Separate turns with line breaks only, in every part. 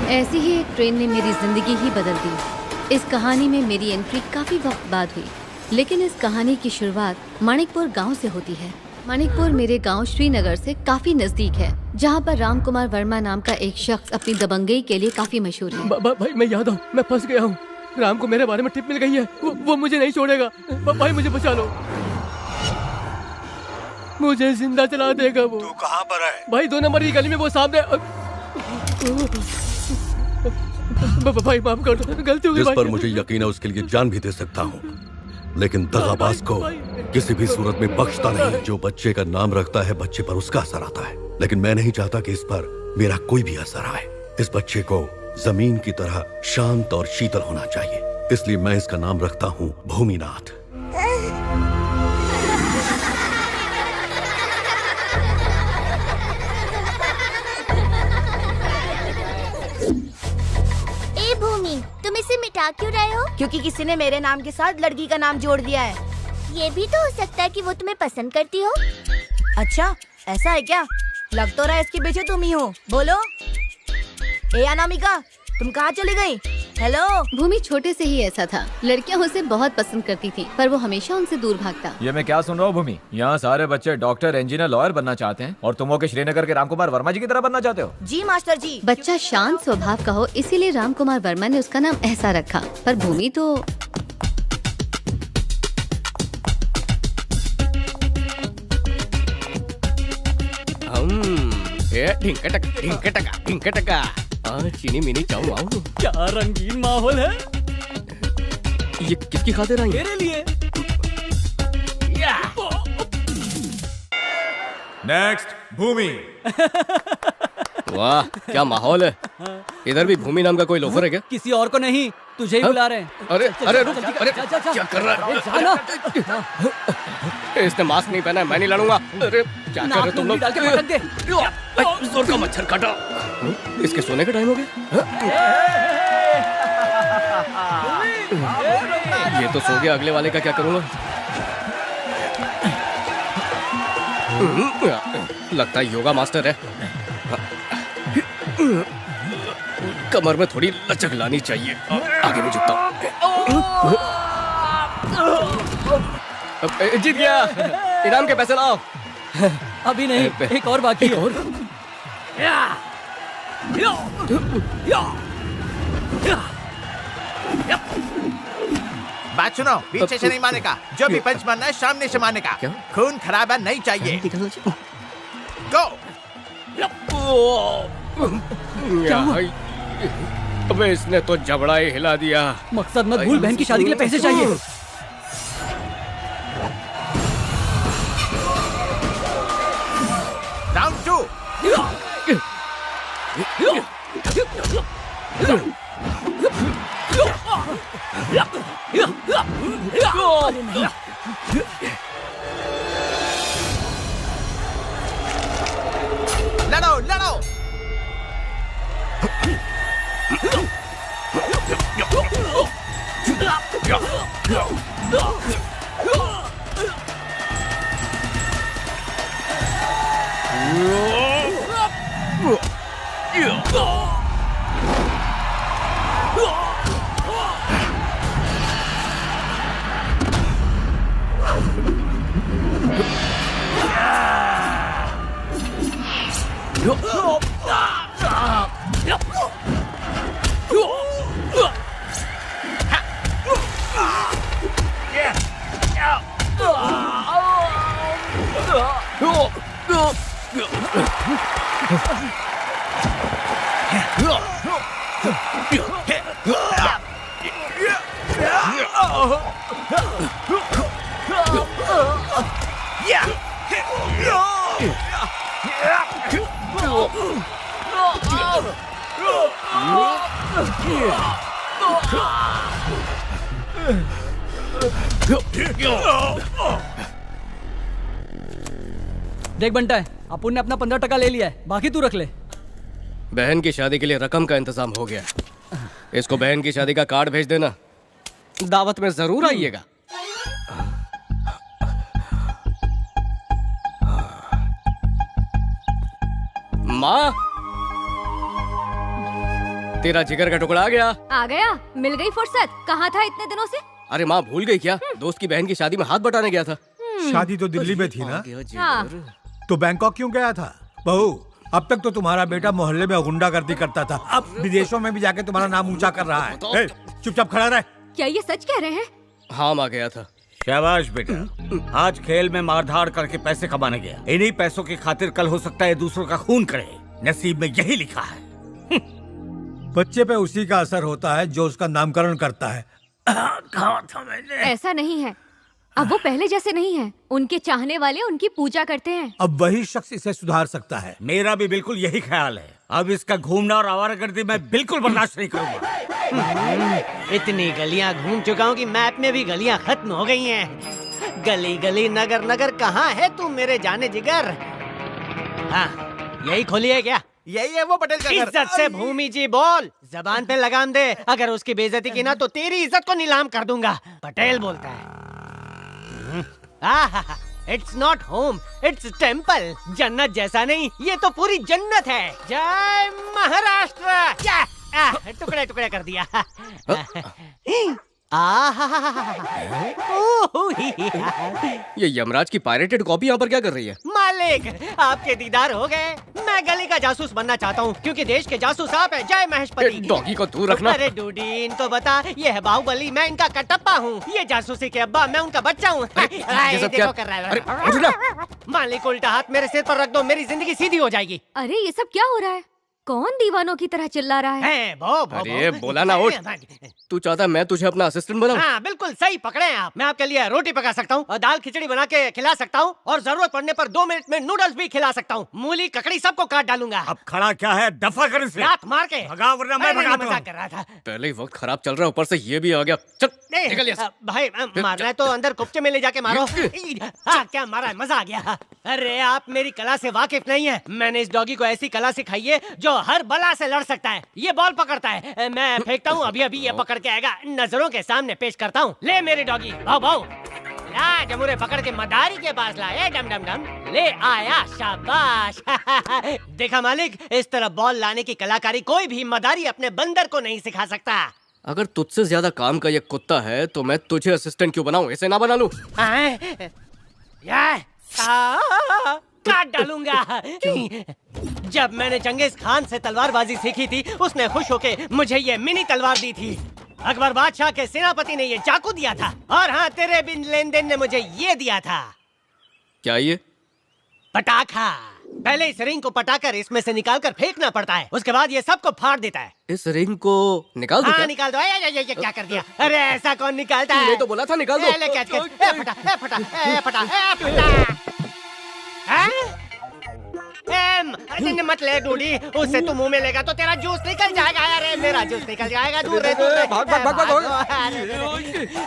ऐसी ही एक ट्रेन ने मेरी जिंदगी ही बदल दी। इस कहानी में मेरी एंट्री काफी वक्त बाद हुई, लेकिन इस कहानी की शुरुआत माणिकपुर गांव से होती है। माणिकपुर मेरे गांव श्रीनगर से काफी नजदीक है, जहां पर राम कुमार वर्मा नाम का एक शख्स अपनी दबंगई के लिए काफी मशहूर है।
भाई मैं याद हूँ, मैं फंस गया हूँ। राम को मेरे बारे में टिप मिल गई है, वो मुझे नहीं छोड़ेगा। भाई मुझे बचा लो, मुझे जिंदा चला देगा वो।
तू कहाँ पर है?
भाई 2 नंबर की गली में, वो सामने। भाई माफ कर दो, गलती हो गई।
जिस पर मुझे यकीन है उसके लिए जान भी दे सकता हूँ, लेकिन दगाबाज को किसी भी सूरत में बख्शता नहीं। जो बच्चे का नाम रखता है, बच्चे पर उसका असर आता है, लेकिन मैं नहीं चाहता कि इस पर मेरा कोई भी असर आए। इस बच्चे को जमीन की तरह शांत और शीतल होना चाहिए, इसलिए मैं इसका नाम रखता हूँ भूमिनाथ।
तुम इसे मिटा क्यों रहे हो?
क्योंकि किसी ने मेरे नाम के साथ लड़की का नाम जोड़ दिया है।
ये भी तो हो सकता है कि वो तुम्हें पसंद करती हो।
अच्छा, ऐसा है क्या? लग तो रहा है इसके पीछे तुम ही हो। बोलो। ए अनामिका, तुम कहाँ चली गई? हेलो।
भूमि छोटे से ही ऐसा था, लड़कियां उसे बहुत पसंद करती थी, पर वो हमेशा उनसे दूर भागता।
ये मैं क्या सुन रहा हूँ भूमि? यहाँ सारे बच्चे डॉक्टर, इंजीनियर, लॉयर बनना चाहते हैं और तुम हो के श्रीनगर के रामकुमार वर्मा जी की तरह बनना चाहते हो।
जी मास्टर जी।
बच्चा शांत स्वभाव का हो, इसीलिए रामकुमार वर्मा ने उसका नाम ऐसा रखा, पर भूमि तो
चीनी मिनी चाऊ आओ। क्या रंगीन माहौल है। ये किसकी खातिर आई? मेरे लिए।
नेक्स्ट भूमि।
वाह क्या माहौल है। इधर भी भूमि नाम का कोई लोफर है क्या?
किसी और को नहीं, तुझे ही बुला रहे हैं।
अरे अरे रुक, अरे क्या कर रहा है? इसने मास्क नहीं पहना है, मैं नहीं लड़ूंगा। अरे क्या कर रहे तुम लोग? जोर का मच्छर काटा। इसके सोने का टाइम हो गया। ये तो सो गया, अगले वाले का क्या करूंगा? लगता है योगा मास्टर है। कमर में थोड़ी लचक लानी चाहिए। आगे में झुकता हूँ। जीत गया, इनाम के पैसे लाओ।
अभी नहीं, एक और बाकी है। और
बात सुनो, पीछे से नहीं मारने का। जो भी पंच मारना है सामने से मारने का। खून खराबा नहीं चाहिए। गो।
अबे इसने तो जबड़ा ही हिला दिया।
मकसद मत भूल, बहन की शादी के लिए पैसे चाहिए।
राउंड 2। लड़ो लड़ो।
देख बंटा है, अपुन ने अपना 15% ले लिया है, बाकी तू रख ले।
बहन की शादी के लिए रकम का इंतजाम हो गया। इसको बहन की शादी का कार्ड भेज देना, दावत में जरूर आइएगा। माँ, तेरा जिगर का टुकड़ा आ गया।
आ गया, मिल गई फुर्सत। कहाँ था इतने दिनों से?
अरे माँ भूल गई क्या? दोस्त की बहन की शादी में हाथ बटाने गया था।
शादी तो दिल्ली में थी ना,
हाँ।
तो बैंकॉक क्यों गया था? बहू, अब तक तो तुम्हारा बेटा मोहल्ले में गुंडागर्दी करता था, अब विदेशों में भी जाके तुम्हारा नाम ऊंचा कर रहा है। ए, चुपचाप खड़ा रहे।
क्या ये सच कह रहे हैं?
हाँ माँ गया था।
शाबाश बेटा, आज खेल में मारधाड़ करके पैसे कमाने गया। इन्हीं पैसों की खातिर कल हो सकता है दूसरों का खून करे। नसीब में यही लिखा है।
बच्चे पे उसी का असर होता है जो उसका नामकरण करता है।
कहा था मैंने?
ऐसा नहीं है, अब वो पहले जैसे नहीं है। उनके चाहने वाले उनकी पूजा करते हैं।
अब वही शख्स इसे सुधार सकता है।
मेरा भी बिल्कुल यही ख्याल है। अब इसका घूमना और आवारागर्दी मैं बिल्कुल बर्दाश्त नहीं करूंगा।
इतनी गलियां घूम चुका हूँ कि मैप में भी गलियां खत्म हो गई हैं। गली गली नगर नगर कहाँ है तू मेरे जाने जिगर? हाँ, यही खोली है क्या?
यही है वो पटेल का घर।
इज्जत से भूमि जी बोल, जबान पे लगाम दे। अगर उसकी बेइज्जती की ना तो तेरी इज्जत को नीलाम कर दूंगा। पटेल बोलता है। It's not home, its temple. जन्नत जैसा नहीं, ये तो पूरी जन्नत है। जय महाराष्ट्र। टुकड़े टुकड़े कर दिया।
ये यमराज की पायरेटेड कॉपी यहाँ पर क्या कर रही है?
मालिक, आपके दीदार हो गए। मैं गली का जासूस बनना चाहता हूँ क्योंकि देश के जासूस आप हैं। जय महेशपति।
डॉगी को दूर रखना।
अरे डूडी, इनको बता ये है बाहुबली, मैं इनका कटप्पा हूँ। ये जासूसी के अब्बा, मैं उनका बच्चा हूँ। देखो कर रहा है। मालिक, उल्टा हाथ मेरे सिर पर रख दो, मेरी जिंदगी सीधी हो जाएगी।
अरे ये सब क्या हो रहा है? कौन दीवानों की तरह चिल्ला रहा है?
अरे बोला ना उठ। तू चाहता मैं तुझे अपना असिस्टेंट बनाऊं?
हाँ बिल्कुल सही पकड़े हैं आप। मैं आपके लिए रोटी पका सकता हूँ और दाल खिचड़ी बना के खिला सकता हूँ और जरूरत पड़ने पर 2 मिनट में नूडल्स भी खिला सकता हूँ। मूली ककड़ी सबको काट डालूंगा।
अब खड़ा क्या है? दफा कर इसे।
लात मार के
भगा, वरना मैं भगाता हूँ।
मजाक कर रहा था।
पहले ही वक्त खराब चल रहा है, ऊपर से ये भी आ गया। चल निकल यहाँ से।
भाई मारना है तो अंदर कुप्चे में ले जाके मारो। हाँ क्या मारा है, मजा आ गया। अरे आप मेरी कला से वाकिफ नहीं है। मैंने इस डॉगी को ऐसी कला सिखाई है जो हर बला से लड़ सकता है। ये बॉल पकड़ता है, मैं फेंकता हूँ, अभी अभी ये पकड़ के आएगा। नजरों के सामने पेश करता हूँ। ले मेरे डॉगी, भाव भाव। ला जमुरे पकड़ के मदारी के पास लाए। डम डम डम ले आया, शाबाश। देखा मालिक, इस तरह बॉल लाने की कलाकारी कोई भी मदारी अपने बंदर को नहीं सिखा सकता।
अगर तुझसे ज्यादा काम का ये कुत्ता है तो मैं तुझे असिस्टेंट क्यों बनाऊं? इसे ना बना लूं?
काट डालूंगा। जब मैंने चंगेज खान से तलवारबाजी सीखी थी, उसने खुश होके मुझे ये मिनी तलवार दी थी। अकबर बादशाह के सेनापति ने ये चाकू दिया था। और हाँ, तेरे बिन लेन देन ने मुझे ये दिया था।
क्या ये?
पटाखा। पहले इस रिंग को पटाकर इसमें से निकालकर फेंकना पड़ता है, उसके बाद ये सबको फाड़ देता है।
इस रिंग को निकाल दो?
हाँ निकाल दो। ये क्या कर दिया? अरे ऐसा कौन निकालता है?
तूने तो बोला था निकाल दो।
ले कैच कैच। फटा फटा फटा फटा। मत ले डूडी, उससे तू मुंह में लेगा तो तेरा जूस निकल जाएगा। अरे मेरा जूस निकल जाएगा। दूर रहे, दूर रहे।
भाग भाग भाग भाग।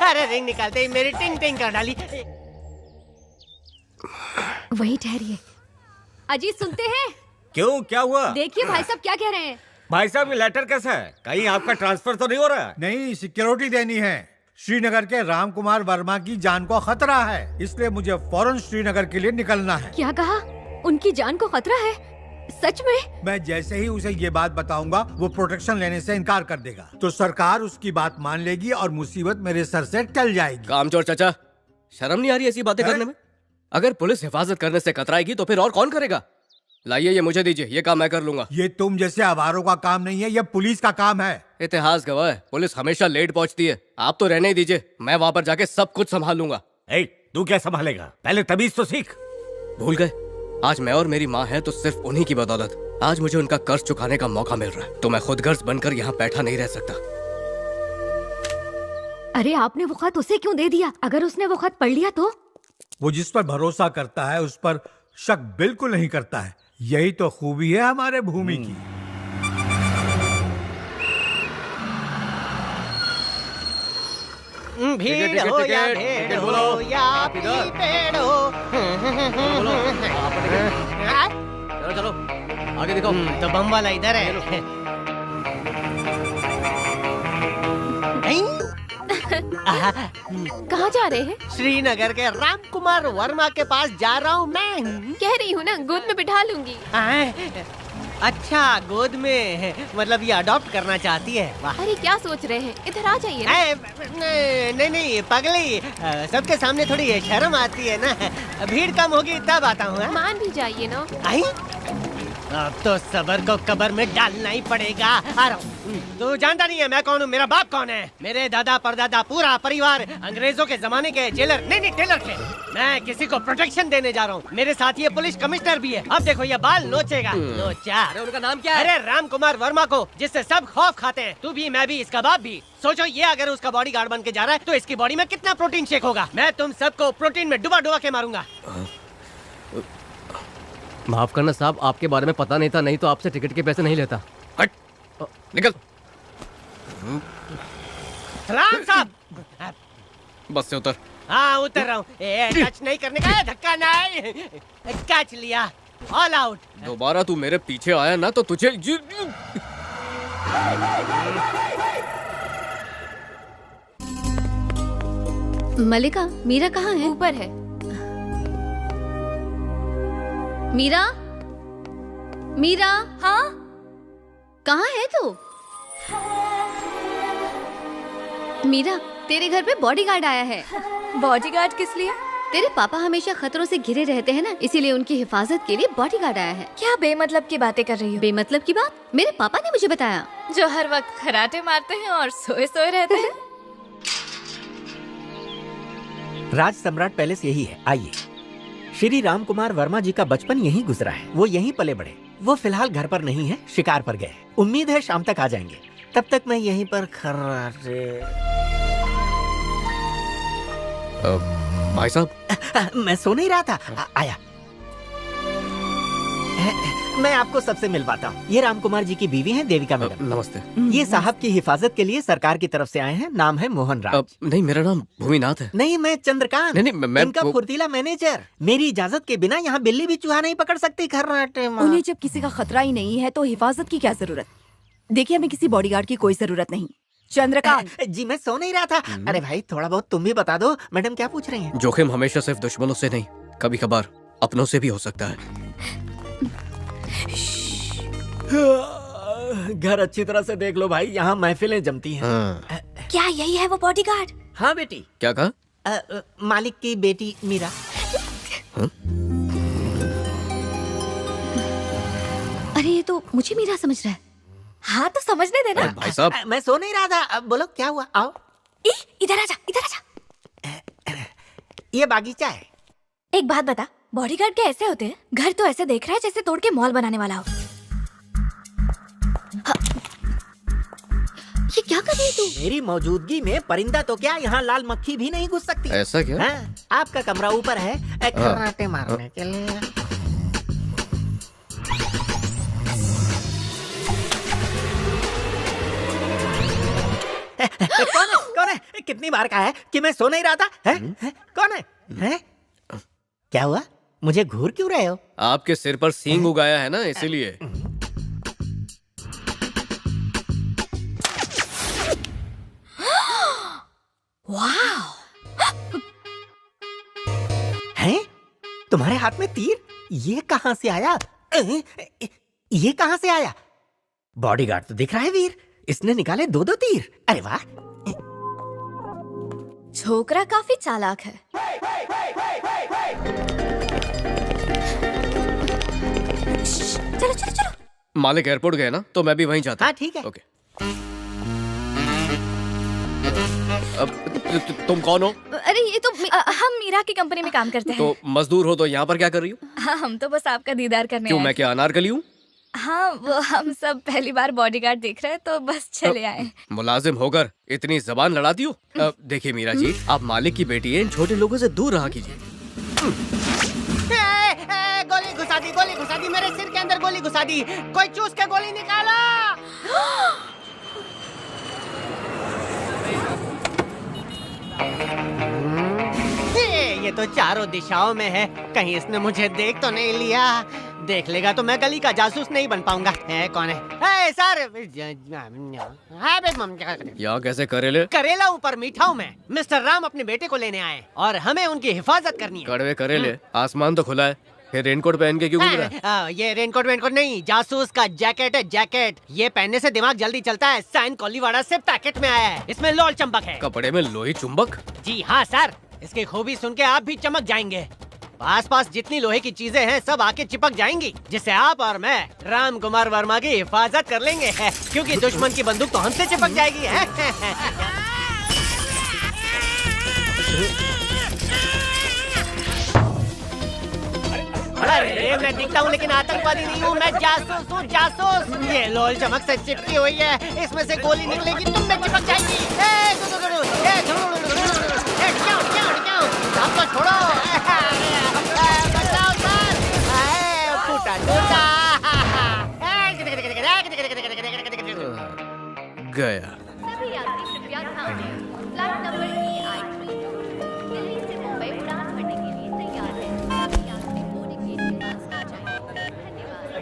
अरे रिंग निकालते ही मेरी टिंग टिंग कर डाली।
वही ठहरिए। अजीत सुनते हैं?
क्यों, क्या हुआ?
देखिए भाई साहब क्या कह रहे हैं।
भाई साहब ये लेटर कैसा है? कहीं आपका ट्रांसफर तो नहीं हो रहा है?
नहीं, सिक्योरिटी देनी है। श्रीनगर के राम कुमार वर्मा की जान को खतरा है, इसलिए मुझे फौरन श्रीनगर के लिए निकलना है।
क्या कहा? उनकी जान को खतरा है? सच में?
मैं जैसे ही उसे ये बात बताऊंगा, वो प्रोटेक्शन लेने से इनकार कर देगा, तो सरकार उसकी बात मान लेगी और मुसीबत मेरे सर से टल जाएगी।
कामचोर चाचा, शर्म नहीं आ रही ऐसी बातें करने में? अगर पुलिस हिफाजत करने से कतराएगी तो फिर और कौन करेगा? लाइए ये मुझे दीजिए, ये काम मैं कर लूंगा।
ये तुम जैसे आवारों का काम नहीं है, ये पुलिस का काम है।
इतिहास गवाह है, पुलिस हमेशा लेट पहुंचती है। आप तो रहने ही दीजिए, मैं वहां पर जाके सब कुछ संभाल लूंगा।
तू क्या संभालेगा? पहले तमीज तो सीख।
भूल गए? आज मैं और मेरी माँ है तो सिर्फ उन्हीं की बदौलत आज मुझे उनका कर्ज चुकाने का मौका मिल रहा है, तो मैं खुद गर्ज बनकर यहाँ बैठा नहीं रह सकता।
अरे आपने वो खत उसे क्यों दे दिया? अगर उसने वो खत पढ़ लिया तो?
वो जिस पर भरोसा करता है उस पर शक बिल्कुल नहीं करता है। यही तो खूबी है हमारे भूमि की।
भीड़ हो या भेड़ हो या पेड़ हो।
चलो आगे देखो।
तो बम वाला इधर है।
कहाँ जा रहे हैं?
श्रीनगर के राम कुमार वर्मा के पास जा रहा हूँ मैं।
कह रही हूँ ना, गोद में बिठा लूंगी।
अच्छा, गोद में मतलब ये अडॉप्ट करना चाहती है। वाह।
अरे क्या सोच रहे हैं, इधर आ जाइए।
नहीं पगली, सबके सामने थोड़ी शर्म आती है ना। भीड़ कम होगी तब आता हूँ।
मान भी जाइए ना।
आई अब तो सबर को कब्र में डालना ही पड़ेगा। आ रहा हूँ। तू जानता नहीं है मैं कौन हूँ, मेरा बाप कौन है। मेरे दादा परदादा पूरा परिवार अंग्रेजों के जमाने के जेलर नहीं टेलर थे। मैं किसी को प्रोटेक्शन देने जा रहा हूँ। मेरे साथ ये पुलिस कमिश्नर भी है। अब देखो ये बाल नोचेगा। नोचा।
अरे उनका नाम क्या है?
अरे राम कुमार वर्मा को, जिससे सब खौफ खाते हैं। तू भी, मैं भी, इसका बाप भी। सोचो ये अगर उसका बॉडीगार्ड बन के जा रहा है तो इसकी बॉडी में कितना प्रोटीन शेक होगा। मैं तुम सबको प्रोटीन में डुबा डुबा के मारूंगा।
माफ करना साहब, आपके बारे में पता नहीं था, नहीं तो आपसे टिकट के पैसे नहीं लेता।
हट, निकल।
राम साहब,
बस से उतर।
हाँ उतर रहा हूँ। टच नहीं करने का, धक्का नहीं। कैच लिया, ऑल आउट।
दोबारा तू मेरे पीछे आया ना तो तुझे
मलिका, मीरा कहाँ है?
ऊपर है।
मीरा, मीरा।
हाँ,
कहाँ है तू? मीरा, तेरे घर पे बॉडीगार्ड आया है।
बॉडीगार्ड किस लिए?
तेरे पापा हमेशा खतरों से घिरे रहते हैं ना, इसीलिए उनकी हिफाजत के लिए बॉडीगार्ड आया है।
क्या बेमतलब की बातें कर रही हो?
बेमतलब की बात? मेरे पापा ने मुझे बताया।
जो हर वक्त खराटे मारते हैं और सोए सोए रहते हैं।
राज सम्राट पैलेस यही है, आइए। श्री राम कुमार वर्मा जी का बचपन यहीं गुजरा है, वो यहीं पले बढ़े। वो फिलहाल घर पर नहीं है, शिकार पर गए। उम्मीद है शाम तक आ जाएंगे। तब तक मैं यहीं पर खर्राटे।
भाई साहब,
मैं सो नहीं रहा था, आया। मैं आपको सबसे मिलवाता हूँ। ये राम कुमार जी की बीवी हैं, देविका मैडम।
नमस्ते।
ये साहब की हिफाजत के लिए सरकार की तरफ से आए हैं। नाम है मोहन राज।
नहीं, मेरा नाम भूमिनाथ है।
नहीं, मैं चंद्रकांत।
नहीं, मैं
इनका फुर्तीला मैनेजर। मेरी इजाजत के बिना यहाँ बिल्ली भी चूहा नहीं पकड़ सकती। खर्राटे मार।
उन्हें जब किसी का खतरा ही नहीं है तो हिफाजत की क्या जरूरत? देखिए, हमें किसी बॉडीगार्ड की कोई जरूरत नहीं। चंद्रकांत
जी, मैं सो नहीं रहा था। अरे भाई, थोड़ा बहुत तुम भी बता दो। मैडम क्या पूछ रही हैं?
जोखिम हमेशा सिर्फ दुश्मनों से नहीं, कभी कभार अपनों से भी हो सकता है।
घर अच्छी तरह से देख लो भाई, यहाँ महफिलें जमती हैं।
क्या यही है वो बॉडीगार्ड?
हाँ बेटी।
क्या कहा?
मालिक की बेटी मीरा।
अरे ये तो मुझे मीरा समझ रहा है।
हाँ तो समझने देना।
भाई साहब,
मैं सो नहीं रहा था। बोलो क्या हुआ? आओ
इधर आजा, इधर आजा।
ये बागीचा है।
एक बात बता, बॉडीगार्ड क्या ऐसे होते हैं? घर तो ऐसे देख रहा है जैसे तोड़ के मॉल बनाने वाला हो।
ये क्या कर रही है तू?
मेरी मौजूदगी में परिंदा तो क्या, यहाँ लाल मक्खी भी नहीं घुस सकती।
ऐसा क्या?
हाँ, आपका कमरा ऊपर है, खर्राटे मारने के लिए। कौन है? कौन है? कितनी बार कहा है कि मैं सो नहीं रहा था? है? कौन है? हैं? क्या हुआ? मुझे घूर क्यों रहे हो?
आपके सिर पर सींग उगाया है ना, इसीलिए।
वाह!
हैं? तुम्हारे हाथ में तीर? ये कहाँ से आया? ये कहाँ से आया? बॉडीगार्ड तो दिख रहा है वीर। इसने निकाले 2-2 तीर। अरे वाह!
छोकरा काफी चालाक है। चलो चलो चलो।
मालिक एयरपोर्ट गए ना, तो मैं भी वहीं जाता।
हाँ ठीक है।
ओके। अब तुम कौन हो?
अरे ये तो हम मीरा की कंपनी में काम करते हैं।
तो मजदूर हो तो यहाँ पर क्या कर रही हो?
हाँ, हम तो बस आपका दीदार करने
क्यों,
आए।
मैं क्या अनारकली हूँ?
हाँ, वो हम सब पहली बार बॉडीगार्ड देख रहे हैं तो बस चले आए।
मुलाजिम होकर इतनी जबान लड़ाती हो? देखिए मीरा जी, आप मालिक की बेटी हैं, इन छोटे लोगों से दूर रहा कीजिए।
गोली घुसा दी, मेरे सिर के अंदर गोली घुसा दी। कोई चूस के गोली निकालो। ये तो चारों दिशाओं में है, कहीं इसने मुझे देख तो नहीं लिया। देख लेगा तो मैं गली का जासूस नहीं बन पाऊंगा। है कौन है? सर,
यहाँ कैसे करेले?
करेला हूँ पर मीठा हूँ मैं। मिस्टर राम अपने बेटे को लेने आए और हमें उनकी हिफाजत करनी है।
कड़वे करेले, आसमान तो खुला है, फिर रेनकोट पहन के क्यों घूम रहा है?
ये रेनकोट वेनकोट नहीं, जासूस का जैकेट है, जैकेट। ये पहनने से दिमाग जल्दी चलता है। साइन कोलीवाड़ा से पैकेट में आया है। इसमें लोल चुंबक है।
कपड़े में लोही चुंबक?
जी हाँ सर, इसकी खूबी सुन के आप भी चमक जाएंगे। आस पास जितनी लोहे की चीजें हैं सब आके चिपक जाएंगी, जिससे आप और मैं राम कुमार वर्मा की हिफाजत कर लेंगे। क्योंकि दुश्मन की बंदूक तो हमसे चिपक जाएगी। अरे मैं दिखता हूँ लेकिन आतंकवादी नहीं हूँ, मैं जासूस हूँ, जासूस। ये लोल चमक से चिपकी हुई है, इसमें से गोली निकलेगी, तुम में चिपक जाएगी। आपको छोड़ो, बचाओ सर, फूटा टूटा।
गया।
सभी यात्री कृपया ध्यान दें। फ्लाइट नंबर EI322 दिल्ली से मुंबई उड़ान भरने के लिए तैयार है। सभी यात्री बोर्डिंग गेट के पास आ जाएं। धन्यवाद।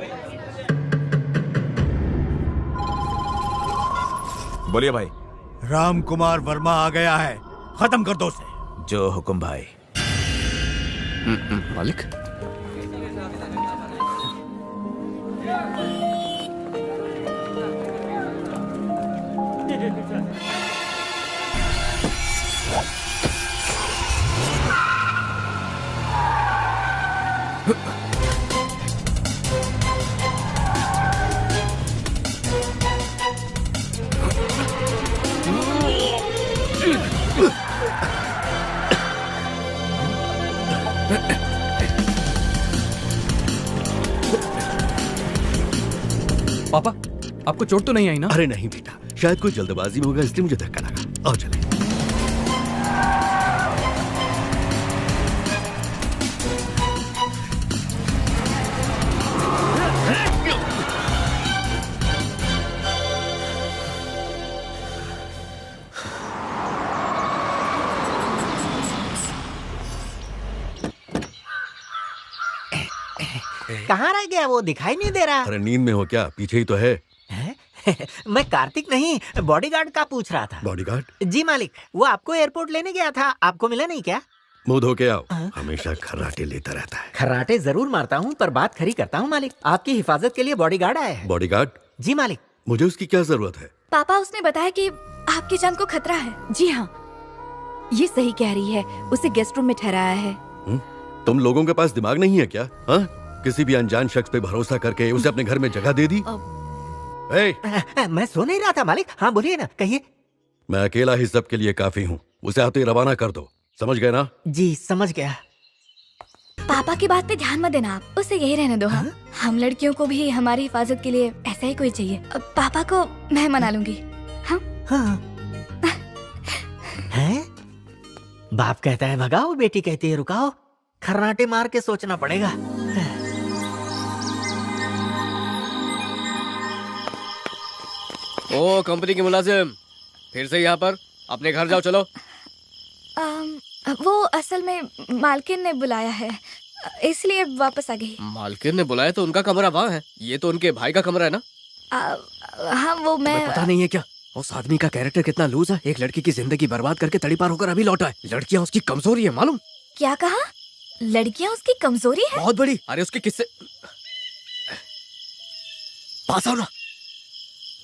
बोलिए भाई।
राम कुमार वर्मा आ गया है, खत्म कर दो उसे।
जो हुक्म भाई।
मालिक।
पापा, आपको चोट तो नहीं आई ना?
अरे नहीं बेटा, शायद कोई जल्दबाजी में होगा इसलिए मुझे धक्का लगा। आओ चले।
कहाँ रह गया वो, दिखाई नहीं दे रहा।
अरे नींद में हो क्या? पीछे ही तो है।
मैं कार्तिक नहीं, बॉडीगार्ड का पूछ रहा था।
बॉडीगार्ड?
जी मालिक, वो आपको एयरपोर्ट लेने गया था, आपको मिला नहीं क्या?
मुंह धो के आओ। हमेशा खर्राटे लेता रहता है।
खर्राटे जरूर मारता हूँ पर बात खरी करता हूँ मालिक। आपकी हिफाजत के लिए बॉडीगार्ड आया है।
बॉडीगार्ड?
जी मालिक।
मुझे उसकी क्या जरूरत है?
पापा, उसने बताया कि आपकी जान को खतरा है। जी हाँ, ये सही कह रही है। उसे गेस्ट रूम में ठहराया है।
तुम लोगों के पास दिमाग नहीं है क्या? हाँ? किसी भी अनजान शख्स पे भरोसा करके उसे अपने घर में जगह दे दी।
मैं सो नहीं रहा था मालिक। हाँ बोलिए ना, कहिए।
मैं अकेला ही सब के लिए काफी हूँ। उसे आते ही रवाना कर दो, समझ गए ना?
जी समझ गया।
पापा की बात पे ध्यान मत देना, आप उसे यही रहने दो। हाँ? हम लड़कियों को भी हमारी हिफाजत के लिए ऐसा ही कोई चाहिए। पापा को मैं मना लूंगी। हाँ?
हाँ। हैं? बाप कहता है भगाओ, बेटी कहती है रुकाओ। खर्राटे मार के सोचना पड़ेगा।
ओ कंपनी के मुलाजिम, फिर से यहाँ पर? अपने घर जाओ, चलो।
वो असल में मालकिन ने बुलाया है, इसलिए वापस आ गई।
मालकिन ने बुलाया तो उनका कमरा वहाँ है, ये तो उनके भाई का कमरा है ना?
हाँ वो मैं
पता नहीं है क्या उस आदमी का कैरेक्टर कितना लूज है। एक लड़की की जिंदगी बर्बाद करके तड़ी पार होकर अभी लौटा है। लड़कियाँ उसकी कमजोरी है, मालूम?
क्या कहा? लड़कियाँ उसकी कमजोरी है?
बहुत बड़ी। अरे उसके किस्से पास आओ ना।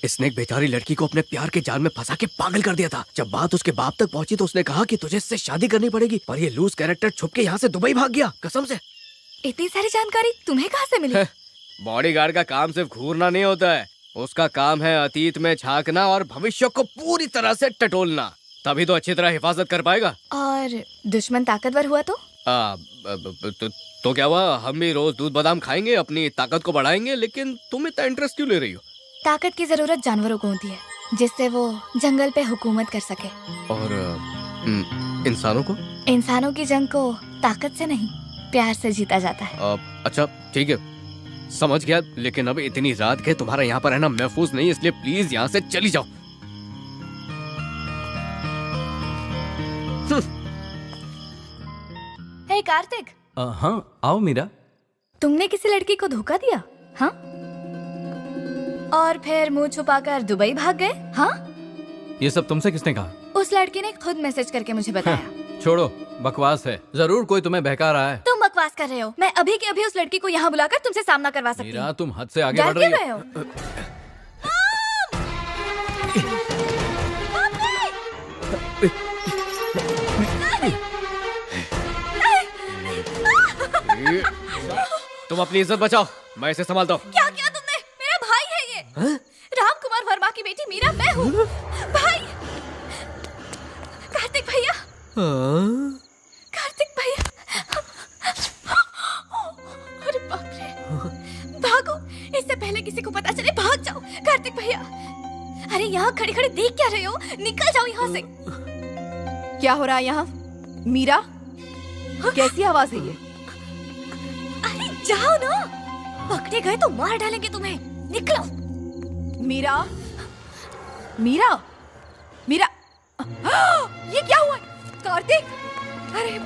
इसने एक बेचारी लड़की को अपने प्यार के जाल में फंसा के पागल कर दिया था। जब बात उसके बाप तक पहुंची तो उसने कहा कि तुझे इससे शादी करनी पड़ेगी, पर ये लूज कैरेक्टर छुप के यहाँ से दुबई भाग गया, कसम से।
इतनी सारी जानकारी तुम्हें कहाँ से मिली?
बॉडीगार्ड का काम सिर्फ घूरना नहीं होता है, उसका काम है अतीत में झांकना और भविष्य को पूरी तरह से टटोलना। तभी तो अच्छी तरह हिफाजत कर पाएगा।
और दुश्मन ताकतवर हुआ तो?
तो क्या हुआ? हम भी रोज दूध बादाम खाएंगे, अपनी ताकत को बढ़ाएंगे। लेकिन तुम इतना इंटरेस्ट क्यों ले रही हो?
ताकत की जरूरत जानवरों को होती है, जिससे वो जंगल पे हुकूमत कर सके।
और इंसानों को?
इंसानों की जंग को ताकत से नहीं, प्यार से जीता जाता है।
अच्छा ठीक है, समझ गया। लेकिन अब इतनी रात के तुम्हारा यहाँ पर रहना महफूज नहीं, इसलिए प्लीज यहाँ से चली जाओ।
हे कार्तिक।
हाँ आओ मीरा।
तुमने किसी लड़की को धोखा दिया? हाँ? और फिर मुंह छुपाकर दुबई भाग गए? हाँ?
ये सब तुमसे किसने कहा?
उस लड़की ने खुद मैसेज करके मुझे बताया।
छोड़ो, बकवास है। जरूर कोई तुम्हें बहका रहा है।
तुम बकवास बकवास कर रहे हो? मैं अभी के अभी उस लड़की को यहाँ बुलाकर तुमसे सामना करवा सकती हूँ।
तुम हद से आगे बढ़ रही हो।
तुम अपनी इज्जत बचाओ, मैं इसे संभालता हूँ।
क्या किया तुमने? मेरा भाई है ये। राम कुमार वर्मा की बेटी मीरा मैं हूँ। भाई कार्तिक भैया। कार्तिक भैया। अरे बाप रे, भागो, इससे पहले किसी को पता चले। भाग जाओ कार्तिक भैया। अरे यहाँ खड़े खड़े देख क्या रहे हो? निकल जाओ यहाँ से।
क्या हो रहा है यहाँ? मीरा, कैसी आवाज है ये?
अरे जाओ ना, पकड़े गए तो मार डालेंगे तुम्हें। निकलो।
मीरा, मीरा, मीरा, ये क्या हुआ? कार्तिक, अरे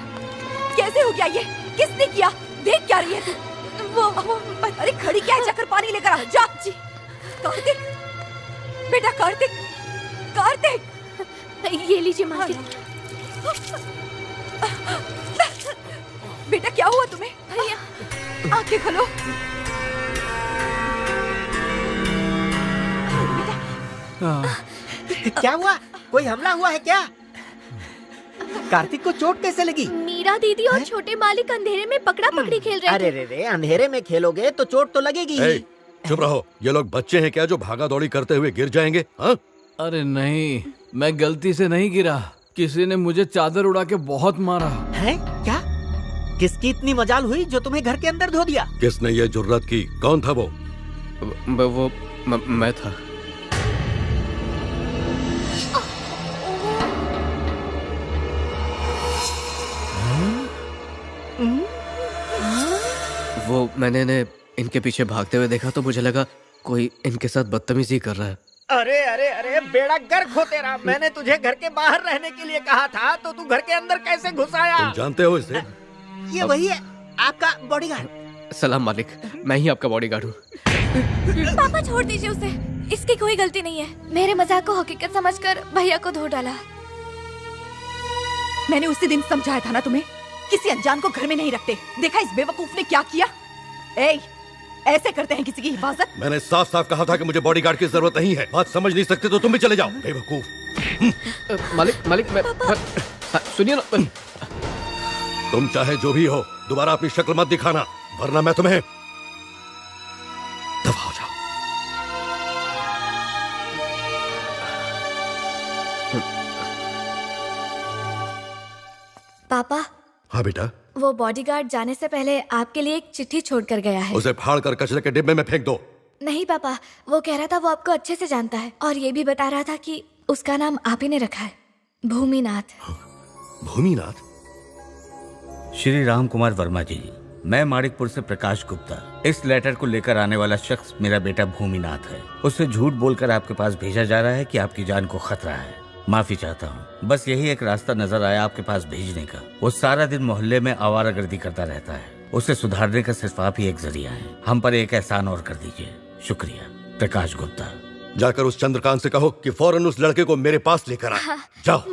कैसे हो गया ये? किसने किया? देख क्या रही है तू? वो अरे खड़ी क्या है? जाकर पानी लेकर आ। जा। जी कार्तिक, बेटा कार्तिक, कार्तिक,
ये लीजिए मालकिन।
बेटा क्या हुआ तुम्हें?
भैया
आंखें खोलो।
क्या हुआ? कोई हमला हुआ है क्या? कार्तिक को चोट कैसे लगी?
मीरा दीदी और छोटे मालिक अंधेरे में पकड़ा पकड़ी खेल रहे थे।
अरे रे, अंधेरे में खेलोगे तो चोट तो लगेगी ही।
चुप रहो, ये लोग बच्चे हैं क्या जो भागा दौड़ी करते हुए गिर जाएंगे? हाँ?
अरे नहीं, मैं गलती से नहीं गिरा, किसी ने मुझे चादर उड़ा के बहुत मारा
है। क्या? किसकी इतनी मजाल हुई जो तुम्हें घर के अंदर धो दिया?
किसने ये जुर्रत की? कौन था वो?
मैं था। वो मैंने इनके पीछे भागते हुए देखा तो मुझे लगा कोई इनके साथ बदतमीजी कर रहा है।
अरे अरे अरे, बेड़ा गर्क हो तेरा। मैंने तुझे घर के बाहर रहने के लिए कहा था तो तू घर के अंदर कैसे घुस आया?
तुम जानते हो इसे?
ये वही है आपका बॉडीगार्ड।
सलाम मालिक, मैं ही आपका बॉडीगार्ड हूँ।
पापा छोड़ दीजिए उसे, इसकी कोई गलती नहीं है। मेरे मजाक को हकीकत समझकर भैया को धो डाला।
मैंने उसी दिन समझाया था ना तुम्हें, किसी अनजान को घर में नहीं रखते। देखा इस बेवकूफ ने क्या किया? ऐसे करते हैं किसी की हिफाजत?
मैंने साफ साफ कहा था कि मुझे बॉडीगार्ड की जरूरत नहीं है। बात समझ नहीं सकते तो तुम भी चले जाओ, बेवकूफ।
मालिक मैं सुनिए ना,
तुम चाहे जो भी हो, दोबारा अपनी शक्ल मत दिखाना, वरना मैं तुम्हें दफा हो जाओ।
पापा।
हाँ बेटा।
वो बॉडीगार्ड जाने से पहले आपके लिए एक चिट्ठी छोड़कर गया है।
उसे फाड़ कर कचरे के डिब्बे में फेंक दो।
नहीं पापा, वो कह रहा था वो आपको अच्छे से जानता है और ये भी बता रहा था कि उसका नाम आप ही ने रखा है, भूमिनाथ।
भूमिनाथ?
श्री राम कुमार वर्मा जी, मैं माणिकपुर से प्रकाश गुप्ता। इस लेटर को लेकर आने वाला शख्स मेरा बेटा भूमिनाथ है। उसे झूठ बोलकर आपके पास भेजा जा रहा है कि आपकी जान को खतरा है। माफी चाहता हूँ, बस यही एक रास्ता नजर आया आपके पास भेजने का। वो सारा दिन मोहल्ले में आवारागर्दी करता रहता है। उसे सुधारने का सिर्फ आप ही एक जरिया है। हम पर एक एहसान और कर दीजिए। शुक्रिया। प्रकाश गुप्ता।
जाकर उस चंद्रकांत से कहो कि फौरन उस लड़के को मेरे पास लेकर आए।
हाँ।
जाओ।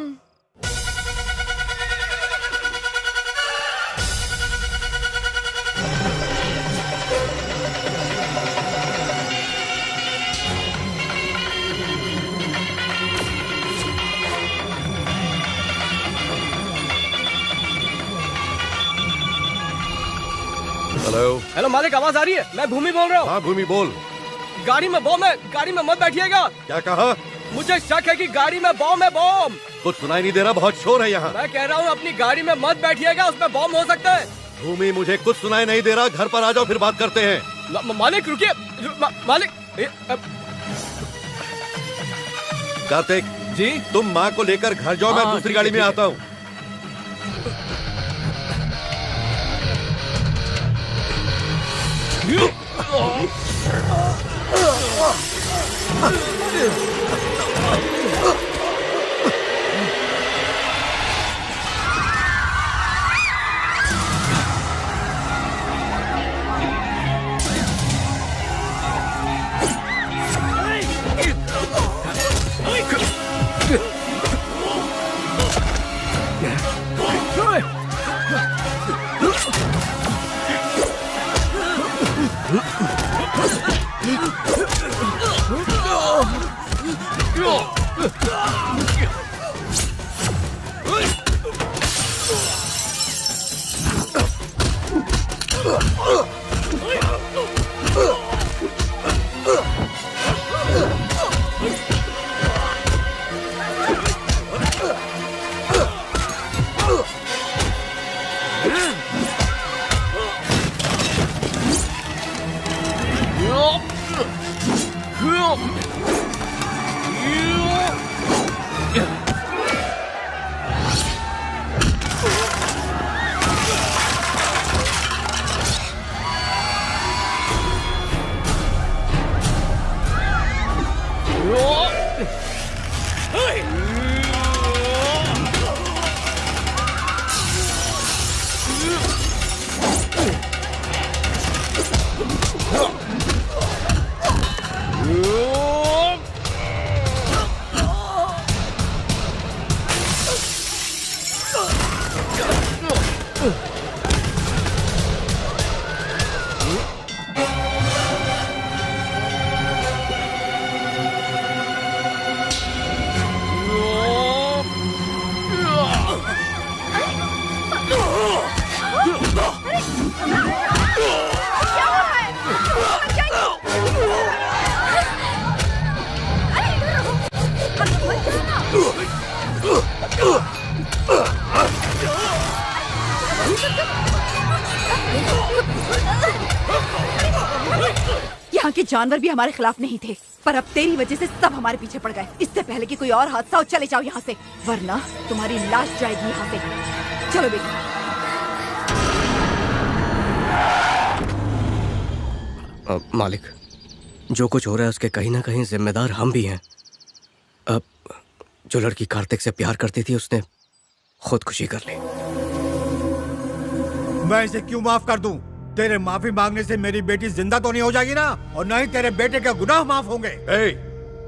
हेलो।
हेलो मालिक, आवाज आ रही है? मैं भूमि बोल रहा हूँ।
हाँ भूमि बोल।
गाड़ी में बॉम्ब है, गाड़ी में मत बैठिएगा।
क्या कहा?
मुझे शक है कि गाड़ी में बॉम्ब है। बॉम्ब
कुछ सुनाई नहीं दे रहा, बहुत शोर है यहाँ।
मैं कह रहा हूँ अपनी गाड़ी में मत बैठिएगा, उसमें बॉम्ब हो सकता है।
भूमि मुझे कुछ सुनाई नहीं दे रहा, घर पर आ जाओ फिर बात करते हैं।
मालिक रुकिए, मालिक।
कार्तिक
जी,
तुम माँ को लेकर घर जाओ, मैं दूसरी गाड़ी में आता हूँ।
यहाँ के जानवर भी हमारे खिलाफ नहीं थे, पर अब तेरी वजह से सब हमारे पीछे पड़ गए। इससे पहले कि कोई और हादसा हो, चले जाओ यहाँ से, वरना तुम्हारी लाश जाएगी यहाँ से। चलो बेटी।
मालिक, जो कुछ हो रहा है उसके कहीं ना कहीं जिम्मेदार हम भी हैं। अब जो लड़की कार्तिक से प्यार करती थी उसने खुदकुशी कर ली।
मैं इसे क्यों माफ कर दूं? तेरे माफी मांगने से मेरी बेटी जिंदा तो नहीं हो जाएगी ना, और न ही तेरे बेटे के गुनाह माफ होंगे।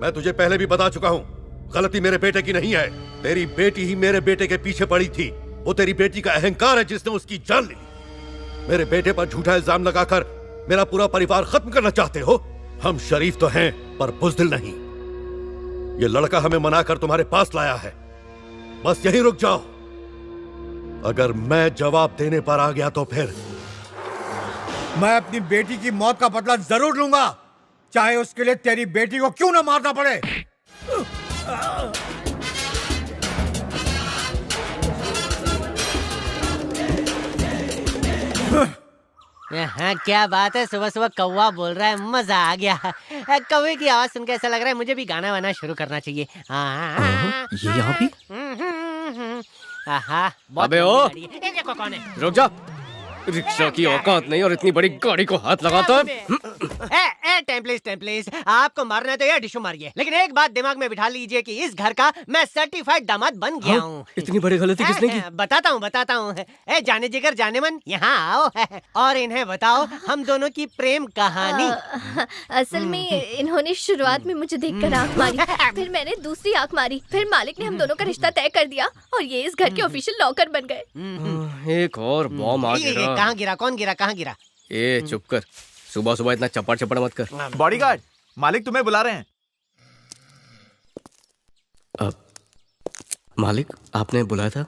मैं तुझे पहले भी बता चुका हूँ, गलती मेरे बेटे की नहीं है। तेरी बेटी ही मेरे बेटे के पीछे पड़ी थी। वो तेरी बेटी का अहंकार है जिसने उसकी जान ली। मेरे बेटे पर झूठा इल्जाम लगाकर मेरा पूरा परिवार खत्म करना चाहते हो? हम शरीफ तो हैं पर बुज़दिल नहीं। ये लड़का हमें मनाकर तुम्हारे पास लाया है, बस यहीं रुक जाओ। अगर मैं जवाब देने पर आ गया तो फिर
मैं अपनी बेटी की मौत का बदला जरूर लूंगा, चाहे उसके लिए तेरी बेटी को क्यों ना मारना पड़े।
हाँ, क्या बात है, सुबह सुबह कौवा बोल रहा है, मजा आ गया। कौवे की आवाज सुन के ऐसा लग रहा है मुझे भी गाना वाना शुरू करना चाहिए।
ये यहाँ भी? अबे ओ,
देखो कौन है।
रुक जा, रिक्शा की औकात नहीं और इतनी बड़ी गाड़ी को हाथ लगाता है।
टाइम प्लीज, आपको मारना है तो ये डिशू मारिए, लेकिन एक बात दिमाग में बिठा लीजिए कि इस घर का मैं सर्टिफाइड दामाद बन गया हूँ।
इतनी बड़ी गलती किसने की?
बताता हूँ। जाने जिगर जाने मन, यहाँ आओ और इन्हें बताओ हम दोनों की प्रेम कहानी।
असल में इन्होंने शुरुआत में मुझे देखकर आंख मारी, फिर मैंने दूसरी आंख मारी, फिर मालिक ने हम दोनों का रिश्ता तय कर दिया और ये इस घर के ऑफिशियल नौकर बन गए।
एक और बॉम्ब आ गया।
कहाँ गिरा? कौन गिरा? कहाँ गिरा?
ए चुप कर, सुबह सुबह इतना चपड़ मत कर।
बॉडीगार्ड, मालिक तुम्हें बुला रहे हैं।
मालिक, आपने बुलाया था?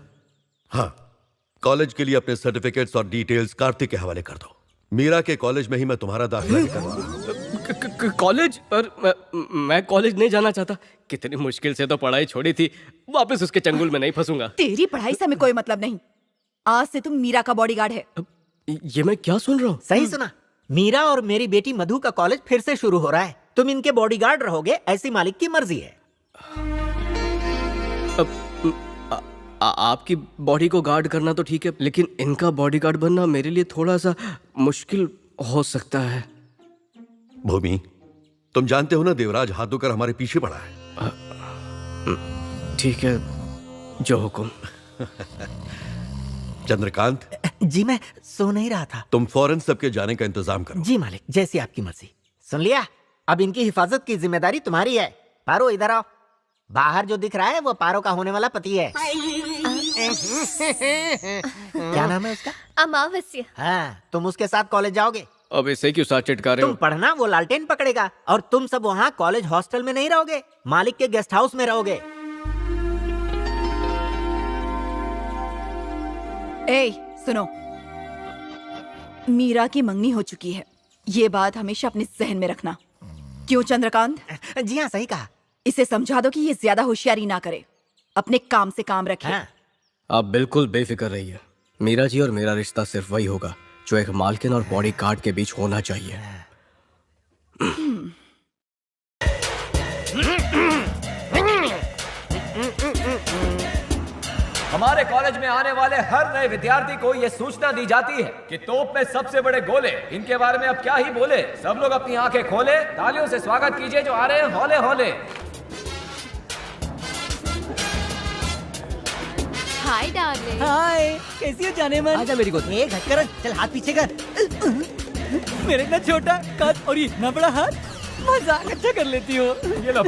हाँ, कॉलेज के लिए अपने सर्टिफिकेट्स और डिटेल्स कार्तिक के हवाले कर दो। मीरा के कॉलेज में ही मैं तुम्हारा दाखिला करवा।
कॉलेज? मैं कॉलेज नहीं जाना चाहता। कितनी मुश्किल से तो पढ़ाई छोड़ी थी, वापस उसके चंगुल में नहीं फंसूंगा।
तेरी पढ़ाई से हमें कोई मतलब नहीं। आज से तुम मीरा का बॉडीगार्ड है।
ये मैं क्या सुन रहा हूँ?
सही सुना, मीरा और मेरी बेटी मधु का कॉलेज फिर से शुरू हो रहा है। तुम इनके बॉडीगार्ड रहोगे, ऐसी मालिक की मर्जी है।
आपकी बॉडी को गार्ड करना तो ठीक है, लेकिन इनका बॉडीगार्ड बनना मेरे लिए थोड़ा सा मुश्किल हो सकता है।
भूमि, तुम जानते हो ना देवराज हाथ धोकर हमारे पीछे पड़ा है।
ठीक है, जो हुकुम।
चंद्रकांत
जी, मैं सो नहीं रहा था।
तुम फौरन सबके जाने का इंतजाम करो।
जी मालिक, जैसी आपकी मर्जी। सुन लिया, अब इनकी हिफाजत की जिम्मेदारी तुम्हारी है। पारो इधर आओ। बाहर जो दिख रहा है वो पारो का होने वाला पति है। क्या नाम है उसका?
अमावस्या।
हाँ, तुम उसके साथ कॉलेज जाओगे।
अब इसे क्यों साथ चिटका रहे
तुम
हो?
पढ़ना, वो लालटेन पकड़ेगा, और तुम सब वहाँ कॉलेज हॉस्टल में नहीं रहोगे, मालिक के गेस्ट हाउस में रहोगे।
ए, सुनो, मीरा की मंगनी हो चुकी है, ये बात हमेशा अपने जहन में रखना। क्यों चंद्रकांत?
जी हाँ, सही कहा।
इसे समझा दो कि ये ज्यादा होशियारी ना करे, अपने काम से काम रखे।
आप बिल्कुल बेफिक्र रहिए। मीरा जी और मेरा रिश्ता सिर्फ वही होगा जो एक मालकिन और बॉडी गार्ड के बीच होना चाहिए।
हमारे कॉलेज में आने वाले हर नए विद्यार्थी को यह सूचना दी जाती है कि तोप में सबसे बड़े गोले, इनके बारे में अब क्या ही बोले। सब लोग अपनी आंखें खोले, तालियों से स्वागत कीजिए जो आ रहे हैं हौले हौले।
Hi darling.
हाय, कैसी हो जाने मन?
आजा मेरी गोद। एक हट कर, चल हाथ पीछे कर।
मेरे इतना छोटा कद और ये इतना बड़ा हाथ, मजाक अच्छा कर लेती हो।
ये लो।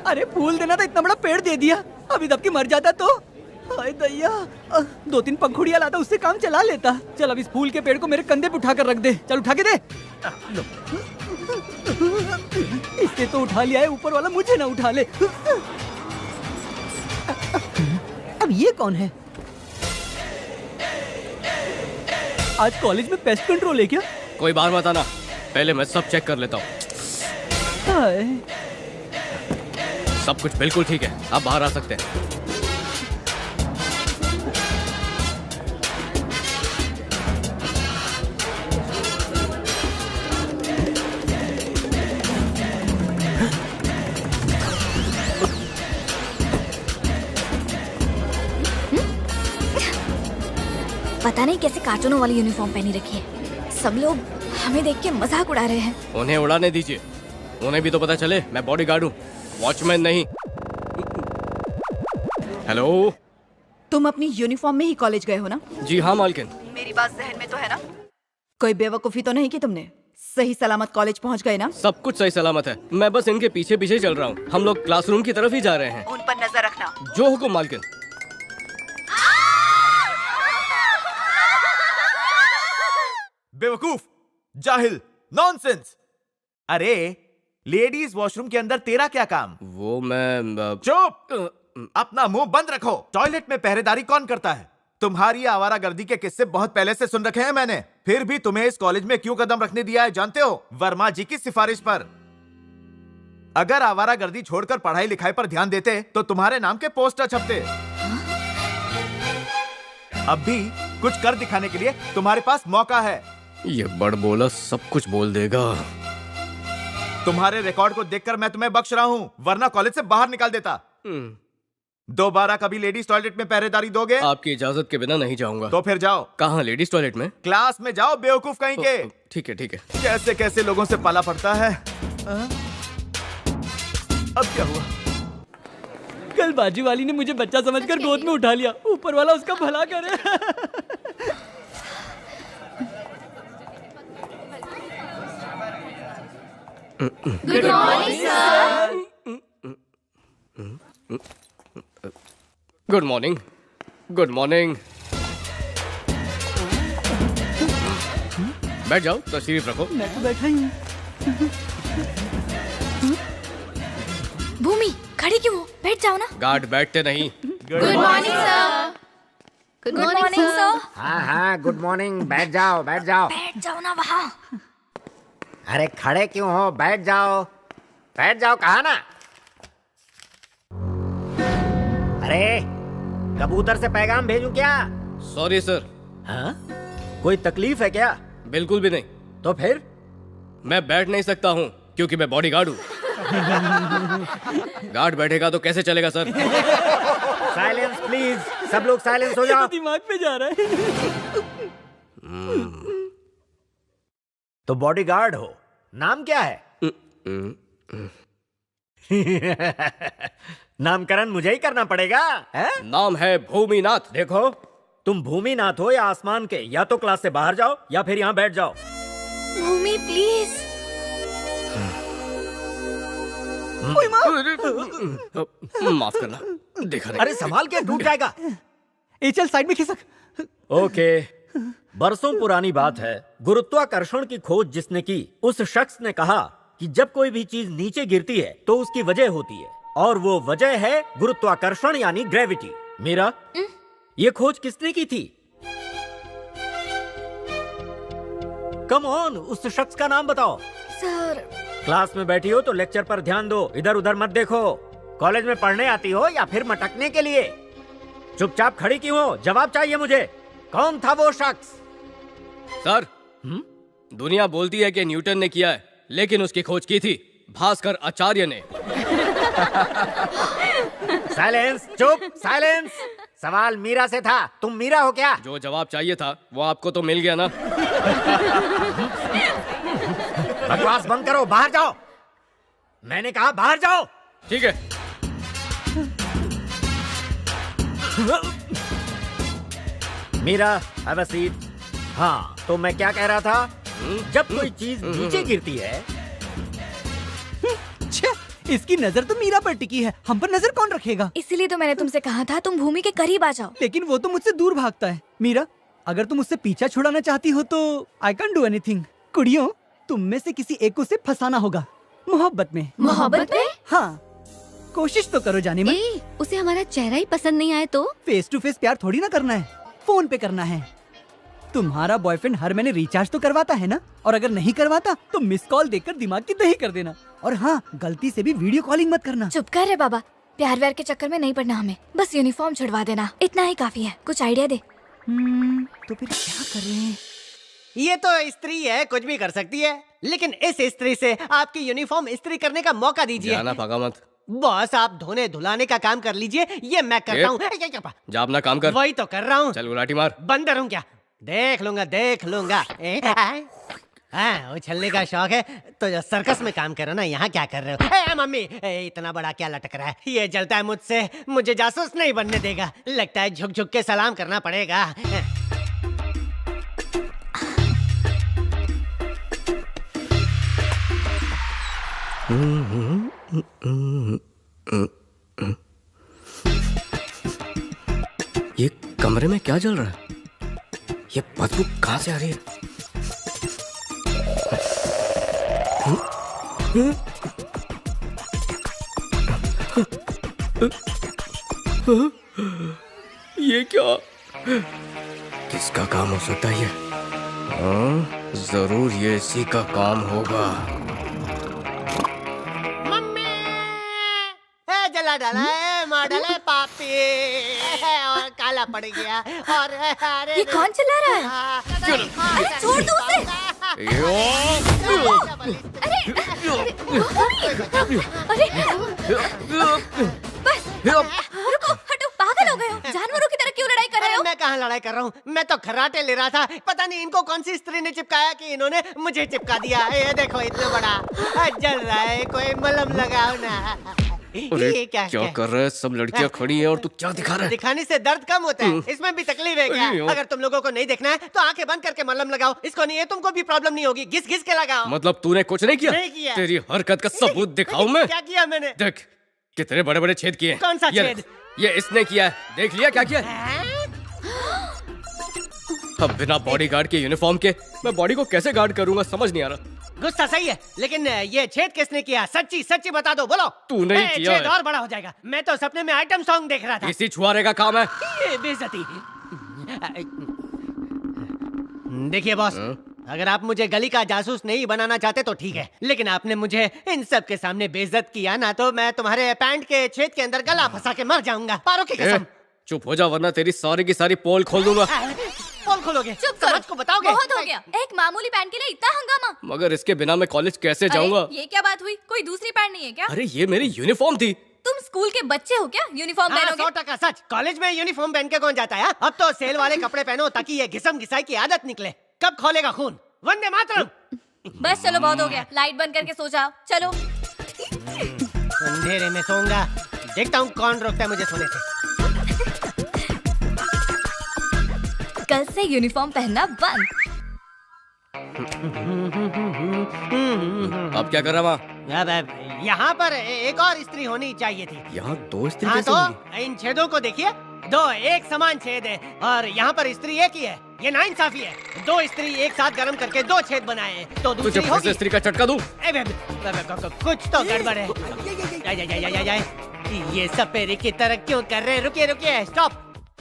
अरे फूल देना था, इतना बड़ा पेड़ दे दिया, अभी दब के मर जाता तो। हाय दैया, 2-3 पंखुड़ियां लाता, उससे काम चला लेता। चल अब इस फूल के पेड़ को मेरे कंधे पे उठा कर रख दे। चल उठा के दे। इसने तो उठा लिया है, ऊपर वाला मुझे ना उठा ले। अब ये कौन है? आज कॉलेज में पेस्ट कंट्रोल है क्या?
कोई बात मत आना, पहले मैं सब चेक कर लेता हूँ। सब कुछ बिल्कुल ठीक है, आप बाहर आ सकते हैं।
पता नहीं कैसे कार्टूनों वाली यूनिफॉर्म पहनी रखी है। सब लोग हमें देख के मजाक उड़ा रहे हैं।
उन्हें उड़ाने दीजिए, उन्हें भी तो पता चले मैं बॉडीगार्ड हूँ, वॉचमैन नहीं। हेलो,
तुम अपनी यूनिफॉर्म में ही कॉलेज गए हो ना?
जी हाँ मालकिन।
मेरी बात जहन में तो है ना? कोई बेवकूफी तो नहीं की तुमने? सही सलामत कॉलेज पहुंच गए ना?
सब कुछ सही सलामत है, मैं बस इनके पीछे पीछे चल रहा हूँ। हम लोग क्लासरूम की तरफ ही जा रहे हैं।
उन पर नजर रखना।
जो हुकुम मालकिन।
बेवकूफ, जाहिल, नॉनसेंस। अरे लेडीज वॉशरूम के अंदर तेरा क्या काम?
वो मैं
चुप, अपना मुंह बंद रखो। टॉयलेट में पहरेदारी कौन करता है? तुम्हारी आवारागर्दी के किस्से बहुत पहले से सुन रखे हैं मैंने। फिर भी तुम्हें इस कॉलेज में क्यों कदम रखने दिया है जानते हो? वर्मा जी की सिफारिश पर। अगर आवारागर्दी छोड़कर पढ़ाई लिखाई पर ध्यान देते तो तुम्हारे नाम के पोस्टर छपते। अब भी कुछ कर दिखाने के लिए तुम्हारे पास मौका है।
ये बड़ बोला सब कुछ बोल देगा।
तुम्हारे रिकॉर्ड को देखकर मैं तुम्हें बख्श रहा हूं, वरना कॉलेज से बाहर निकाल देता। दोबारा कभी लेडीज टॉयलेट में पहरेदारी दोगे?
आपकी इजाजत के बिना नहीं जाऊंगा।
तो फिर जाओ।
कहाँ लेडीज टॉयलेट में?
क्लास में जाओ बेवकूफ कहीं के।
ठीक है ठीक है।
कैसे कैसे लोगों से पाला पड़ता है। अब क्या हुआ?
कल बाजू वाली ने मुझे बच्चा समझकर गोद में उठा लिया, ऊपर वाला उसका भला करे।
Good morning sir.
Good morning. Good morning. बैठ जाओ, तशरीफ रखो।
मैं तो बैठा ही हूँ।
भूमि, खड़ी क्यों हो? बैठ जाओ ना।
गार्ड बैठते नहीं।
Good morning sir.
Good morning sir.
हाँ हाँ, गुड मॉर्निंग। बैठ जाओ, बैठ जाओ।
बैठ जाओ ना वहाँ।
अरे खड़े क्यों हो? बैठ जाओ, बैठ जाओ, कहा ना। अरे कबूतर से पैगाम भेजूं क्या?
Sorry sir.
हाँ? कोई तकलीफ है क्या?
बिल्कुल भी नहीं।
तो फिर?
मैं बैठ नहीं सकता हूँ क्योंकि मैं बॉडीगार्ड हूँ। गार्ड बैठेगा तो कैसे चलेगा सर?
साइलेंस प्लीज, सब लोग साइलेंस हो जाओ।
दिमाग पे जा रहा है।
तो बॉडीगार्ड हो, नाम क्या है? नामकरण मुझे ही करना पड़ेगा है?
नाम है भूमिनाथ।
देखो, तुम भूमिनाथ हो या आसमान के, या तो क्लास से बाहर जाओ या फिर यहाँ बैठ जाओ।
भूमि प्लीज।
माफ करना, देखा नहीं।
अरे संभाल के, टूट जाएगा।
ए चल साइड में खिसक।
ओके, बरसों पुरानी बात है, गुरुत्वाकर्षण की खोज जिसने की उस शख्स ने कहा कि जब कोई भी चीज नीचे गिरती है तो उसकी वजह होती है, और वो वजह है गुरुत्वाकर्षण यानी ग्रेविटी। मीरा, ये खोज किसने की थी? कम ऑन, उस शख्स का नाम बताओ।
सर,
क्लास में बैठी हो तो लेक्चर पर ध्यान दो, इधर उधर मत देखो। कॉलेज में पढ़ने आती हो या फिर मटकने के लिए? चुपचाप खड़ी क्यों हो? जवाब चाहिए मुझे। कौन था वो शख्स?
सर, दुनिया बोलती है कि न्यूटन ने किया है, लेकिन उसकी खोज की थी भास्कर आचार्य ने।
साइलेंस, चुप, साइलेंस। सवाल मीरा से था, तुम मीरा हो क्या?
जो जवाब चाहिए था वो आपको तो मिल गया ना।
बकवास बंद करो, बाहर जाओ। मैंने कहा बाहर जाओ।
ठीक है।
Meera, have a seat. हाँ, तो मैं क्या कह रहा था? जब कोई चीज नीचे गिरती है,
इसकी नजर तो मीरा पर टिकी है, हम पर नजर कौन रखेगा?
इसीलिए तो मैंने तुमसे कहा था तुम भूमि के करीब आ जाओ।
लेकिन वो तो मुझसे दूर भागता है। मीरा, अगर तुम उससे पीछा छुड़ाना चाहती हो तो आई कैन डू एनीथिंग। कुड़ियों, तुम में से किसी एक को उसे फंसाना होगा मोहब्बत में।
मोहब्बत में?
हाँ, कोशिश तो करो जाने में।
उसे हमारा चेहरा ही पसंद नहीं आए तो?
फेस टू फेस प्यार थोड़ी ना करना है, फोन पे करना है। तुम्हारा बॉयफ्रेंड हर महीने रिचार्ज तो करवाता है ना, और अगर नहीं करवाता तो मिस कॉल देकर दिमाग की दही कर देना। और हाँ, गलती से भी वीडियो कॉलिंग मत करना।
चुप कर रे बाबा, प्यार व्यार के चक्कर में नहीं पड़ना हमें। बस यूनिफॉर्म छुड़वा देना, इतना ही काफी है। कुछ आइडिया दे।
तो फिर क्या करें?
ये तो स्त्री है, कुछ भी कर सकती है, लेकिन इस स्त्री से आपकी यूनिफॉर्म इस्त्री करने का मौका दीजिए।
जाना भागा मत।
बॉस, आप धोने धुलाने का काम कर लीजिए, ये मैं करता हूँ।
जा अपना काम कर।
वही तो कर रहा हूँ।
चल गुलाटी मार।
बंदर हूँ क्या? देख लूंगा, देख लूंगा। हाँ, उछलने का शौक है तो जो सर्कस में काम करो ना, यहाँ क्या कर रहे हो? मम्मी, इतना बड़ा क्या लटक रहा है? ये जलता है मुझसे, मुझे जासूस नहीं बनने देगा। लगता है झुक झुक के सलाम करना पड़ेगा।
ये कमरे में क्या जल रहा है? ये बदबू कहाँ से आ रही है? ये क्या? किसका काम हो सकता है ये? जरूर ये इसी का काम होगा।
जला डाला है, मार डाला है पापी, और काला पड़ गया। और अरे
ये कौन चिल्ला रहा है? अरे छोड़ दो उसे। बस रुको, हटो, पागल हो गए हो? जानवरों की तरह क्यों लड़ाई कर रहे हो?
मैं कहाँ लड़ाई कर रहा हूँ, मैं तो खर्राटे ले रहा था। पता नहीं इनको कौन सी स्त्री ने चिपकाया कि इन्होंने मुझे चिपका दिया। ये देखो, इतना बड़ा जल रहा है, कोई मलहम लगाओ ना।
ये क्या कर रहा है? सब लड़कियां खड़ी हैं और तू क्या दिखा रहा है?
दिखाने से दर्द कम होता है, इसमें भी तकलीफ है क्या? अगर तुम लोगों को नहीं देखना है तो आंखें बंद करके मलहम लगाओ। इसको नहीं है, तुमको भी प्रॉब्लम नहीं होगी। घिस घिस के लगाओ।
मतलब तूने कुछ नहीं किया?
नहीं किया।
तेरी हरकत का सबूत दिखाऊं मैं?
क्या किया मैंने?
देख, कितने बड़े बड़े छेद किए।
कौन सा छेद?
ये इसने किया है, देख लिया क्या किया? अब बिना बॉडीगार्ड के यूनिफॉर्म के मैं बॉडी को कैसे गार्ड करूंगा, समझ नहीं आ रहा।
गुस्सा सही है, लेकिन ये छेद किसने किया? सच्ची सच्ची बता दो, बोलो।
तूने ही किया
छेद
है।
और बड़ा हो जाएगा। मैं तो सपने में आइटम सॉन्ग देख रहा था।
इसी छुआरे का काम है।
ये बेइज्जती। देखिए बॉस, अगर आप मुझे गली का जासूस नहीं बनाना चाहते तो ठीक है, लेकिन आपने मुझे इन सब के सामने बेइज्जत किया ना, तो मैं तुम्हारे पैंट के छेद के अंदर गला फंसा के मर जाऊंगा। पारो की कसम।
चुप हो जा, वरना तेरी सारी की सारी पोल खोल दूंगा।
पोल खोलोगे?
चुप करो,
समाज को बताओगे?
बहुत हो गया। एक मामूली पैंट के लिए इतना हंगामा।
मगर इसके बिना मैं कॉलेज कैसे जाऊंगा?
ये क्या बात हुई? कोई दूसरी पैंट नहीं है क्या?
अरे ये मेरी यूनिफॉर्म थी।
तुम स्कूल के बच्चे हो क्या? यूनिफॉर्म पहनोगे?
100% सच। कॉलेज में यूनिफॉर्म पहन के कौन जाता है? अब तो सेल वाले कपड़े पहनो ताकि ये घिसम घिसाई की आदत निकले। कब खोलेगा खून? वंदे मातरम।
बस चलो, बहुत हो गया। लाइट बंद करके सो जाओ, चलो।
अंधेरे में सोऊंगा, देखता हूँ कौन रोकता है मुझे सोने से।
कल से यूनिफॉर्म पहनना बंद।
अब क्या कर रहा वहाँ?
अब यहाँ पर एक और स्त्री होनी चाहिए थी।
यहाँ दो स्त्री
हाँ,
कैसे
तो
होंगी?
इन छेदों को देखिए, दो एक समान छेद है और यहाँ पर स्त्री एक ही है। ये नाइंसाफी है। 2 इस्त्री एक साथ गरम करके 2 छेद बनाए हैं, तो
तुझे
दूसरी
फिर
होगी।
से इस्त्री का चटका दूं?
कुछ तो गड़बड़ है। जाए ये सपेरे की तरह क्यों कर रहे हैं? रुकिए स्टॉप।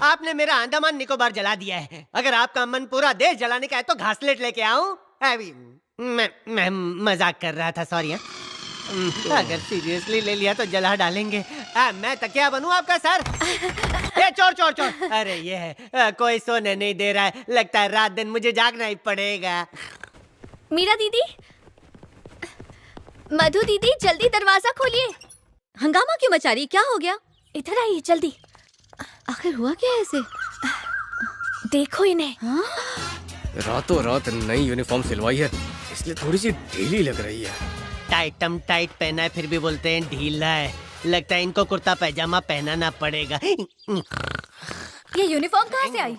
आपने मेरा अंडमान निकोबार जला दिया है। अगर आपका मन पूरा देश जलाने का है तो घासलेट लेके आऊं? अभी मैं मजाक कर रहा था, सॉरी। अगर सीरियसली ले लिया तो जला डालेंगे। मैं तकिया बनूं आपका सर? ये चोर। अरे ये है, कोई सोने नहीं दे रहा है। लगता है रात दिन मुझे जागना ही पड़ेगा।
मीरा दीदी, मधु दीदी, जल्दी दरवाजा खोलिए।
हंगामा क्यों मचा रही? क्या हो गया?
इधर आइए जल्दी।
आखिर हुआ क्या ऐसे?
देखो इन्हें।
रातों रात नई यूनिफॉर्म सिलवाई है, इसलिए थोड़ी सी ढीली लग रही है।
टाइटम टाइट पहना है, फिर भी बोलते हैं ढीला है। लगता है इनको कुर्ता पैजामा पहनाना पड़ेगा।
ये यूनिफॉर्म कहाँ से आई?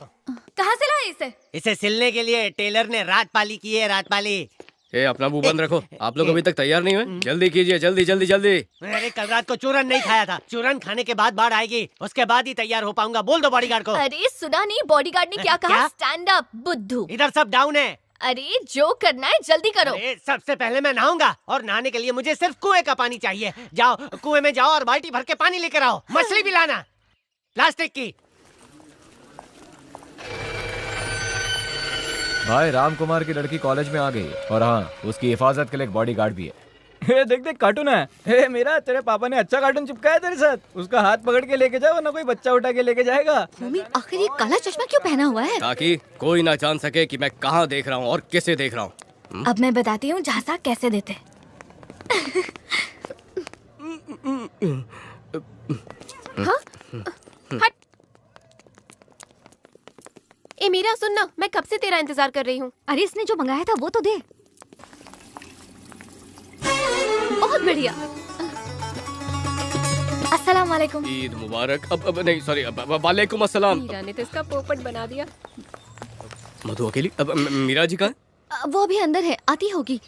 कहाँ से लाए इसे?
इसे सिलने के लिए टेलर ने रात पाली की है, रात पाली।
अपना मुंह बंद रखो। आप लोग अभी तक तैयार नहीं हुए? जल्दी कीजिए, जल्दी।
मैंने कल रात को चूरन नहीं खाया था। चूरन खाने के बाद बाढ़ आएगी, उसके बाद ही तैयार हो पाऊंगा। बोल दो बॉडीगार्ड को।
अरे सुना नहीं, बॉडीगार्ड ने क्या कहा? स्टैंड अप बुद्धू।
इधर सब डाउन है।
अरे जो करना है जल्दी करो।
सबसे पहले मैं नहाऊंगा, और नहाने के लिए मुझे सिर्फ कुएं का पानी चाहिए। जाओ कुएं में जाओ और बाल्टी भर के पानी लेकर आओ। मछली भी लाना, प्लास्टिक की।
भाई राम कुमार की लड़की कॉलेज में आ गई, और हाँ, उसकी हिफाजत के लिए एक बॉडीगार्ड भी है।
देख कार्टून है। मेरा तेरे पापा ने अच्छा कार्टून चिपकाया तेरे साथ। उसका हाथ पकड़ के लेके जाओ, वरना कोई बच्चा उठा के लेके जाएगा।
मम्मी, आखिर ये काला चश्मा क्यों पहना हुआ है?
ताकि कोई ना जान सके कि मैं कहाँ देख रहा हूँ और किसे देख रहा हूँ।
अब मैं बताती हूँ झांसा कैसे देते।
हाँ? हट। ए मीरा सुनना, मैं कब से तेरा इंतजार कर रही हूँ।
अरे इसने जो मंगाया था वो तो दे। बहुत बढ़िया।
अस्सलाम वालेकुम।
ईद मुबारक। अब नहीं, सॉरी, वालेकुम अस्सलाम।
मीरा ने तो इसका पोपट बना दिया।
मधु अकेली? अब मीरा जी कहाँ है?
वो अभी अंदर है, आती होगी।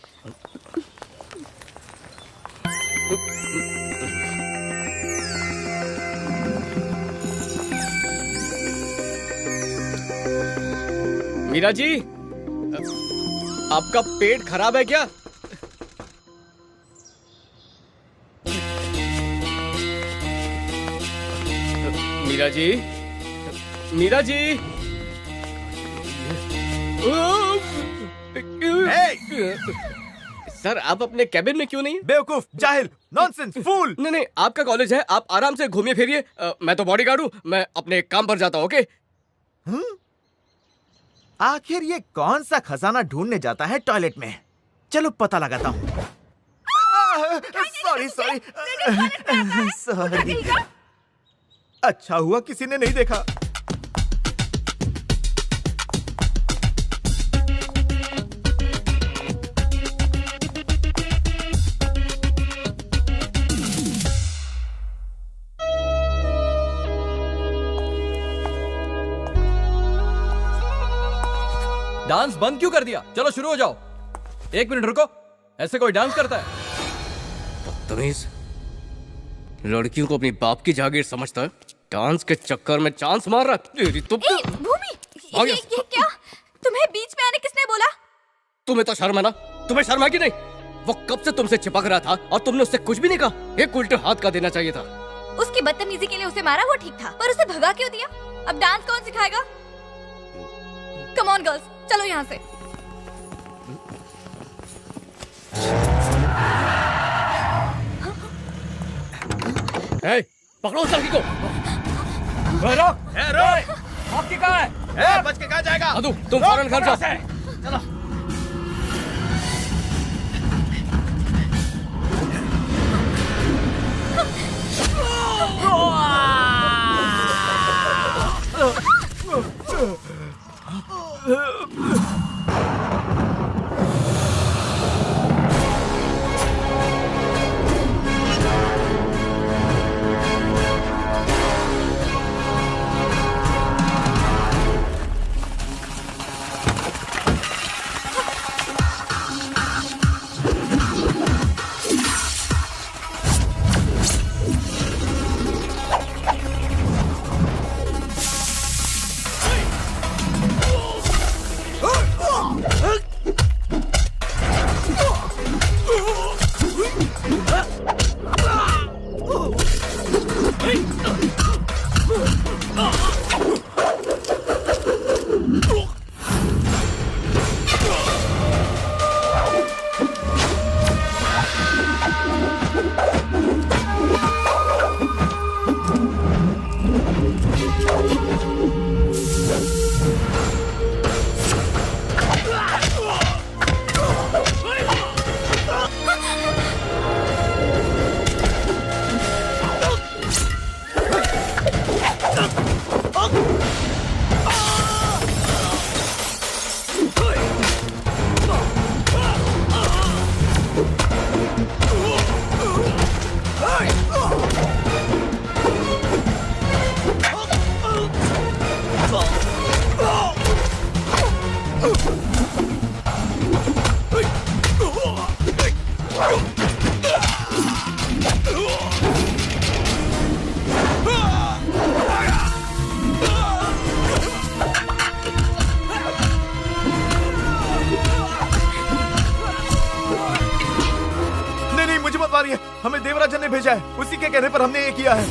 मीरा जी, आपका पेट खराब है क्या? मीरा जी, मीरा जी। सर, आप अपने कैबिन में क्यों नहीं?
बेवकूफ, जाहिल, नॉनसेंस, फूल।
नहीं, आपका कॉलेज है, आप आराम से घूमिए फिरिए। मैं तो बॉडीगार्ड हूँ, मैं अपने काम पर जाता हूँ। ओके?
आखिर ये कौन सा खजाना ढूंढने जाता है टॉयलेट में? चलो पता लगाता हूँ। सॉरी। अच्छा हुआ किसी ने नहीं देखा।
डांस बंद क्यों कर दिया? चलो शुरू हो जाओ। 1 मिनट रुको, ऐसे कोई डांस करता है?
बदतमीज, लड़कियों को अपनी बाप की जागीर समझता है। डांस के चक्कर में चांस मार रहा। तेरी तो
भूमि, ये क्या? तुम्हें बीच में आने किसने बोला?
तुम्हें तो शर्म है ना? तुम्हें शर्म है कि नहीं? वो कब से तुमसे चिपक रहा था और तुमने उससे कुछ भी नहीं कहा। एक उल्टे हाथ का देना चाहिए था।
उसकी बदतमीजी के लिए उसे मारा, वो ठीक था, पर उसे भगा क्यों दिया? अब डांस कौन सिखाएगा? कम ऑन गर्ल्स, चलो यहाँ से।
पकड़ो उस लड़की को।
हॉकी कहाँ है?
बच के कहाँ जाएगा?
मधु, तुम फौरन घर जाओ।
चलो।
भेजा है, उसी के कहने पर हमने ये किया है।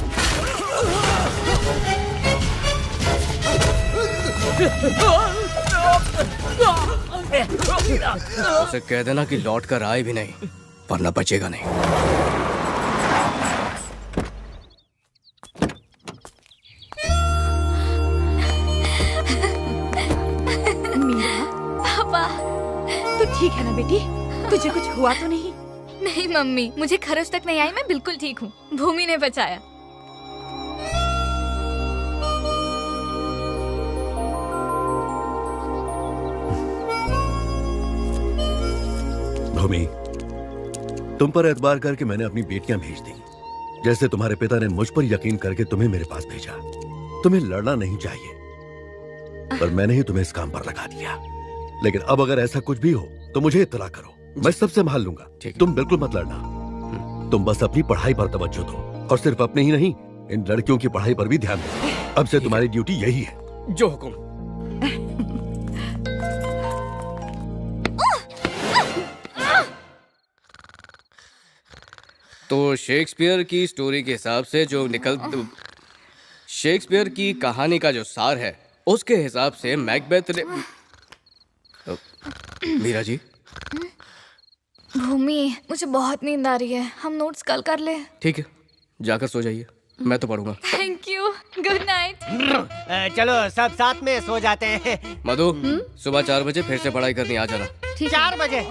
उसे कह देना कि लौट कर आए भी नहीं, वरना बचेगा नहीं।
पापा, तू ठीक है ना बेटी? तुझे कुछ हुआ तो नहीं?
नहीं मम्मी, मुझे खरोच तक नहीं आई, मैं बिल्कुल ठीक हूँ। भूमि ने बचाया।
भूमि, तुम पर एतबार करके मैंने अपनी बेटियां भेज दी, जैसे तुम्हारे पिता ने मुझ पर यकीन करके तुम्हें मेरे पास भेजा। तुम्हें लड़ना नहीं चाहिए, पर मैंने ही तुम्हें इस काम पर लगा दिया। लेकिन अब अगर ऐसा कुछ भी हो तो मुझे इत्तला करो, मैं सब संभाल लूंगा। तुम बिल्कुल मत लड़ना। तुम बस अपनी पढ़ाई पर तवज्जो दो, और सिर्फ अपने ही नहीं, इन लड़कियों की पढ़ाई पर भी ध्यान दो। अब से तुम्हारी ड्यूटी यही है।
जो हुकुम। तो शेक्सपियर की स्टोरी के हिसाब से जो शेक्सपियर की कहानी का जो सार है, उसके हिसाब से मैकबेथ ने मीरा जी।
भूमि, मुझे बहुत नींद आ रही है, हम नोट्स कल कर ले।
ठीक है, जाकर सो जाइए, मैं तो पढ़ूंगा।
Thank you, good night.
चलो सब साथ में सो जाते हैं।
मधु, सुबह 4 बजे फिर से पढ़ाई करनी आ जाना।
4 बजे?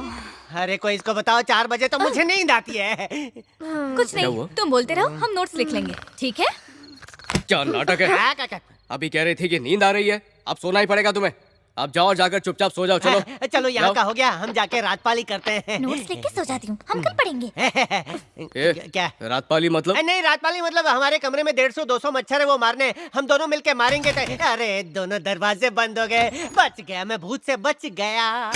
अरे कोई इसको बताओ, 4 बजे तो मुझे नींद आती है।
कुछ नहीं, तुम बोलते रहो, हम नोट्स लिख लेंगे, ठीक है?
क्या नाटक है? अभी कह रही थी कि नींद आ रही है, अब सोना ही पड़ेगा तुम्हें। अब जाओ और जाकर चुपचाप सो जाओ। चलो
चलो, यहाँ का हो गया, हम जाके रातपाली करते हैं।
नोट्स लिख के सो जाती हूँ, हम कल पढ़ेंगे।
क्या
रातपाली मतलब?
नहीं, रातपाली मतलब हमारे कमरे में 150-200 मच्छर है, वो मारने हम दोनों मिलके मारेंगे। अरे दोनों दरवाजे बंद हो गए, बच गया, मैं भूत से बच गया।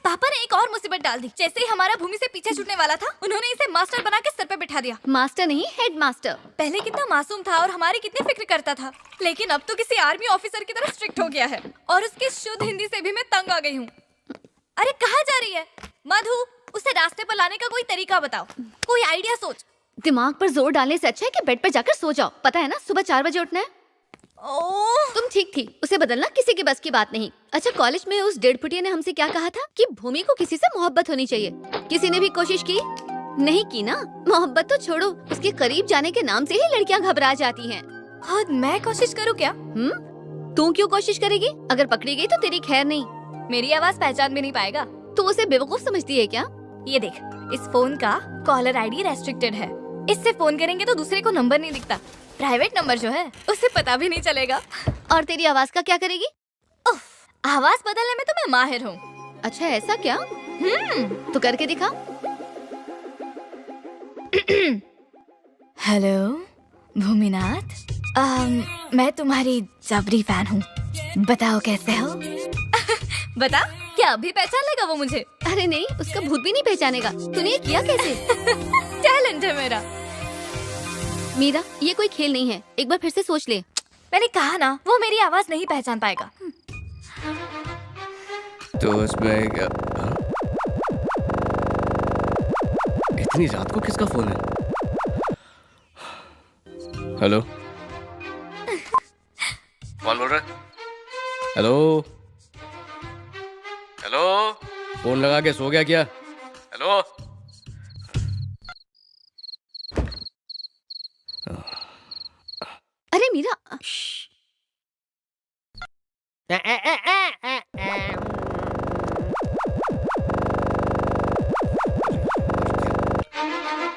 पापा ने एक और मुसीबत डाल दी। जैसे ही हमारा भूमि से पीछे छूटने वाला था, उन्होंने इसे मास्टर बना के सर पे बिठा दिया।
मास्टर नहीं, हेड मास्टर।
पहले कितना मासूम था और हमारी कितनी फिक्र करता था, लेकिन अब तो किसी आर्मी ऑफिसर की तरह स्ट्रिक्ट हो गया है। और उसकी शुद्ध हिंदी से भी मैं तंग आ गई हूँ। अरे कहाँ जा रही है मधु? उसे रास्ते पर लाने का कोई तरीका बताओ, कोई आइडिया सोच।
दिमाग पर जोर डालने से अच्छा है कि बेड पर जाकर सो जाओ। पता है ना, सुबह 4 बजे उठना है। तुम ठीक थी, उसे बदलना किसी की बस की बात नहीं। अच्छा, कॉलेज में उस 1.5 फुटिया ने हमसे क्या कहा था कि भूमि को किसी से मोहब्बत होनी चाहिए। किसी ने भी कोशिश की? नहीं की ना। मोहब्बत तो छोड़ो, उसके करीब जाने के नाम से ही लड़कियां घबरा जाती हैं।
खुद मैं कोशिश करूँ क्या?
तू क्यों कोशिश करेगी? अगर पकड़ी गई तो तेरी खैर नहीं।
मेरी आवाज पहचान भी नहीं पाएगा।
तू उसे बेवकूफ समझती है क्या?
ये देख, इस फोन का कॉलर आईडी रेस्ट्रिक्टेड है। इससे फोन करेंगे तो दूसरे को नंबर नहीं दिखता। प्राइवेट नंबर जो है उसे पता भी नहीं चलेगा।
और तेरी आवाज का क्या करेगी?
आवाज बदलने में तो मैं माहिर हूँ।
अच्छा ऐसा क्या? तो करके दिखा।
हेलो भूमिनाथ, मैं तुम्हारी जबरी फैन हूँ, बताओ कैसे हो? बता, क्या अभी पहचान लेगा वो मुझे?
अरे नहीं, उसका भूत भी नहीं पहचानेगा। तूने ये किया कैसे?
टैलेंट है मेरा।
मीरा, ये कोई खेल नहीं है, एक बार फिर से सोच ले।
मैंने कहा ना, वो मेरी आवाज नहीं पहचान पाएगा।
तो उसमें इतनी रात को किसका फोन है? हेलो, कौन बोल रहा है? हेलो हेलो, फोन लगा के सो गया क्या? हेलो,
अरे मीरा,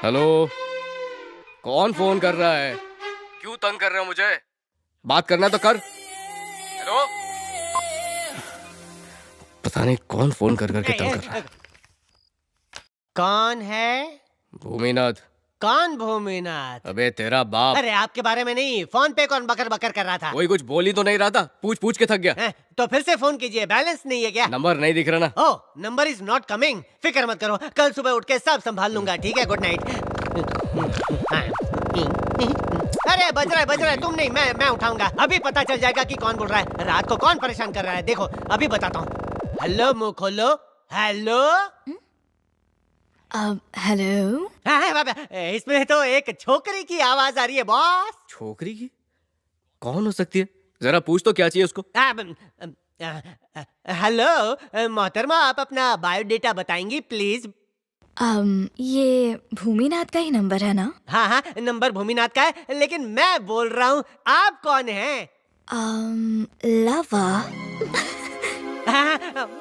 हेलो, कौन फोन कर रहा है? क्यों तंग कर रहे हो मुझे? बात करना तो कर। हेलो, पता नहीं कौन फोन कर करके तंग कर रहा है।
कौन है?
भूमिनाथ।
कौन भूमिनाथ?
अबे तेरा बाप।
अरे आपके बारे में नहीं, फोन पे कौन बकर बकर कर रहा था?
कोई कुछ बोल ही तो नहीं रहा था, पूछ पूछ के थक गया।
तो फिर से फोन कीजिए, बैलेंस नहीं है क्या?
नंबर नहीं दिख रहा ना।
ओह, नंबर इज नॉट कमिंग। फिक्र मत करो, कल सुबह उठ के सब संभाल लूंगा, ठीक है? Good night. अरे बज रहा है, तुम नहीं, मैं उठाऊंगा। अभी पता चल जाएगा कि कौन बोल रहा है, रात को कौन परेशान कर रहा है। देखो अभी बताता हूँ। हेलो, मुंह खोलो। Hello,
hello.
इसमें तो एक छोकरी की आवाज आ रही है बॉस।
छोकरी की? कौन हो सकती है? जरा पूछ तो क्या चाहिए उसको।
हेलो मोहतरमा, आप अपना बायोडेटा बताएंगी प्लीज?
ये भूमिनाथ का ही नंबर है ना?
हाँ हाँ, नंबर भूमिनाथ का है, लेकिन मैं बोल रहा हूँ आप कौन हैं?
लवा।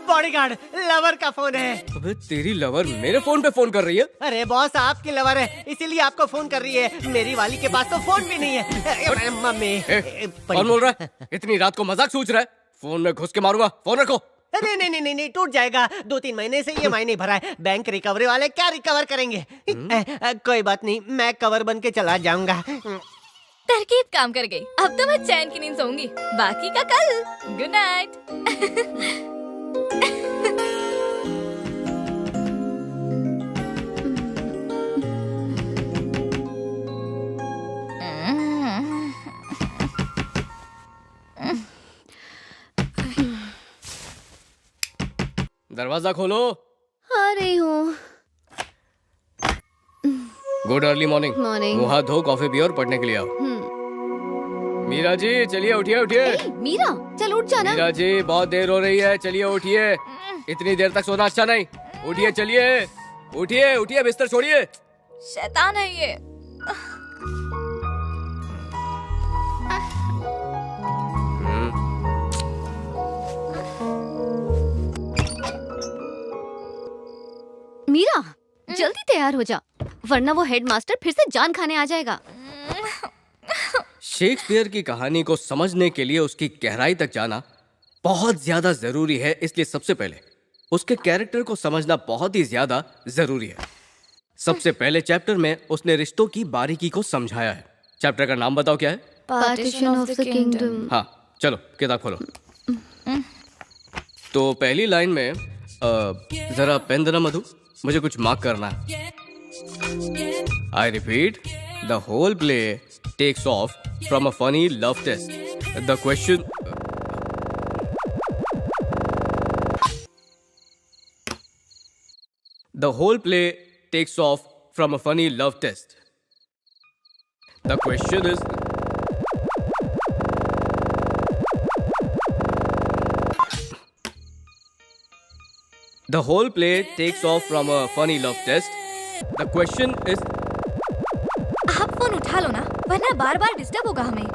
बॉडीगार्ड, लवर का फोन है।
अबे तेरी लवर मेरे फोन पे फोन कर रही है?
अरे बॉस, आपकी लवर है इसीलिए आपको फोन कर रही है। मेरी वाली के पास तो फोन भी नहीं है। मम्मी।
कौन बोल रहा है? इतनी रात को मजाक सूझ रहा है? फोन में घुस के मारूंगा, फोन रखो।
नहीं नहीं नहीं नहीं, टूट जाएगा। 2-3 महीने से EMI नहीं भरा है। बैंक रिकवरी वाले क्या रिकवर करेंगे? कोई बात नहीं, मैं कवर बन के चला जाऊंगा।
तरकीब काम कर गई। अब तो मैं चैन की नींद सोऊंगी, बाकी का कल। Good night.
दरवाजा खोलो।
आ रही हूँ।
Good early morning.
मॉर्निंग।
मुंह हाथ धो, कॉफी पियो और पढ़ने के लिए आओ। मीरा जी चलिए उठिए उठिए।
मीरा चल उठ जाना।
मीरा जी बहुत देर हो रही है, चलिए उठिए। इतनी देर तक सोना अच्छा नहीं। उठिए चलिए, उठिए उठिए, बिस्तर छोड़िए।
शैतान है ये।
मीरा जल्दी तैयार हो जा, वरना वो हेडमास्टर फिर से जान खाने आ जाएगा।
शेक्सपियर की कहानी को समझने के लिए उसकी गहराई तक जाना बहुत ज्यादा जरूरी है, इसलिए सबसे पहले उसके कैरेक्टर को समझना बहुत ही ज्यादा जरूरी है। सबसे पहले चैप्टर में उसने रिश्तों की बारीकी को समझाया है। चैप्टर का नाम बताओ क्या है?
Partition of the kingdom.
हाँ चलो किताब खोलो। तो पहली लाइन में जरा पेन देना मधु, मुझे कुछ मार्क करना है। I repeat, the whole play takes off from a funny love test. The question The whole play takes off from a funny love test. The question is, the whole play takes off from a funny love test. The question is,
आप phone उठा लो ना, वरना बार बार disturb होगा हमें।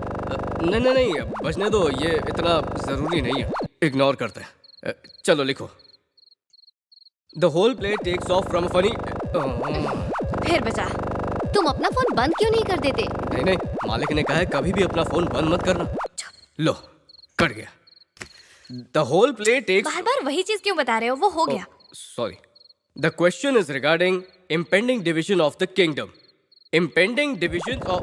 नहीं नहीं नहीं, बचने दो, ये इतना जरूरी नहीं है, इग्नोर करते हैं। चलो लिखो। The whole play takes off from a funny.
फिर बचा।
तुम अपना फोन बंद क्यों नहीं कर देते?
नहीं नहीं, मालिक ने कहा है कभी भी अपना फोन बंद मत करना। लो कट गया। The whole play takes.
बार बार वही चीज क्यों बता रहे हो? वो हो गया।
Sorry. The question is regarding impending division of the kingdom. Impending division of.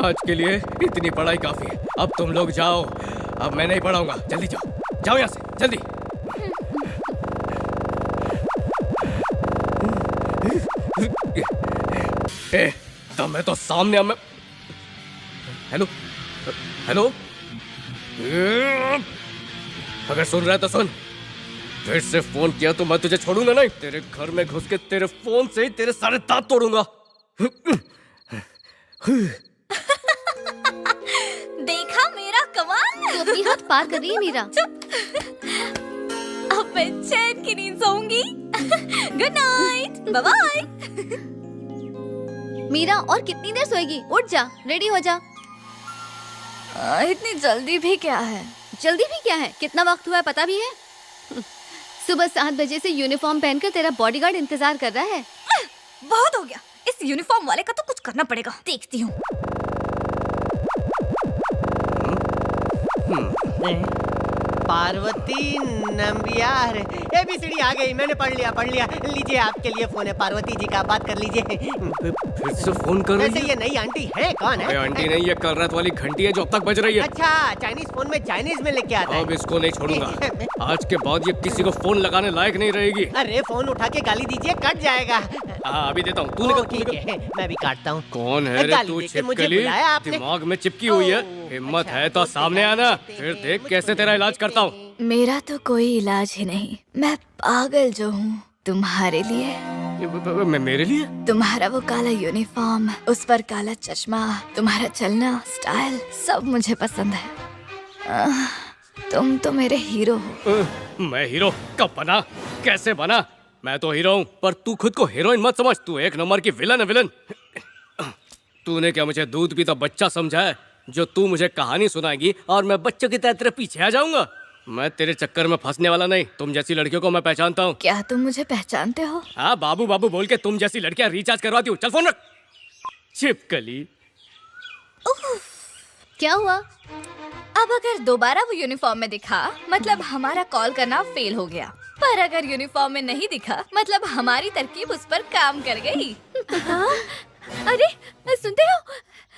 आज के लिए इतनी पढ़ाई काफी है। अब तुम लोग जाओ, अब मैं नहीं पढ़ाऊंगा। जल्दी जाओ, जाओ यहाँ से जल्दी। तो मैं तो सामने मैं... हेलो हेलो, अगर सुन रहा है तो सुन, फिर से फोन किया तो मैं तुझे छोड़ूंगा नहीं। तेरे घर में घुस के तेरे फोन से ही तेरे सारे दांत तोड़ूंगा।
देखा मेरा कमाल।
तो अपनी हाथ पार कर रही है मीरा।
अब मैं चैन की नींद सोऊंगी। Good night, bye bye.
Meera और कितनी देर सोएगी? उठ जा, रेडी हो जा।
इतनी जल्दी भी क्या है?
जल्दी भी क्या है? कितना वक्त हुआ है पता भी है? सुबह 7 बजे से यूनिफॉर्म पहनकर तेरा बॉडीगार्ड इंतजार कर रहा है।
बहुत हो गया, इस यूनिफॉर्म वाले का तो कुछ करना पड़ेगा। देखती हूँ।
पार्वती नंबियार, ABCD आ गई। मैंने पढ़ लिया। लीजिए आपके लिए फोन है, पार्वती जी का, बात कर लीजिए।
फिर से फोन कर रही है?
वैसे ये नई आंटी है? कौन है?
आंटी नहीं, ये कल रात वाली घंटी है जो अब तक बज रही है।
अच्छा, चाइनीज फोन में चाइनीज में लेके आता है।
अब इसको नहीं छोड़ूंगा। आज के बाद ये किसी को फोन लगाने लायक नहीं रहेगी।
अरे फोन उठा के गाली दीजिए, कट जाएगा।
अभी देता हूँ, तू निकल।
ठीक है, मैं भी काटता हूँ।
कौन है रे तू? छिपकली दिमाग में चिपकी हुई है। हिम्मत है तो सामने आना, फिर देख कैसे तेरा इलाज करता हूँ।
मेरा तो कोई इलाज ही नहीं, मैं पागल जो हूँ तुम्हारे लिए।
मेरे लिए?
तुम्हारा वो काला यूनिफॉर्म, उस पर काला चश्मा, तुम्हारा चलना, स्टाइल, सब मुझे पसंद है। तुम तो मेरे हीरो हो।
मैं हीरो कब बना, कैसे बना? मैं तो हीरो हूँ, पर तू खुद को हीरोइन मत समझ। तू एक नंबर की विलन है, विलन। तूने क्या मुझे दूध पीता बच्चा समझा है जो तू मुझे कहानी सुनाएगी और मैं बच्चों की तरह तेरे पीछे आ जाऊंगा? मैं तेरे चक्कर में फंसने वाला नहीं। तुम जैसी लड़कियों को मैं पहचानता हूँ।
क्या तुम मुझे पहचानते हो?
हाँ, बाबू बाबू बोल के तुम जैसी लड़कियां रिचार्ज करवाती हूँ। चल फोन रख। छिपकली।
क्या हुआ? अब अगर दोबारा वो यूनिफॉर्म में दिखा मतलब हमारा कॉल करना फेल हो गया, पर अगर यूनिफॉर्म में नहीं दिखा मतलब हमारी तरकीब उस पर काम कर गई।
अरे सुनते हो,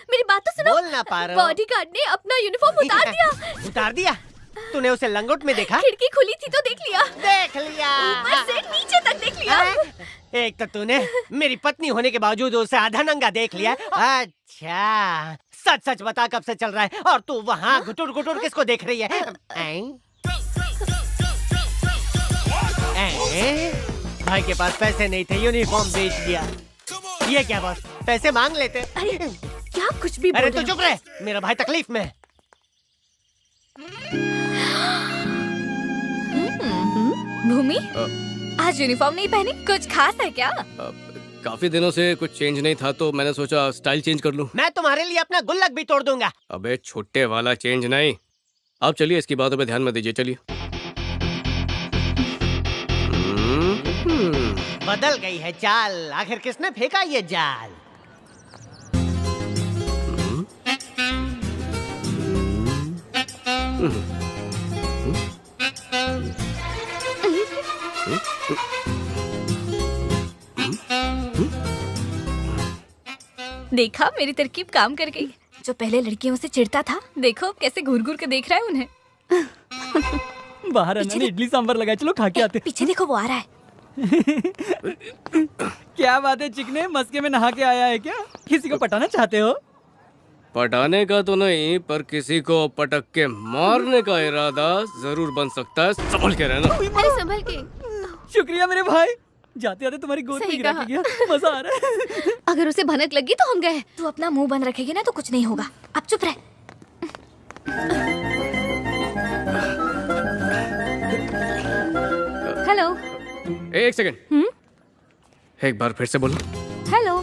मेरी बात तो सुनो।
बोल ना पा रहा हूँ।
बॉडीगार्ड ने अपना यूनिफॉर्म उतार दिया।
उतार दिया? तूने उसे लंगोट में देखा?
खिड़की खुली थी तो देख लिया।
देख लिया।
ऊपर से नीचे तक देख लिया।
एक तो तूने मेरी पत्नी होने के बावजूद उसे आधा नंगा देख लिया। अच्छा, सच सच बता कब से चल रहा है और तू वहाँ घुटुर घुटुर किसको देख रही है? भाई के पास पैसे नहीं थे, यूनिफॉर्म बेच दिया। ये क्या बॉस, पैसे मांग लेते?
अरे क्या कुछ भी
अरे तू चुप रहे, मेरा भाई तकलीफ में है।
भूमि, आज यूनिफॉर्म नहीं पहनी, कुछ खास है क्या?
काफी दिनों से कुछ चेंज नहीं था तो मैंने सोचा स्टाइल चेंज कर लूं।
मैं तुम्हारे लिए अपना गुल्लक भी तोड़ दूंगा।
अबे छोटे वाला चेंज नहीं। आप चलिए, इसकी बातों पे ध्यान मत दीजिए, चलिए।
बदल गई है चाल, आखिर किसने फेंका ये जाल?
देखा, मेरी तरकीब काम कर गई। जो पहले लड़कियों से चिढ़ता था, देखो कैसे घूर घूर के देख रहा है उन्हें।
बाहर अन्ना ने इडली सांभर लगाया, चलो खा के आते।
पीछे देखो, वो आ रहा है।
क्या बात है चिकने, मस्के में नहा के आया है क्या? किसी को पटाना चाहते हो?
पटाने का तो नहीं, पर किसी को पटक के मारने का इरादा जरूर बन सकता है। संभल के रहना।
अरे संभल के।
शुक्रिया मेरे भाई, जाते जाते तुम्हारी गोद में गिरा के गया, मजा आ रहा है।
अगर उसे भनक लगी तो हम गए। तू अपना मुंह बंद रखेगी ना तो कुछ नहीं होगा। अब चुप रह।
हेलो।
एक सेकंड। एक बार फिर से बोलो।
हेलो।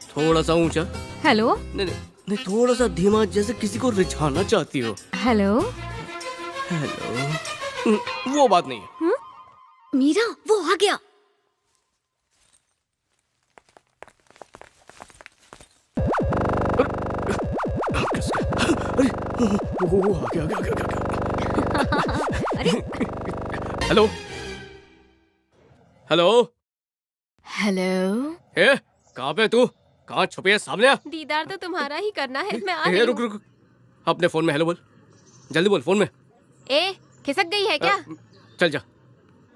थोड़ा सा ऊंचा।
हेलो।
नहीं, थोड़ा सा धीमा, जैसे किसी को रिझाना चाहती हो।
हेलो।
हेलो। वो बात नहीं है।
मीरा, वो आ गया।
वो आ गया, अरे। हेलो। हेलो।
हेलो।
ए, कहाँ पे तू? कहाँ छुपी है? सामने आ।
दीदार तो तुम्हारा ही करना है, मैं आ रही हूँ।
रुक। अपने फोन में हेलो बोल, जल्दी बोल फोन में।
ए, खिसक गई है क्या?
चल जा।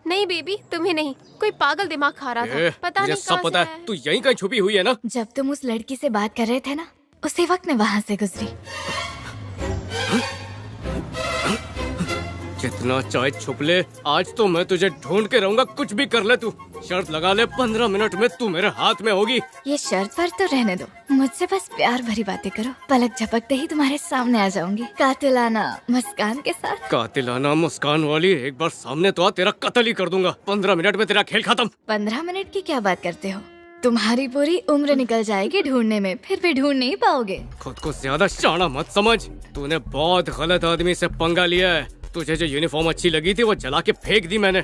नहीं बेबी, तुम्हें नहीं, कोई पागल दिमाग खा रहा था। पता
मुझे
नहीं
सब पता है, तू यहीं कहीं छुपी हुई है ना?
जब तुम उस लड़की से बात कर रहे थे ना, उसी वक्त मैं वहाँ से गुजरी।
जितना चाहे छुप ले, आज तो मैं तुझे ढूंढ के रहूंगा। कुछ भी कर ले तू। शर्त लगा ले, 15 मिनट में तू मेरे हाथ में होगी।
ये शर्त पर तो रहने दो, मुझसे बस प्यार भरी बातें करो। पलक झपकते ही तुम्हारे सामने आ जाऊंगी, कातिलाना मुस्कान के साथ।
कातिलाना मुस्कान वाली, एक बार सामने तो आ, तेरा कत्ल ही कर दूंगा। 15 मिनट में तेरा खेल खत्म।
15 मिनट की क्या बात करते हो? तुम्हारी पूरी उम्र निकल जाएगी ढूंढने में, फिर भी ढूंढ नहीं पाओगे।
खुद को ज्यादा शाना मत समझ। तूने बहुत गलत आदमी से पंगा लिया है। तुझे जो यूनिफॉर्म अच्छी लगी थी वो जला के फेंक दी मैंने।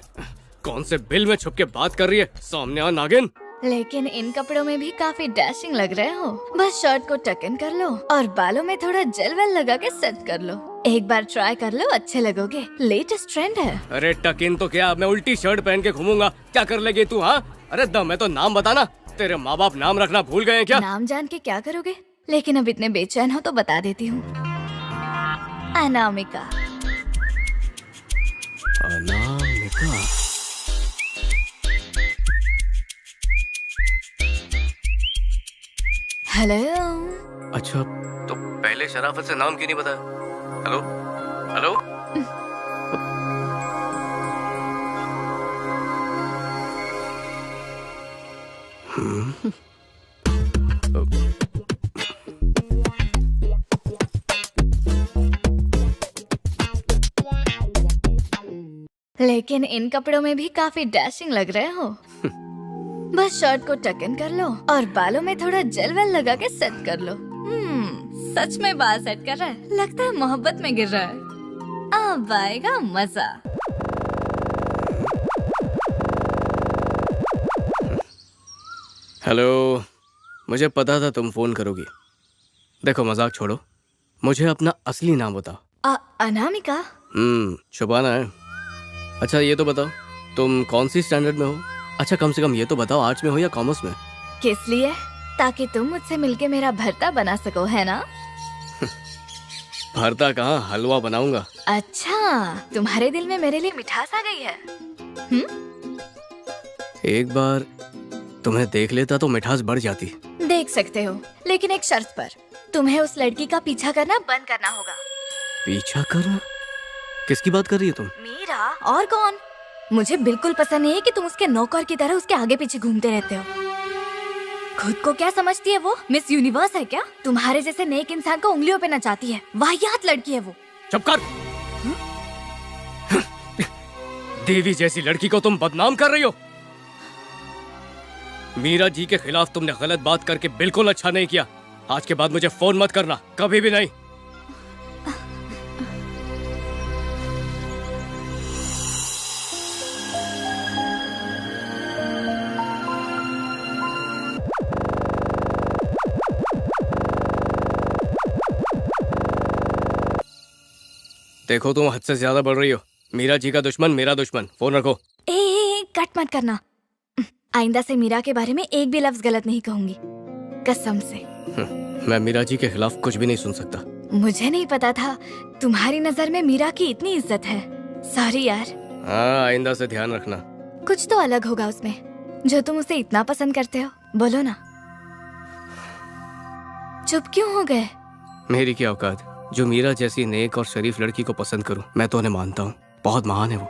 कौन से बिल में छुप के बात कर रही है? सामने आ नागिन।
लेकिन इन कपड़ों में भी काफी डैशिंग लग रहे हो। बस शर्ट को टक इन कर लो और बालों में थोड़ा जेल वेल लगा के सेट कर लो। एक बार ट्राई कर लो, अच्छे लगोगे। लेटेस्ट ट्रेंड है।
अरे टक इन तो क्या, मैं उल्टी शर्ट पहन के घूमूंगा। क्या कर लेगी तू? हाँ, अरे दम है तो नाम बताना। तेरे माँ बाप नाम रखना भूल गए हैं क्या?
नाम जान के क्या करोगे? लेकिन अब इतने बेचैन हो तो बता देती हूँ। अनामिका।
अनामिका।
हेलो।
अच्छा, तो पहले शराफत से नाम क्यों नहीं बताया? Hello hello.
लेकिन इन कपड़ों में भी काफी डैशिंग लग रहे हो। बस शर्ट को टक इन कर लो और बालों में थोड़ा जेल वेल लगा के सेट कर लो। सच में बाल सेट कर रहा है, लगता है मोहब्बत में गिर रहा है। अब आएगा मजा।
हेलो, मुझे पता था तुम फोन करोगी। देखो मजाक छोड़ो, मुझे अपना असली नाम बताओ।
अनामिका।
छुपाना है। अच्छा ये तो बताओ, तुम कौन सी स्टैंडर्ड में हो? अच्छा कम से कम ये तो बताओ, आर्ट्स में हो या कॉमर्स में?
किस लिए? ताकि तुम मुझसे मिलके मेरा भरता बना सको, है ना?
भरता कहाँ, हलवा बनाऊंगा।
अच्छा, तुम्हारे दिल में मेरे लिए मिठास आ गई है।
एक बार तुम्हें देख लेता तो मिठास बढ़ जाती।
देख सकते हो, लेकिन एक शर्त पर। तुम्हें उस लड़की का पीछा करना बंद करना होगा।
पीछा करना? किसकी बात कर रही हो तुम?
मीरा। और कौन? मुझे बिल्कुल पसंद नहीं है कि तुम उसके नौकर की तरह उसके आगे पीछे घूमते रहते हो। खुद को क्या समझती है वो? मिस यूनिवर्स है क्या? तुम्हारे जैसे नेक इंसान को उंगलियों पे नचाती है। वाहियात लड़की है वो।
चुप कर। देवी जैसी लड़की को तुम बदनाम कर रही हो। मीरा जी के खिलाफ तुमने गलत बात करके बिल्कुल अच्छा नहीं किया। आज के बाद मुझे फोन मत करना, कभी भी नहीं। देखो तुम हद से ज्यादा बढ़ रही हो। मीरा जी का दुश्मन मेरा दुश्मन। फोन रखो।
कट मत करना। आइंदा से मीरा के बारे में एक भी लफ्ज गलत नहीं कहूंगी, कसम से।
मैं मीरा जी के खिलाफ कुछ भी नहीं सुन सकता।
मुझे नहीं पता था तुम्हारी नजर में मीरा की इतनी इज्जत है। सॉरी यार।
हाँ, आइंदा से ध्यान रखना।
कुछ तो अलग होगा उसमें जो तुम उसे इतना पसंद करते हो। बोलो ना। चुप क्यों हो गए?
मेरी क्या औकात जो मीरा जैसी नेक और शरीफ लड़की को पसंद करूं। मैं तो उन्हें मानता हूँ, बहुत महान है वो।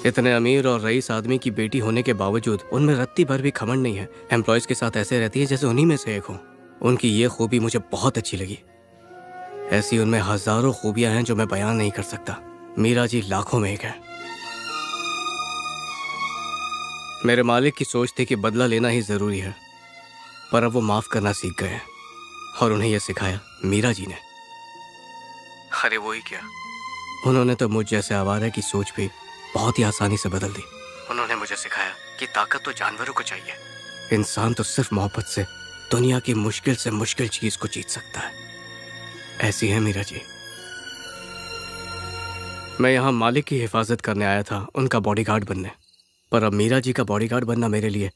इतने अमीर और रईस आदमी की बेटी होने के बावजूद उनमें रत्ती भर भी घमंड नहीं है। एम्प्लॉयज के साथ ऐसे रहती है जैसे उन्हीं में से एक हो। उनकी ये खूबी मुझे बहुत अच्छी लगी। ऐसी उनमें हजारों खूबियां हैं जो मैं बयान नहीं कर सकता। मीरा जी लाखों में एक है। मेरे मालिक की सोच थी कि बदला लेना ही जरूरी है, पर अब वो माफ करना सीख गए हैं और उन्हें यह सिखाया मीरा जी ने। अरे वो ही क्या, उन्होंने तो मुझ जैसे आवारा की सोच भी बहुत ही आसानी से बदल दी। उन्होंने मुझे सिखाया कि ताकत तो जानवरों को चाहिए, इंसान तो सिर्फ मोहब्बत से दुनिया की मुश्किल से मुश्किल चीज को जीत सकता है। ऐसी है मीरा जी। मैं यहाँ मालिक की हिफाजत करने आया था, उनका बॉडीगार्ड बनने, पर अब मीरा जी का बॉडीगार्ड बनना मेरे लिए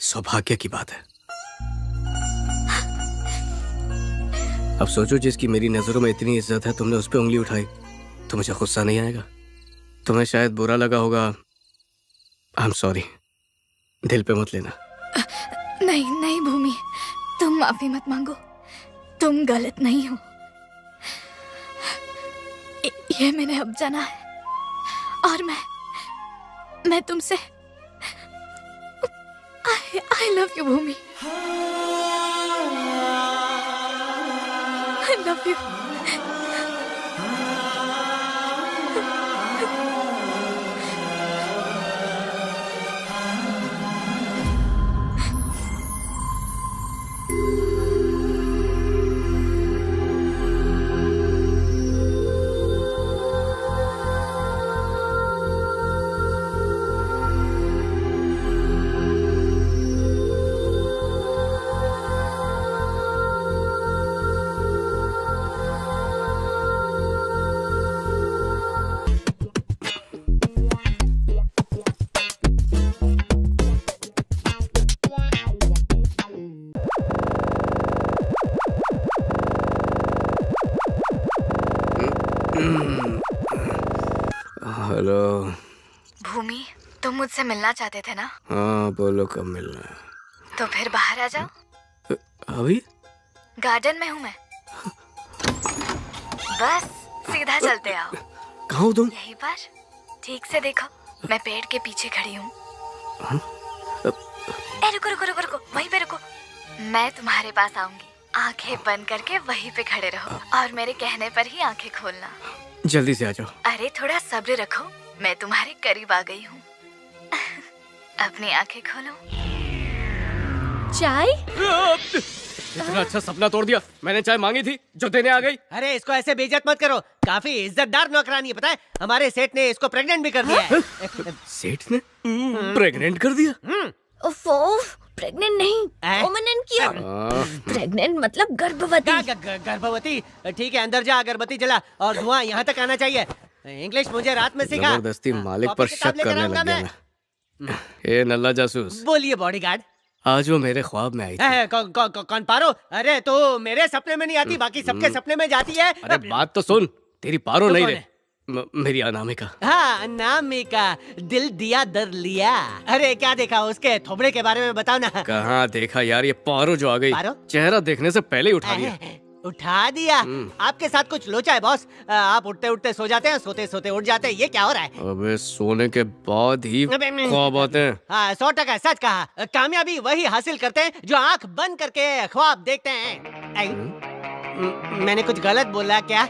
सौभाग्य की बात है। अब सोचो, जिसकी मेरी नजरों में इतनी इज्जत है, तुमने उस पर उंगली उठाई तो मुझे गुस्सा नहीं आएगा? तुम्हें शायद बुरा लगा होगा। आई एम सॉरी, दिल पे मत लेना।
नहीं नहीं भूमि, तुम माफी मत मांगो। तुम गलत नहीं हो। ये मैंने अब जाना है और मैं तुमसे I love you Bhumi. I love you.
Hello
Bhumi, तुम मुझसे मिलना चाहते थे ना?
हाँ बोलो, कब मिलना है?
तो फिर बाहर आ जाओ।
अभी
गार्डन में हूँ मैं। बस सीधा चलते आओ।
कहाँ हो तुम?
यहीं पर, ठीक से देखो, मैं पेड़ के पीछे खड़ी हूँ। रुको रुको रुको रुको, वहीं पे रुको। मैं तुम्हारे पास आऊंगी, आंखें बंद करके वहीं पे खड़े रहो और मेरे कहने पर ही आंखें खोलना।
जल्दी से आ जाओ।
अरे थोड़ा सब्र रखो, मैं तुम्हारे करीब आ गई हूँ। अपनी आंखें खोलो।
चाय?
इतना अच्छा सपना तोड़ दिया। मैंने चाय मांगी थी जो देने आ गई।
अरे इसको ऐसे बेइज्जत मत करो, काफी इज्जतदार नौकरानी है, पता है हमारे सेठ ने इसको प्रेग्नेंट भी कर दिया है।
सेठ ने प्रेग्नेंट कर दिया?
प्रेग्नेंट नहीं, परमानेंट किया। प्रेग्नेंट मतलब गर्भवती।
गर्भवती? ठीक है, अंदर जा, अगरबत्ती जला और धुआं यहाँ तक आना चाहिए। इंग्लिश मुझे रात में सिखा।
जबरदस्ती मालिक पर शक करने लग गया मैं। ए नल्ला जासूस।
बोलिए बॉडीगार्ड।
आज वो मेरे ख्वाब में आई थी।
कौन पारो? अरे तो मेरे सपने में नहीं आती, बाकी सबके सपने में जाती है।
अरे बात तो सुन, तेरी पारो नहीं रे, मेरी अनामिका।
हाँ, अनामिका, दिल दिया दर लिया। अरे क्या देखा उसके थोबड़े के बारे में बताओ ना।
कहाँ देखा यार, ये पारो जो आ गई, चेहरा देखने से पहले ही उठा लिया।
उठा दिया? आपके साथ कुछ लोचा है बॉस। आप उठते उठते सो जाते हैं, सोते सोते उठ जाते हैं, ये क्या हो रहा है?
अबे सोने के बाद ही ख्वाब आते हैं।
हाँ 100% सच कहा। कामयाबी वही हासिल करते हैं जो आंख बंद करके ख्वाब देखते हैं। मैंने कुछ गलत बोला क्या?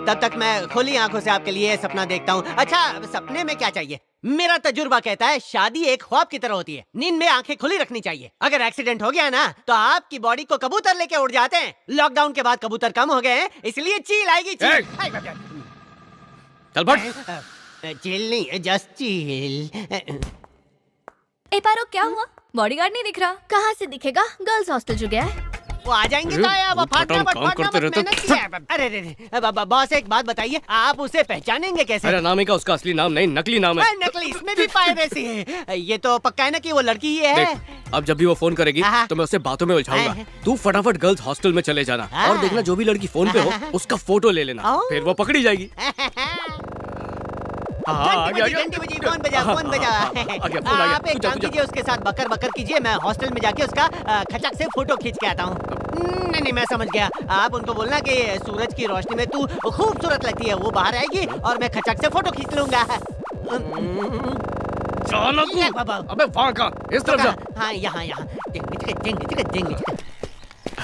तब तक मैं खुली आंखों से आपके लिए सपना देखता हूँ। अच्छा, सपने में क्या चाहिए? मेरा तजुर्बा कहता है शादी एक ख्वाब की तरह होती है, नींद में आंखें खुली रखनी चाहिए। अगर एक्सीडेंट हो गया ना तो आपकी बॉडी को कबूतर लेके उड़ जाते हैं। लॉकडाउन के बाद कबूतर कम हो गए हैं, इसलिए चील आएगी। चील
चल बट।
चील नहीं, जस्ट चील।
ए पारो, क्या हुआ? बॉडीगार्ड नहीं दिख रहा।
कहाँ से दिखेगा? गर्ल्स हॉस्टल जो गया है।
वो आ जाएंगे तो अरे बॉस एक बात बताइए, आप उसे पहचानेंगे कैसे?
अरे अनामिका उसका असली नाम नहीं, नकली नाम है।
नकली? इसमें भी पायरेसी है। ये तो पक्का है ना कि वो लड़की ही है।
अब जब भी वो फोन करेगी तो मैं उसे बातों में उलझाऊंगा। तू फटाफट गर्ल्स हॉस्टल में चले जाना और देखना जो भी लड़की फोन पे हो उसका फोटो ले लेना, फिर वो पकड़ी जाएगी।
घंटी बजी, फोन बजा, फोन बजा। आप एक काम कीजिए, उसके साथ बकर बकर कीजिए, मैं हॉस्टल में जाके उसका खचक से फोटो खींच के आता हूँ। नहीं, मैं समझ गया। आप उनको बोलना कि सूरज की रोशनी में तू खूबसूरत लगती है, वो बाहर आएगी और मैं खचक से फोटो खींच लूंगा।
अबे वहाँ का, इस तरफ जा।
हाँ यहाँ।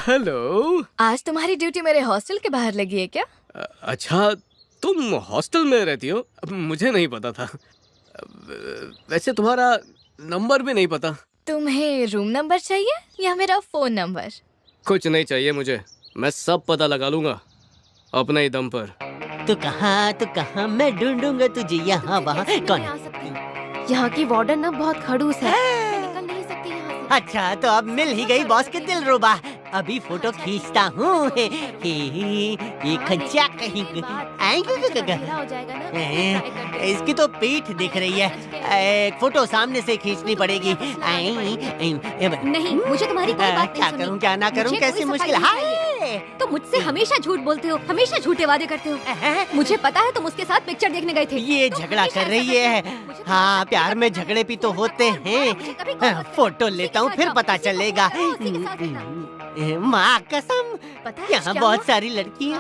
हेलो, आज तुम्हारी ड्यूटी मेरे हॉस्टल के बाहर लगी है क्या?
अच्छा, तुम हॉस्टल में रहती हो? मुझे नहीं पता था। वैसे तुम्हारा नंबर भी नहीं पता।
तुम्हें रूम नंबर चाहिए या मेरा फोन नंबर?
कुछ नहीं चाहिए मुझे, मैं सब पता लगा लूंगा अपने ही दम पर।
तू कहाँ मैं ढूंढूंगा तुझे यहाँ वहाँ। कौन?
यहाँ की वार्डन ना बहुत खड़ूस है, निकल नहीं सकती यहाँ से।
अच्छा तो अब मिल ही गई बॉस के दिलरुबा। अभी फोटो खींचता हूँ। इसकी तो पीठ दिख रही है, एक फोटो सामने से खींचनी पड़ेगी।
नहीं, मुझे तुम्हारी कोई बात
क्या करूँ क्या ना करूँ, कैसी मुश्किल है।
तुम मुझसे हमेशा झूठ बोलते हो, हमेशा झूठे वादे करते हो। मुझे पता है तुम उसके साथ पिक्चर देखने गए थे।
ये झगड़ा कर रही है। हाँ, प्यार में झगड़े भी तो होते हैं। फोटो लेता हूँ फिर पता चलेगा। माँ कसम, यहाँ बहुत सारी लड़कियाँ।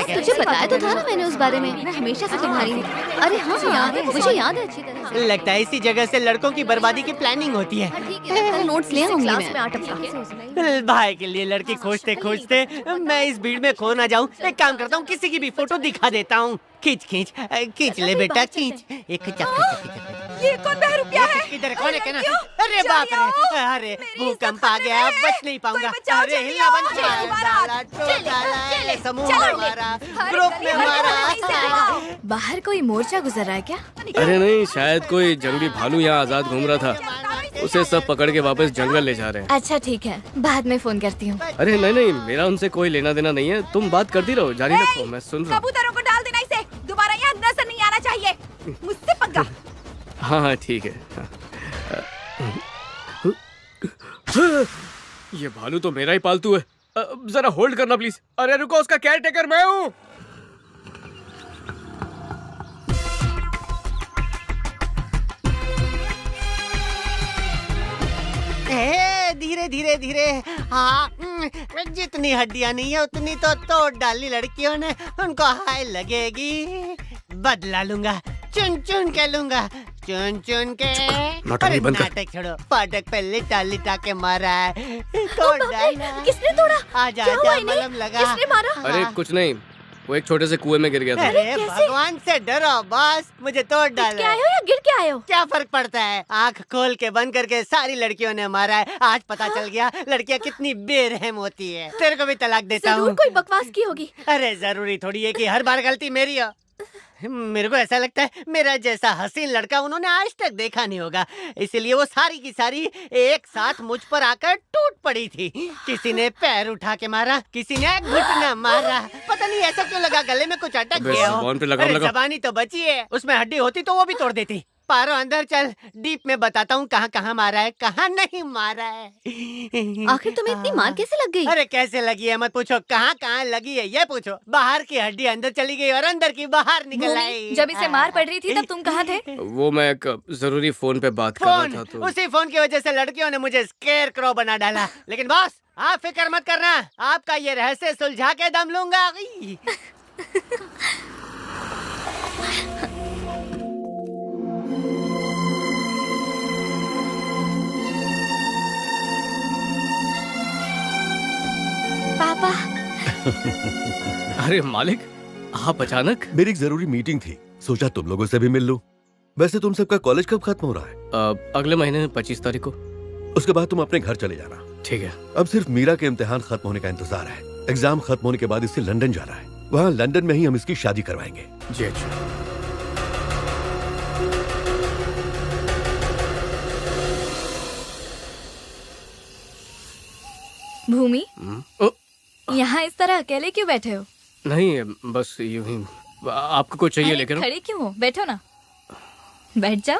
तुझे बताया तो था ना मैंने उस बारे में, मैं हमेशा से तुम्हारी हूँ। अरे हाँ याद है, मुझे याद है अच्छी तरह।
लगता है इसी जगह से लड़कों की बर्बादी की प्लानिंग होती है।
कल नोट्स ले आऊंगी मैं।
भाई के लिए लड़की खोजते खोजते मैं इस भीड़ में खो ना जाऊँ, एक काम करता हूँ, किसी की भी फोटो दिखा देता हूँ। खींच ले बेटा, खींच।
ये कौन बहरू क्या है?
इधर कौन है? कहना। अरे बाप रे, अरे भूकंप आ गया, बच नहीं पाऊंगा। अरे हिलना बंद कर, समूह हमारा, ग्रुप में हमारा।
बाहर कोई मोर्चा गुजर रहा है क्या?
अरे नहीं, शायद कोई जंगली भालू यहाँ आजाद घूम रहा था, उसे सब पकड़ के वापस जंगल ले जा रहे हैं।
अच्छा ठीक है, बाद में फोन करती हूँ।
अरे नहीं, मेरा उनसे कोई लेना देना नहीं है, तुम बात करती रहो, जारी रखो, मैं सुन रहा हूँ।
कबूतरों को डाल देना इसे, दोबारा यहाँ नजर नहीं आना चाहिए। मुझसे पंगा।
हाँ ठीक है। ये भालू तो मेरा ही पालतू है, जरा होल्ड करना प्लीज। अरे रुको, उसका केयर टेकर मैं हूँ।
धीरे धीरे धीरे। हाँ, जितनी हड्डियां नहीं है उतनी तो तोड़ डाली लड़कियों ने, उनको हाय लगेगी। बदला लूंगा, चुन चुन के लूंगा, चुन चुन के।
नाटक बंद कर।
नाटक छोड़ो, फाटक पे लिटा लिटा के मारा है। तोड़ डाला।
किसने तोड़ा?
आजा
क्या हुआ
आजा,
इन्हें?
मलहम लगा।
किसने मारा?
अरे कुछ नहीं, वो एक छोटे से कुएं में गिर गया था।
अरे भगवान से डरो बॉस, मुझे तोड़ डालो।
क्या आए हो या गिर के आए हो?
क्या फर्क पड़ता है, आंख खोल के बंद करके सारी लड़कियों ने मारा है। आज पता चल गया लड़कियां कितनी बेरहम होती है। तेरे को भी तलाक देता हूँ।
जरूर कोई बकवास की होगी।
अरे जरूरी थोड़ी है कि हर बार गलती मेरी हो। मेरे को ऐसा लगता है मेरा जैसा हसीन लड़का उन्होंने आज तक देखा नहीं होगा, इसीलिए वो सारी की सारी एक साथ मुझ पर आकर टूट पड़ी थी। किसी ने पैर उठा के मारा, किसी ने घुटना मारा। पता नहीं ऐसा क्यों लगा गले में कुछ अटक गया हो।
जुबान पे लगाम लगा।
जबानी तो बची है, उसमें हड्डी होती तो वो भी तोड़ देती। पारो अंदर चल, डीप में बताता हूँ कहाँ कहाँ मारा है, कहाँ नहीं मारा है।
आखिर तुम्हें इतनी मार कैसे लग गई?
अरे कैसे लगी है मत पूछो, कहाँ कहाँ लगी है ये पूछो। बाहर की हड्डी अंदर चली गई और अंदर की बाहर निकल आई।
जब इसे मार पड़ रही थी तब तुम कहाँ थे?
वो मैं एक जरूरी फोन पे बात कर रहा था तो।
उसी फोन की वजह से लड़कियों ने मुझे स्केयर क्रो बना डाला। लेकिन बॉस आप फिक्र मत करना, आपका ये रहस्य सुलझा के दम लूंगा।
पापा।
अरे मालिक, आप अचानक?
मेरी एक जरूरी मीटिंग थी, सोचा तुम लोगों से भी मिल लूं। वैसे तुम सबका कॉलेज कब खत्म हो रहा है?
अगले महीने 25 तारीख को।
उसके बाद तुम अपने घर चले जाना।
ठीक है।
अब सिर्फ मीरा के इम्तिहान खत्म होने का इंतजार है। एग्जाम खत्म होने के बाद इसे लंदन जाना है, वहाँ लंदन में ही हम इसकी शादी करवाएंगे।
जी अच्छा।
भूमि, यहाँ इस तरह अकेले क्यों बैठे हो?
नहीं, बस यूं ही। आपको कुछ चाहिए लेकर?
खड़े क्यों हो? बैठो ना। बैठ जाओ।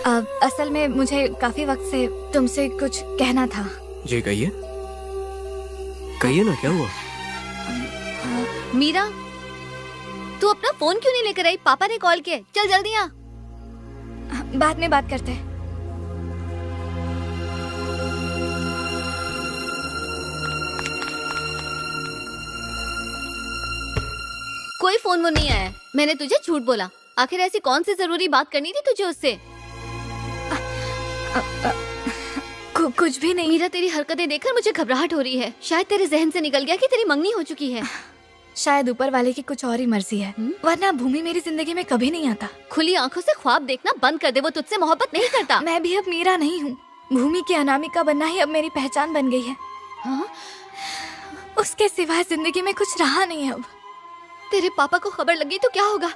अब असल में मुझे काफी वक्त से तुमसे कुछ कहना था।
जी कहिए। कहिए ना, क्या हुआ?
मीरा, तू अपना फोन क्यों नहीं लेकर आई? पापा ने कॉल किया। चल जल्दी आ।
बाद में बात करते हैं।
कोई फोन वो नहीं आया। मैंने तुझे झूठ बोला। आखिर ऐसी कौन सी जरूरी बात करनी थी तुझे उससे?
कुछ भी नहीं।
मीरा, तेरी हरकतें देखकर मुझे घबराहट हो रही है। शायद तेरे जहन से निकल गया कि तेरी मंगनी हो चुकी है।
शायद ऊपर वाले की कुछ और ही मर्जी है, वरना भूमि मेरी जिंदगी में कभी नहीं आता।
खुली आंखों से ख्वाब देखना बंद कर दे, वो तुझसे मोहब्बत नहीं करता।
मैं भी अब मीरा नहीं हूँ। भूमि की अनामिका बनना ही अब मेरी पहचान बन गई है।
हाँ?
उसके सिवाय जिंदगी में कुछ रहा नहीं अब।
तेरे पापा को खबर लगी तो क्या होगा?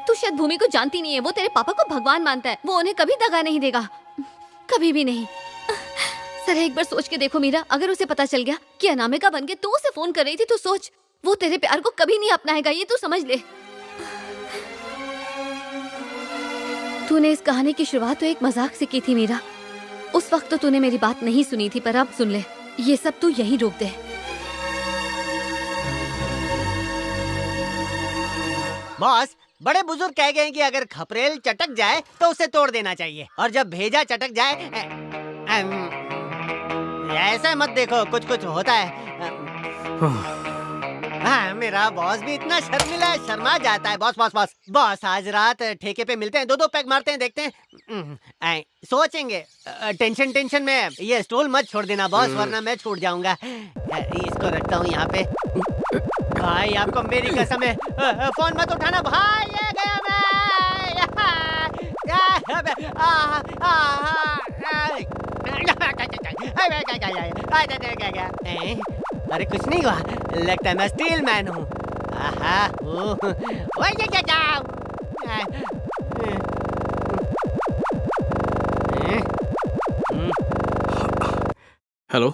तू शायद भूमि को जानती नहीं है। वो तेरे पापा को भगवान मानता है। वो उन्हें कभी दगा नहीं देगा, कभी भी नहीं। सर एक बार सोच के देखो मीरा, अगर उसे पता चल गया कि अनामिका बन के तू उसे फोन कर रही थी तो सोच, वो तेरे प्यार को कभी नहीं अपनाएगा। ये तू समझ ले। तूने इस कहानी की शुरुआत तो एक मजाक से की थी मीरा। उस वक्त तो तूने मेरी बात नहीं सुनी थी, पर अब सुन ले। ये सब तू यहीं रोक दे।
बॉस, बड़े बुजुर्ग कह गए हैं कि अगर खपरेल चटक जाए तो उसे तोड़ देना चाहिए, और जब भेजा चटक जाए ऐसा मत देखो, कुछ कुछ होता है। हाँ, मेरा बॉस भी इतना शर्मिला है, शर्मा जाता है। बॉस बॉस बॉस बॉस, आज रात ठेके पे मिलते हैं, 2-2 पैक मारते हैं, देखते हैं। सोचेंगे। टेंशन में ये स्टूल मत छोड़ देना बॉस, वरना मैं छूट जाऊंगा। इसको रखता हूँ यहाँ पे। भाई आपको मेरी कसम है, फोन मत उठाना भाई। ये गया मैं। अरे कुछ नहीं हुआ, लगता है मैं स्टील मैन हूँ।
हेलो,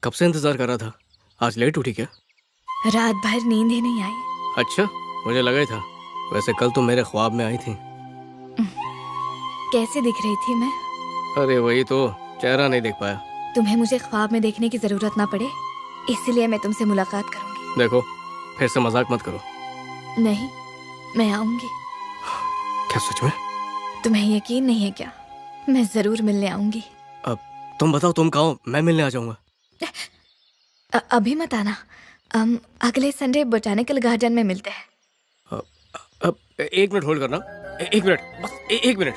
कब से इंतजार कर रहा था? आज लेट उठी क्या?
रात भर नींद ही नहीं आई।
अच्छा, मुझे लगा ही था। वैसे कल तो मेरे ख्वाब में आई थी।
कैसे दिख रही थी मैं?
अरे वही तो, चेहरा नहीं देख पाया।
तुम्हें मुझे ख्वाब में देखने की जरूरत ना पड़े, इसीलिए मैं तुमसे मुलाकात करूंगी।
देखो, फिर से मजाक मत करो।
नहीं, मैं आऊंगी।
क्या सच में?
तुम्हें यकीन नहीं है क्या? मैं जरूर मिलने आऊंगी।
अब तुम बताओ, तुम कहो, मैं मिलने आ जाऊंगा।
अभी मत आना, अगले संडे बोटानिकल गार्डन में मिलते हैं।
अब 1 मिनट होल्ड करना, 1 मिनट, बस 1 मिनट।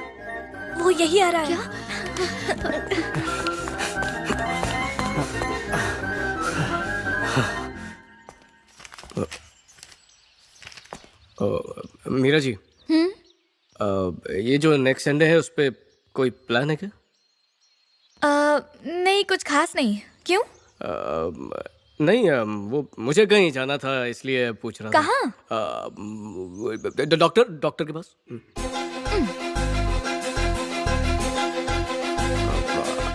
वो यही आ रहा है।
मीरा जी, ये जो नेक्स्ट संडे है उस पे कोई प्लान है क्या?
नहीं, कुछ खास नहीं। क्यों?
नहीं, वो मुझे कहीं जाना था इसलिए पूछ रहा था।
कहाँ?
डॉक्टर के पास।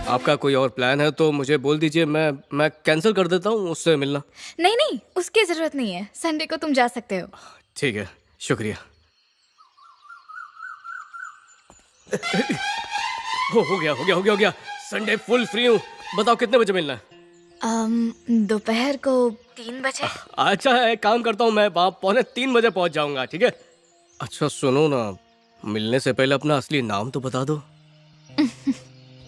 आपका कोई और प्लान है तो मुझे बोल दीजिए, मैं कैंसिल कर देता हूँ उससे मिलना।
नहीं नहीं, उसकी जरूरत नहीं है। संडे को तुम जा सकते हो।
ठीक है, शुक्रिया। हो गया। संडे फुल फ्री हूँ। बताओ कितने बजे मिलना है?
दोपहर को 3 बजे।
अच्छा है, एक काम करता हूँ, मैं वहाँ 2:45 बजे पहुँच जाऊँगा। ठीक है? अच्छा सुनो ना, मिलने से पहले अपना असली नाम तो बता दो।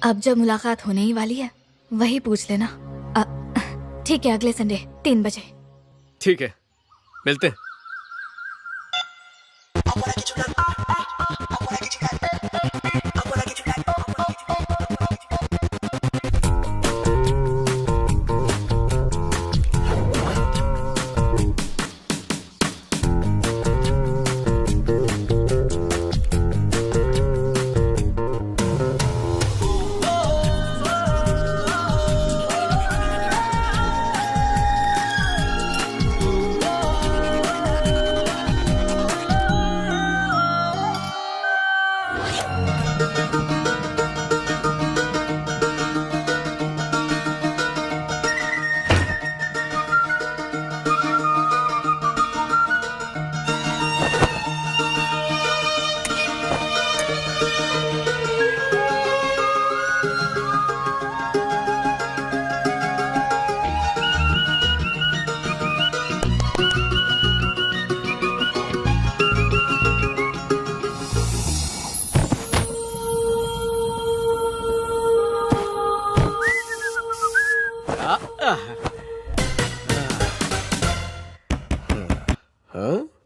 अब जब मुलाकात होने ही वाली है वही पूछ लेना। ठीक है, अगले संडे 3 बजे।
ठीक है, मिलते हैं।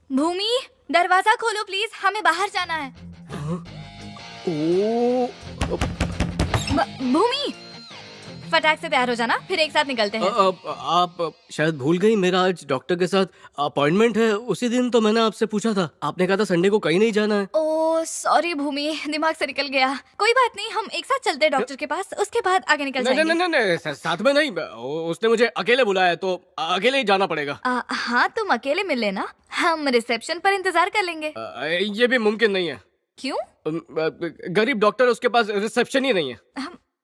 भूमि, दरवाजा खोलो प्लीज, हमें बाहर जाना है। भूमि, फटाक से तैयार हो जाना, फिर एक साथ निकलते हैं।
आप शायद भूल गई, मेरा आज डॉक्टर के साथ अपॉइंटमेंट है। उसी दिन तो मैंने आपसे पूछा था, आपने कहा था संडे को कहीं नहीं जाना है।
ओह सॉरी भूमि, दिमाग से निकल गया। कोई बात नहीं, हम एक साथ चलते हैं डॉक्टर के पास, उसके बाद आगे निकल जाएंगे।
नहीं, साथ में नहीं। उसने मुझे अकेले बुलाया तो अकेले ही जाना पड़ेगा।
हाँ, तुम अकेले मिल लेना, हम रिसेप्शन पर इंतजार कर लेंगे।
ये भी मुमकिन नहीं है।
क्यों?
गरीब डॉक्टर, उसके पास रिसेप्शन ही नहीं है।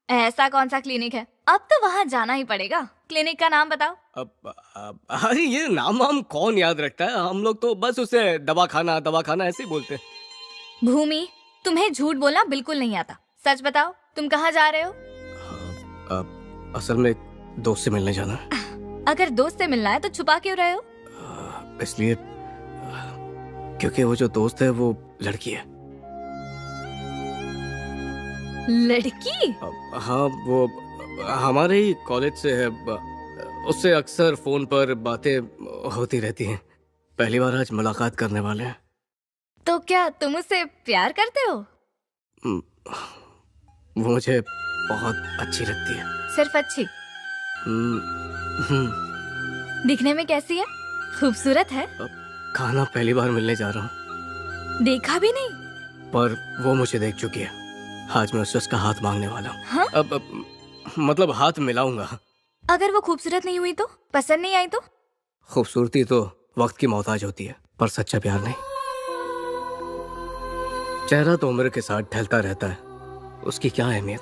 ऐसा कौन सा क्लिनिक है? अब तो वहाँ जाना ही पड़ेगा। क्लिनिक का नाम बताओ।
अरे ये नाम कौन याद रखता है? हम लोग तो बस उसे दवाखाना ऐसे ही बोलते हैं।
भूमि, तुम्हें झूठ बोलना बिल्कुल नहीं आता। सच बताओ, तुम कहाँ जा रहे हो?
असल में एक दोस्त से मिलने जाना है।
अगर दोस्त से मिलना है तो छुपा क्यों रहे हो?
इसलिए क्योंकि वो जो दोस्त है वो लड़की है।
लड़की?
हाँ, वो हमारे ही कॉलेज से है। उससे अक्सर फोन पर बातें होती रहती हैं। पहली बार आज मुलाकात करने वाले हैं।
तो क्या तुम उससे प्यार करते हो?
वो मुझे बहुत अच्छी लगती है।
सिर्फ अच्छी? दिखने में कैसी है? खूबसूरत है?
खाना पहली बार मिलने जा रहा हूँ।
देखा भी नहीं?
पर वो मुझे देख चुकी है। आज मैं उसका हाथ मांगने वाला हूँ।
हाँ?
अब मतलब हाथ मिलाऊंगा।
अगर वो खूबसूरत नहीं हुई तो? पसंद नहीं आई तो?
खूबसूरती तो वक्त की मोहताज होती है, पर सच्चा प्यार नहीं। चेहरा तो उम्र के साथ ढलता रहता है, उसकी क्या अहमियत।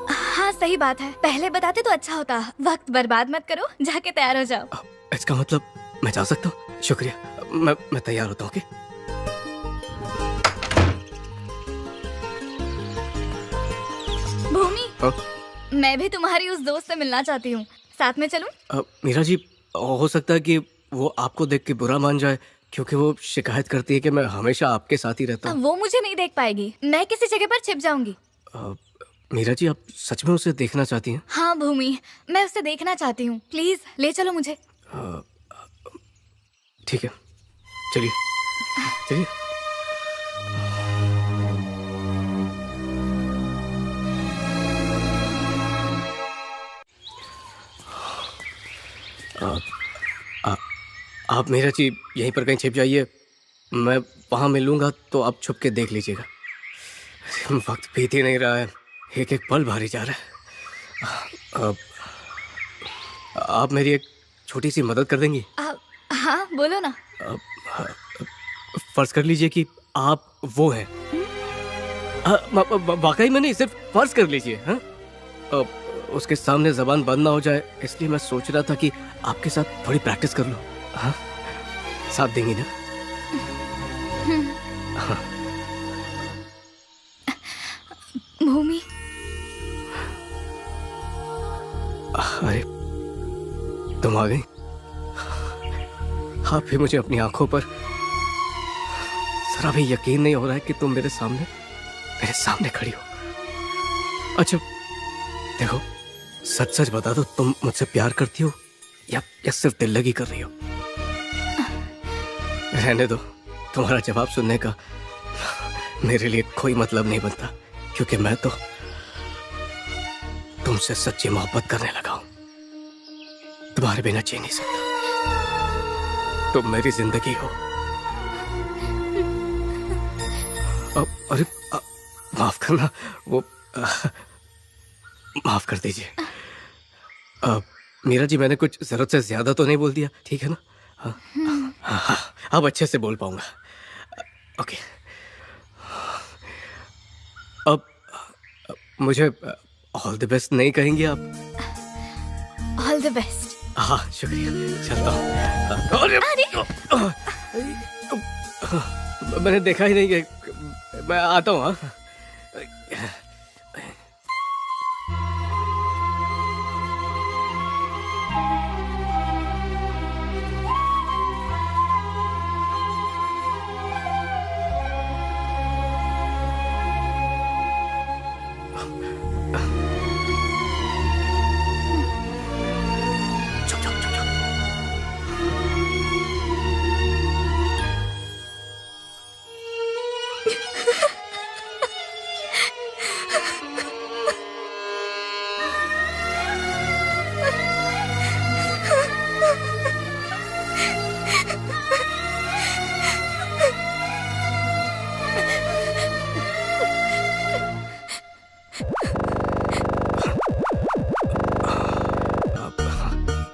हाँ सही बात है, पहले बताते तो अच्छा होता। वक्त बर्बाद मत करो, जाके तैयार हो जाओ।
इसका मतलब मैं जा सकता हूँ? शुक्रिया, मैं तैयार होता हूँ।
भूमि, मैं भी तुम्हारी उस दोस्त से मिलना चाहती हूँ, साथ में चलूं?
मीरा जी, हो सकता है कि वो आपको देख के बुरा मान जाए, क्योंकि वो शिकायत करती है कि मैं हमेशा आपके साथ ही रहता हूँ।
वो मुझे नहीं देख पाएगी, मैं किसी जगह पर छिप जाऊंगी।
मीरा जी, आप सच में उसे देखना चाहती हैं?
हाँ भूमि, मैं उसे देखना चाहती हूँ, प्लीज ले चलो मुझे।
ठीक है, चलिए चलिए। आप मीरा जी यहीं पर कहीं छिप जाइए, मैं वहाँ मिलूंगा तो आप छुप के देख लीजिएगा। वक्त बीत ही नहीं रहा है, एक एक पल भारी जा रहा है। आप मेरी एक छोटी सी मदद कर देंगी?
हाँ बोलो ना।
फर्ज कर लीजिए कि आप वो हैं। वाकई में नहीं, सिर्फ फर्ज कर लीजिए। हाँ, उसके सामने जबान बंद ना हो जाए, इसलिए मैं सोच रहा था कि आपके साथ थोड़ी प्रैक्टिस कर लूं। हाँ, साथ देंगी ना? हाँ।
भूमि,
अरे तुम आ गई। आप भी मुझे अपनी आंखों पर जरा भी यकीन नहीं हो रहा है कि तुम मेरे सामने खड़ी हो। अच्छा देखो, सच सच बता दो, तुम मुझसे प्यार करती हो या सिर्फ दिल लगी कर रही हो? रहने दो, तुम्हारा जवाब सुनने का मेरे लिए कोई मतलब नहीं बनता, क्योंकि मैं तो तुमसे सच्ची मोहब्बत करने लगा हूं। तुम्हारे बिना जी नहीं सकता, तुम मेरी जिंदगी हो। अरे माफ करना, वो माफ कर दीजिए। मीरा जी, मैंने कुछ जरूरत से ज्यादा तो नहीं बोल दिया, ठीक है ना? हाँ, अब अच्छे से बोल पाऊंगा। ओके, अब मुझे ऑल द बेस्ट नहीं कहेंगे आप?
All the best.
हाँ शुक्रिया, चलता हूँ। मैंने देखा ही नहीं कि मैं आता हूँ। हाँ,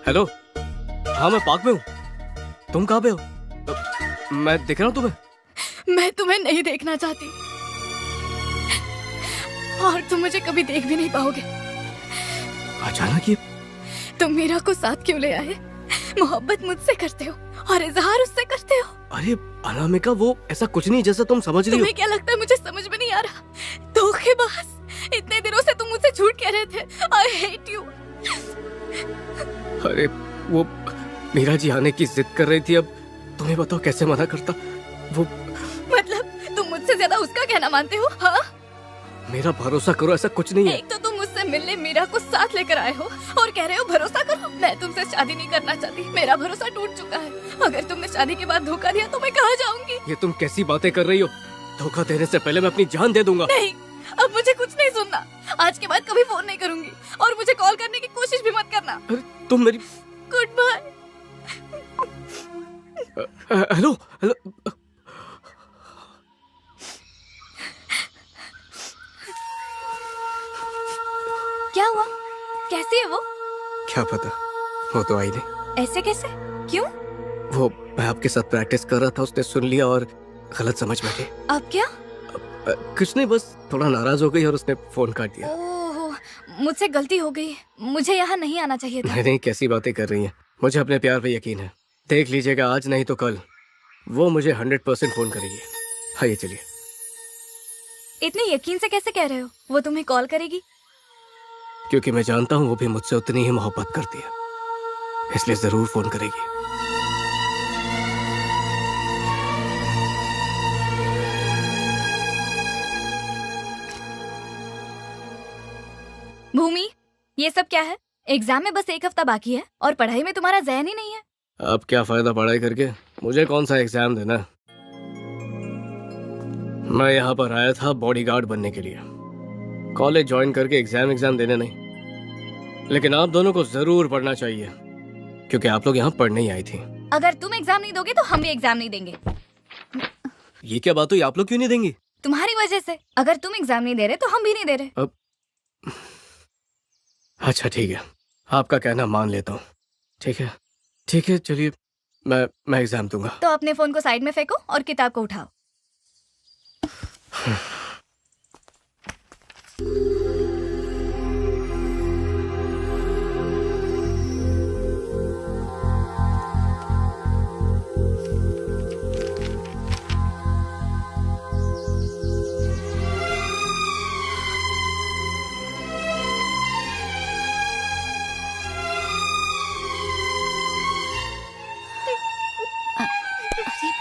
हेलो। हाँ मैं पार्क में हूँ, तुम कहाँ पे हो? मैं दिख रहा हूँ तुम्हें?
मैं तुम्हें नहीं देखना चाहती और तुम मुझे कभी देख भी नहीं पाओगे।
अचानक ये
तुम मीरा को साथ क्यों ले आए? मोहब्बत मुझसे करते हो और इजहार उससे करते हो।
अरे अनामिका, वो ऐसा कुछ नहीं जैसा तुम समझ रही हो।
तुम्हें क्या लगता है मुझे समझ में नहीं आ रहा? धोखेबाज, इतने दिनों से तुम मुझसे झूठ कह रहे थे। I hate you.
अरे वो मीरा जी आने की जिद कर रही थी, अब तुम्हें बताओ कैसे मना करता? वो
मतलब तुम मुझसे ज्यादा उसका कहना मानते हो? हाँ,
मेरा भरोसा करो, ऐसा कुछ नहीं है।
एक तो तुम मुझसे मिलने मीरा को साथ लेकर आए हो और कह रहे हो भरोसा करो। मैं तुमसे शादी नहीं करना चाहती, मेरा भरोसा टूट चुका है। अगर तुमने शादी के बाद धोखा दिया तो मैं कहाँ जाऊंगी?
ये तुम कैसी बातें कर रही हो? धोखा देने से पहले मैं अपनी जान दे दूंगा।
नहीं, अब मुझे कुछ नहीं सुनना। आज के बाद कभी फोन नहीं करूंगी और मुझे कॉल करने की कोशिश भी मत करना।
अरे तुम मेरी
गुड बाय।
Hello hello.
क्या हुआ? कैसी है वो?
क्या पता, वो तो आई नहीं।
ऐसे कैसे? क्यों?
वो मैं आपके साथ प्रैक्टिस कर रहा था, उसने सुन लिया और गलत समझ बैठी।
अब क्या?
कुछ नहीं, बस थोड़ा नाराज हो गई और उसने फोन काट दिया।
ओह, मुझसे गलती हो गई। मुझे यहाँ नहीं आना चाहिए था।
नहीं, कैसी बातें कर रही हैं? मुझे अपने प्यार पे यकीन है। देख लीजिएगा, आज नहीं तो कल वो मुझे 100% फोन करेगी। आइए चलिए।
इतने यकीन से कैसे कह रहे हो वो तुम्हें कॉल करेगी?
क्योंकि मैं जानता हूँ वो भी मुझसे उतनी ही मोहब्बत करती है, इसलिए जरूर फोन करेगी।
भूमि, ये सब क्या है? एग्जाम में बस एक हफ्ता बाकी है और पढ़ाई में तुम्हारा ज़हन ही नहीं है।
अब क्या फायदा पढ़ाई करके, मुझे कौन सा एग्जाम देना है? मैं यहाँ पर आया था बॉडीगार्ड बनने के लिए, कॉलेज ज्वाइन करके एग्जाम देने नहीं। लेकिन आप दोनों को जरूर पढ़ना चाहिए, क्योंकि आप लोग यहाँ पढ़ने ही आई थी।
अगर तुम एग्जाम नहीं दोगे तो हम भी एग्जाम नहीं देंगे।
ये क्या बात हुई? आप लोग क्यों नहीं देंगी?
तुम्हारी वजह से। अगर तुम एग्जाम नहीं दे रहे तो हम भी नहीं दे रहे।
अब अच्छा ठीक है, आपका कहना मान लेता हूँ। ठीक है, चलिए मैं एग्जाम दूंगा।
तो अपने फोन को साइड में फेंको और किताब को उठाओ।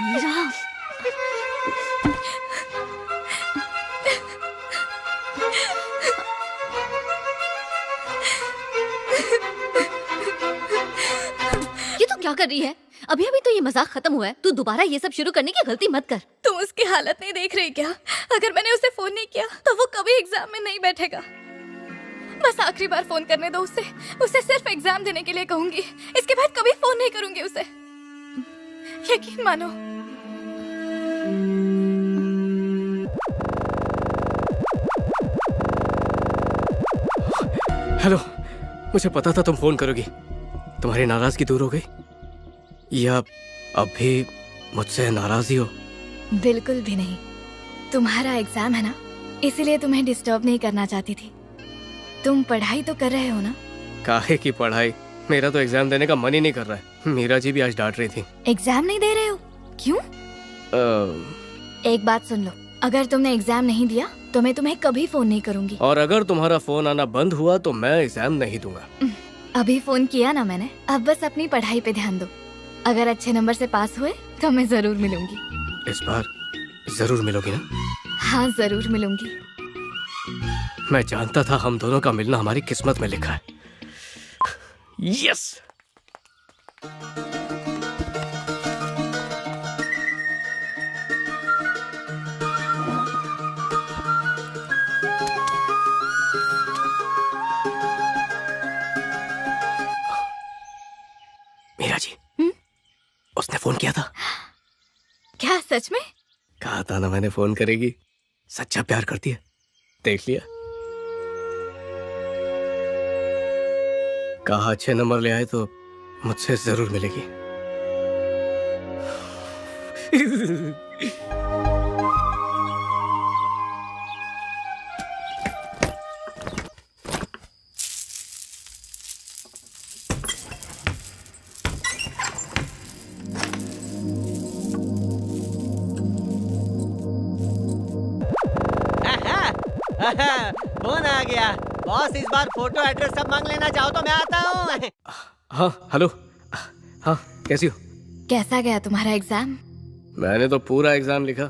मीरा, ये तो क्या कर रही है? अभी तो ये मजाक खत्म हुआ है, तू दोबारा ये सब शुरू करने की गलती मत कर।
तुम उसकी हालत नहीं देख रही क्या? अगर मैंने उसे फोन नहीं किया तो वो कभी एग्जाम में नहीं बैठेगा। बस आखिरी बार फोन करने दो उसे सिर्फ एग्जाम देने के लिए कहूंगी। इसके बाद कभी फोन नहीं करूंगी उसे, यकीन मानो।
हेलो, मुझे पता था तुम फोन करोगी। तुम्हारी नाराजगी दूर हो गई या अब भी मुझसे नाराज ही हो?
बिल्कुल भी नहीं। तुम्हारा एग्जाम है ना, इसीलिए तुम्हें डिस्टर्ब नहीं करना चाहती थी। तुम पढ़ाई तो कर रहे हो ना?
काहे की पढ़ाई? मेरा तो एग्जाम देने का मन ही नहीं कर रहा है। मीरा जी भी आज डांट रही थी।
एग्जाम नहीं दे रहे हो? क्यों? एक बात सुन लो, अगर तुमने एग्जाम नहीं दिया तो मैं तुम्हें कभी फोन नहीं करूंगी।
और अगर तुम्हारा फोन आना बंद हुआ तो मैं एग्जाम नहीं दूंगा।
अभी फोन किया ना मैंने, अब बस अपनी पढ़ाई पे ध्यान दो। अगर अच्छे नंबर से पास हुए तो मैं जरूर मिलूंगी।
इस बार जरूर मिलोगी ना?
हाँ जरूर मिलूंगी।
मैं जानता था हम दोनों का मिलना हमारी किस्मत में लिखा है। यस। मीरा जी, उसने फोन किया था।
क्या सच में?
कहा था ना मैंने फोन करेगी। सच्चा प्यार करती है, देख लिया। कहा अच्छे नंबर ले आए तो मुझसे जरूर मिलेगी।
फोन आ गया। बॉस इस बार फोटो एड्रेस सब मांग लेना, चाहो तो मैं आता हूँ।
हाँ हेलो, हाँ कैसी हो?
कैसा गया तुम्हारा एग्जाम?
मैंने तो पूरा एग्जाम लिखा,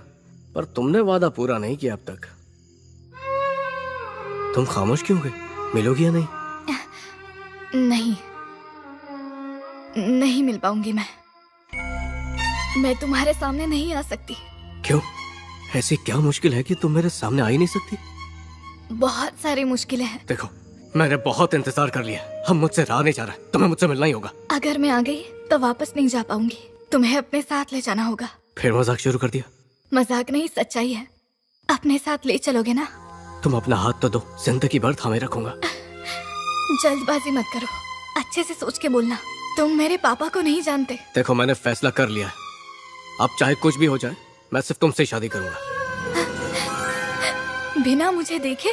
पर तुमने वादा पूरा नहीं किया अब तक। तुम खामोश क्यों गए? मिलोगी या नहीं?
नहीं मिल पाऊंगी मैं तुम्हारे सामने नहीं आ सकती।
क्यों? ऐसी क्या मुश्किल है कि तुम मेरे सामने आ ही नहीं सकती?
बहुत सारी मुश्किलें हैं।
देखो, मैंने बहुत इंतजार कर लिया, हम मुझसे रहा नहीं जा रहा, तुम्हें मुझसे मिलना ही होगा।
अगर मैं आ गई तो वापस नहीं जा पाऊंगी, तुम्हें अपने साथ ले जाना होगा।
फिर मजाक शुरू कर दिया?
मजाक नहीं, सच्चाई है। अपने साथ ले चलोगे ना?
तुम अपना हाथ तो दो, जिंदगी भर थामे रखूंगा।
जल्दबाजी मत करो, अच्छे से सोच के बोलना। तुम मेरे पापा को नहीं जानते।
देखो, मैंने फैसला कर लिया है, अब चाहे कुछ भी हो जाए मैं सिर्फ तुमसे शादी करूंगा।
बिना मुझे देखे?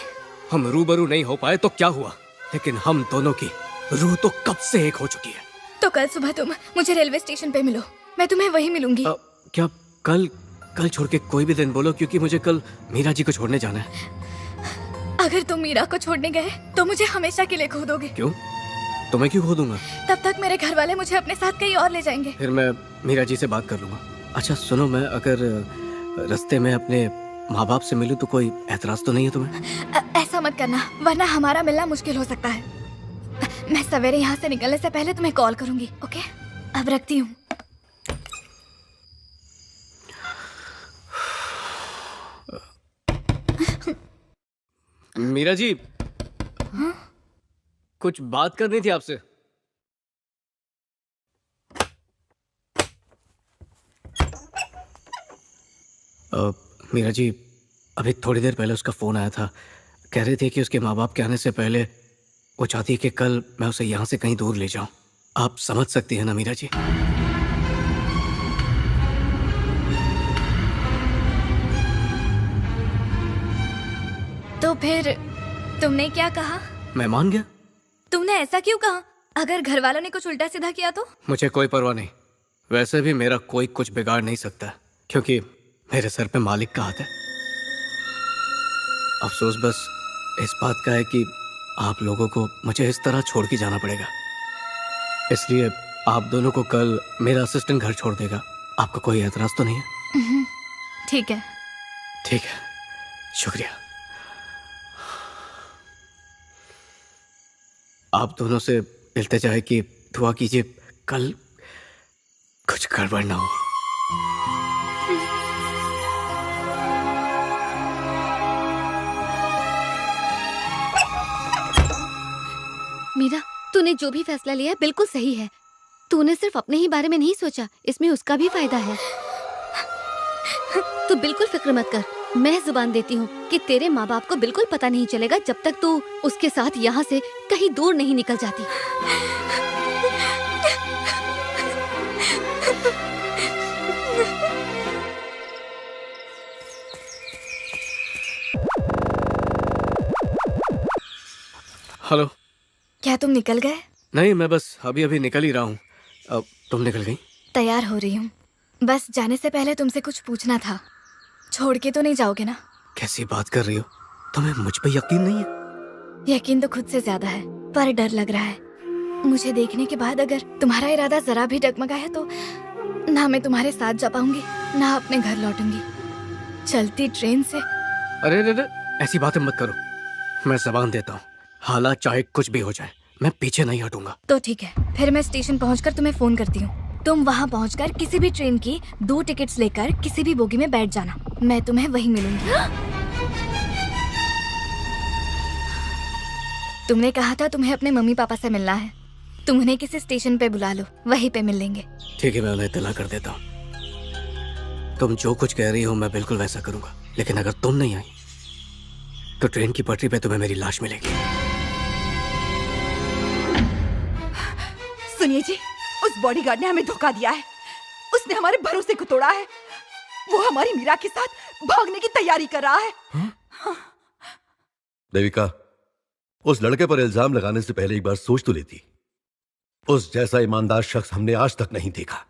हम रूबरू नहीं हो पाए तो क्या हुआ, लेकिन हम दोनों की रूह तो कब से एक हो चुकी है।
तो कल सुबह तुम मुझे रेलवे स्टेशन पे मिलो, मैं तुम्हें वहीं मिलूंगी।
क्या कल छोड़ के कोई भी दिन बोलो, क्योंकि मुझे कल मीरा जी को छोड़ने जाना है।
अगर तुम मीरा को छोड़ने गए तो मुझे हमेशा के लिए खो दोगे।
क्यों? तुम्हें क्यों खो दूंगा?
तब तक मेरे घर वाले मुझे अपने साथ कहीं और ले जाएंगे।
फिर मैं मीरा जी से बात कर लूंगा। अच्छा सुनो, मैं अगर रास्ते में अपने माँ बाप से मिलूं तो कोई एतराज तो नहीं है तुम्हें?
ऐसा मत करना, वरना हमारा मिलना मुश्किल हो सकता है। मैं सवेरे यहाँ से निकलने से पहले तुम्हें कॉल करूंगी, ओके? अब रखती हूँ।
मीरा जी, कुछ बात करनी थी आपसे। मीरा जी, अभी थोड़ी देर पहले उसका फोन आया था। कह रही थी कि उसके माँ बाप के आने से पहले वो चाहती है कि कल मैं उसे यहाँ से कहीं दूर ले जाऊं। आप समझ सकती हैं ना मीरा जी?
तो फिर तुमने क्या कहा?
मैं मान गया।
तुमने ऐसा क्यों कहा? अगर घर वालों ने कुछ उल्टा सीधा किया तो?
मुझे कोई परवाह नहीं। वैसे भी मेरा कोई कुछ बिगाड़ नहीं सकता, क्योंकि मेरे सर पे मालिक का हाथ है। अफसोस बस इस बात का है कि आप लोगों को मुझे इस तरह छोड़ के जाना पड़ेगा। इसलिए आप दोनों को कल मेरा असिस्टेंट घर छोड़ देगा। आपका कोई एतराज तो नहीं है?
ठीक है।
ठीक है, शुक्रिया। आप दोनों से इल्तिजा है कि दुआ कीजिए कल कुछ गड़बड़ ना हो।
मीरा, तूने जो भी फैसला लिया है बिल्कुल सही है। तूने सिर्फ अपने ही बारे में नहीं सोचा, इसमें उसका भी फायदा है। तू बिल्कुल फिक्र मत कर। मैं जुबान देती हूँ कि तेरे माँ बाप को बिल्कुल पता नहीं चलेगा जब तक तू उसके साथ यहाँ से कहीं दूर नहीं निकल जाती।
हेलो।
क्या तुम निकल गए?
नहीं, मैं बस अभी अभी निकल ही रहा हूँ। अब तुम निकल गई?
तैयार हो रही हूँ। बस जाने से पहले तुमसे कुछ पूछना था। छोड़ के तो नहीं जाओगे ना?
कैसी बात कर रही हो? तुम्हें मुझ पे यकीन नहीं है?
यकीन तो खुद से ज्यादा है, पर डर लग रहा है। मुझे देखने के बाद अगर तुम्हारा इरादा जरा भी डगमगा है तो ना मैं तुम्हारे साथ जा पाऊंगी, ना अपने घर लौटूंगी। चलती ट्रेन से।
अरे अरे, ऐसी बातें मत करो। मैं जबान देता हूँ, हालात चाहे कुछ भी हो जाए, मैं पीछे नहीं हटूंगा।
तो ठीक है, फिर मैं स्टेशन पहुंचकर तुम्हें फोन करती हूँ। तुम वहाँ पहुंचकर किसी भी ट्रेन की 2 टिकट्स लेकर किसी भी बोगी में बैठ जाना। मैं तुम्हें वहीं मिलूंगी। तुमने कहा था तुम्हें अपने मम्मी पापा से मिलना है। तुम उन्हें किसी स्टेशन पे बुला लो, वहीं पे मिल लेंगे।
ठीक है, मैं उन्हें इत्तला कर देता हूँ। तुम जो कुछ कह रही हो मैं बिल्कुल वैसा करूंगा, लेकिन अगर तुम नहीं आई तो ट्रेन की पटरी पे तुम्हें मेरी लाश मिलेगी।
सुनिए जी, उस बॉडीगार्ड ने हमें धोखा दिया है। उसने हमारे भरोसे को तोड़ा है। वो हमारी मीरा के साथ भागने की तैयारी कर रहा है।
देविका, उस लड़के पर इल्जाम लगाने से पहले एक बार सोच तो लेती। उस जैसा ईमानदार शख्स हमने आज तक नहीं देखा।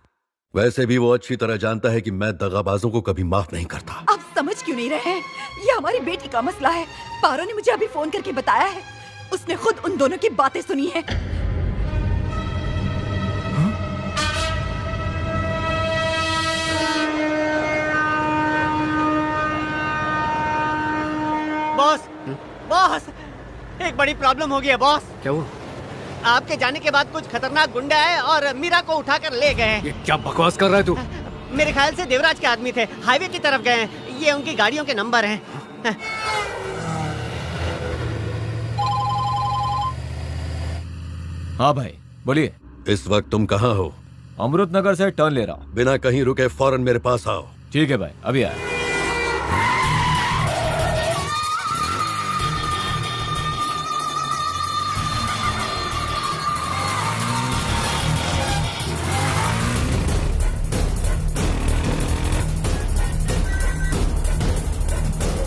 वैसे भी वो अच्छी तरह जानता है कि मैं दगाबाजों को कभी माफ नहीं करता।
आप समझ क्यों नहीं रहे? ये हमारी बेटी का मसला है। पारो ने मुझे अभी फोन करके बताया है। उसने खुद उन दोनों की बातें सुनी है।
बॉस, बॉस, एक बड़ी प्रॉब्लम हो गई है बॉस।
क्या हुआ?
आपके जाने के बाद कुछ खतरनाक गुंडा है और मीरा को उठाकर ले गए हैं।
ये क्या बकवास कर रहा है तू?
मेरे ख्याल से देवराज के आदमी थे, हाईवे की तरफ गए हैं। ये उनकी गाड़ियों के नंबर हैं।
हाँ भाई, बोलिए।
इस वक्त तुम कहाँ हो?
अमृत नगर से टर्न ले रहा हूँ।
बिना कहीं रुके फौरन मेरे पास आओ।
ठीक है भाई, अभी आया।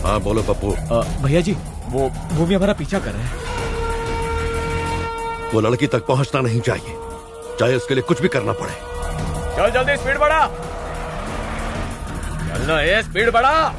हाँ बोलो पप्पू।
भैया जी, वो भूमि हमारा पीछा कर रहे हैं।
वो लड़की तक पहुंचना नहीं चाहिए, चाहे उसके लिए कुछ भी करना पड़े।
चल जल्दी, स्पीड बढ़ा। चलना है, स्पीड बढ़ा।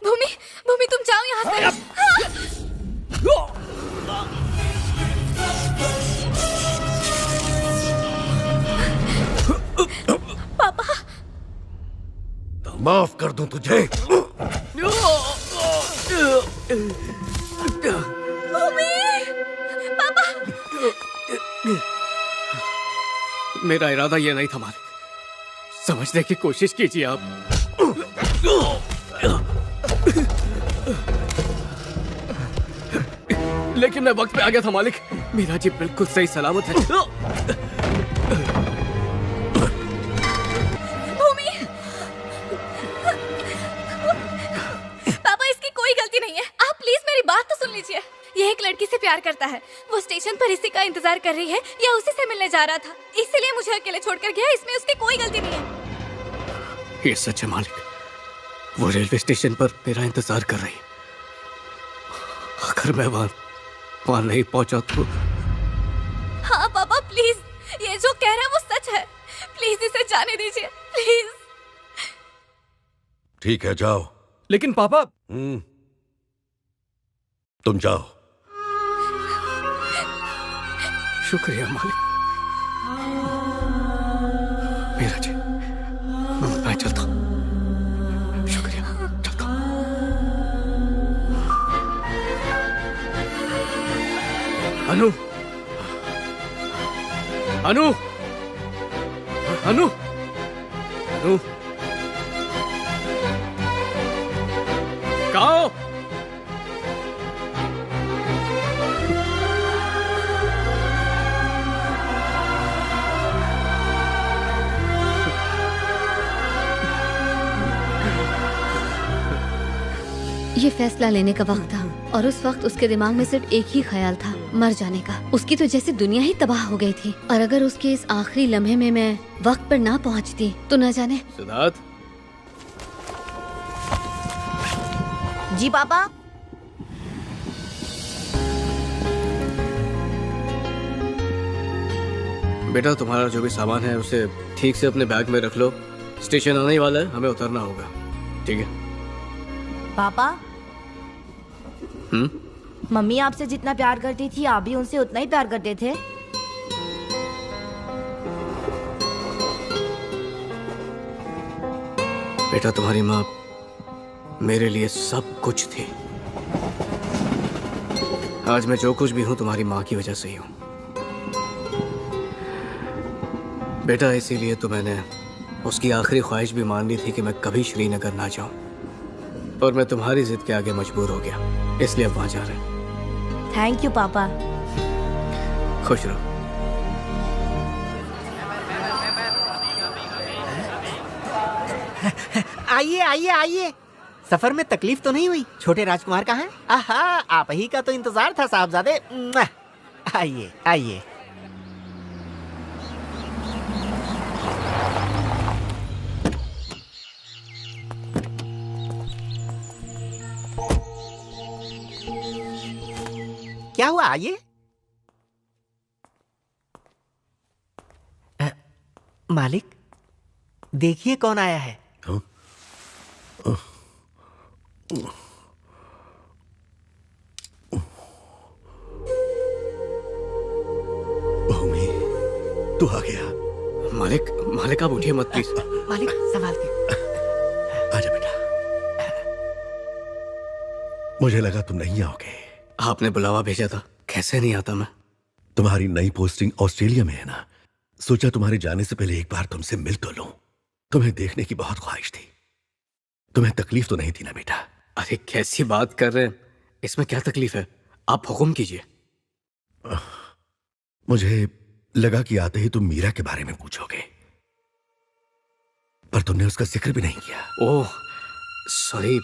भूमि, भूमि तुम जाओ यहाँ से। पापा,
माफ कर दूं तुझे।
भूमि, पापा।
मेरा इरादा ये नहीं था मालिक, समझने की कोशिश कीजिए आप। लेकिन मैं वक्त पे आ गया था मालिक, मेरा जी बिल्कुल सही सलामत है।
भूमि, पापा इसकी कोई गलती नहीं है, आप प्लीज मेरी बात तो सुन लीजिए। ये एक लड़की से प्यार करता है, वो स्टेशन पर इसी का इंतजार कर रही है या उसी से मिलने जा रहा था, इसलिए मुझे अकेले छोड़कर गया। इसमें उसकी कोई गलती नहीं है।
ये सच है मालिक, वो रेलवे स्टेशन पर मेरा इंतजार कर रही है। अगर मैं वहां नहीं पहुंचा तो।
हाँ पापा प्लीज, ये जो कह रहा है वो सच है, प्लीज इसे जाने दीजिए प्लीज।
ठीक है जाओ।
लेकिन पापा।
तुम जाओ।
शुक्रिया मालिक। मेरा जी, मैं चलता हूँ। शुक्रिया, चलता हूँ। अनु, अनु, अनु, अनु, कहाँ हो?
ये फैसला लेने का वक्त था और उस वक्त उसके दिमाग में सिर्फ एक ही ख्याल था, मर जाने का। उसकी तो जैसे दुनिया ही तबाह हो गई थी, और अगर उसके इस आखिरी लम्हे में मैं वक्त पर ना पहुंचती तो न जाने।
सिद्धार्थ।
जी पापा।
बेटा तुम्हारा जो भी सामान है उसे ठीक से अपने बैग में रख लो। स्टेशन आने ही वाला है, हमें उतरना होगा, ठीक है?
पापा, मम्मी आपसे जितना प्यार करती थी आप भी उनसे उतना ही प्यार करते थे।
बेटा तुम्हारी माँ मेरे लिए सब कुछ थी। आज मैं जो कुछ भी हूं तुम्हारी माँ की वजह से ही हूं। बेटा इसीलिए तो मैंने उसकी आखिरी ख्वाहिश भी मान ली थी कि मैं कभी श्रीनगर ना जाऊं, और मैं तुम्हारी जिद के आगे मजबूर हो गया, इसलिए अब वहां जा रहे हैं।
थैंक यू पापा।
खुश रहो।
आइए आइए आइए,
सफर में तकलीफ तो नहीं हुई? छोटे राजकुमार कहाँ हैं? आहा, आप ही का तो इंतजार था साहबजादे। आइए आइए। क्या हुआ? आइए। मालिक, देखिए कौन आया है।
भूमि, तू आ गया।
मालिक, मालिक आप उठिए मत प्लीज।
मालिक संभाल के।
आजा बेटा। मुझे लगा तुम नहीं आओगे।
आपने बुलावा भेजा था, कैसे नहीं आता मैं।
तुम्हारी नई पोस्टिंग ऑस्ट्रेलिया में है ना, सोचा तुम्हारे जाने से पहले एक बार तुमसे मिल तो लूं। तुम्हें देखने की बहुत ख्वाहिश थी। तुम्हें तकलीफ तो नहीं थी ना बेटा?
अरे कैसी बात कर रहे हैं, इसमें क्या तकलीफ है, आप हुक्म कीजिए।
मुझे लगा कि आते ही तुम मीरा के बारे में पूछोगे, पर तुमने उसका जिक्र भी नहीं किया।
ओह सॉरी,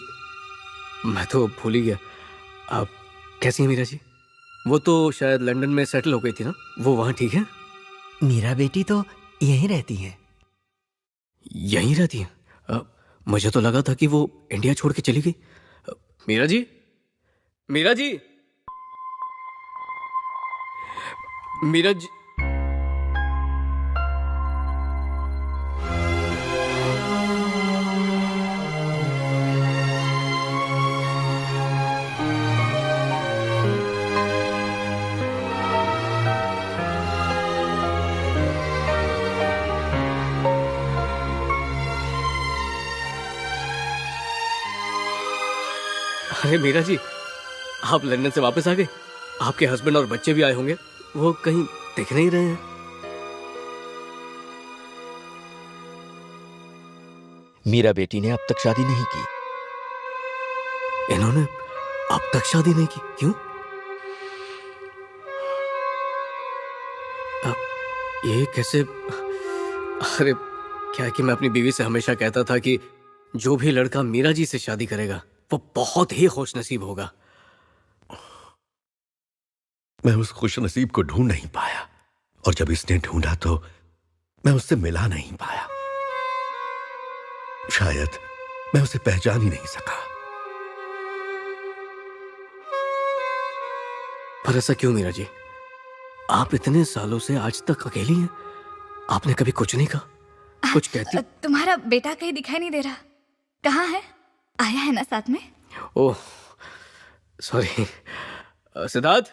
मैं तो भूल ही गया। आप कैसी हैं मीरा जी? वो तो शायद लंदन में सेटल हो गई थी ना, वो वहां ठीक है?
मीरा बेटी तो यहीं रहती है।
यहीं रहती है? मुझे तो लगा था कि वो इंडिया छोड़ के चली गई। मीरा जी, मीरा जी, मीरा जी। अरे मीरा जी, आप लंदन से वापस आ गए? आपके हस्बैंड और बच्चे भी आए होंगे, वो कहीं दिख नहीं रहे हैं।
मीरा बेटी ने अब तक शादी नहीं की।
इन्होंने अब तक शादी नहीं की? क्यों? ये कैसे? अरे क्या है कि मैं अपनी बीवी से हमेशा कहता था कि जो भी लड़का मीरा जी से शादी करेगा वो बहुत ही खुशनसीब होगा।
मैं उस खुशनसीब को ढूंढ नहीं पाया, और जब इसने ढूंढा तो मैं उससे मिला नहीं पाया। शायद मैं उसे पहचान ही नहीं सका।
पर ऐसा क्यों मीरा जी? आप इतने सालों से आज तक अकेली हैं, आपने कभी कुछ नहीं कहा? कुछ कहती?
तुम्हारा बेटा कहीं दिखाई नहीं दे रहा, कहाँ है? आया है ना साथ में?
Oh sorry. सिद्धार्थ,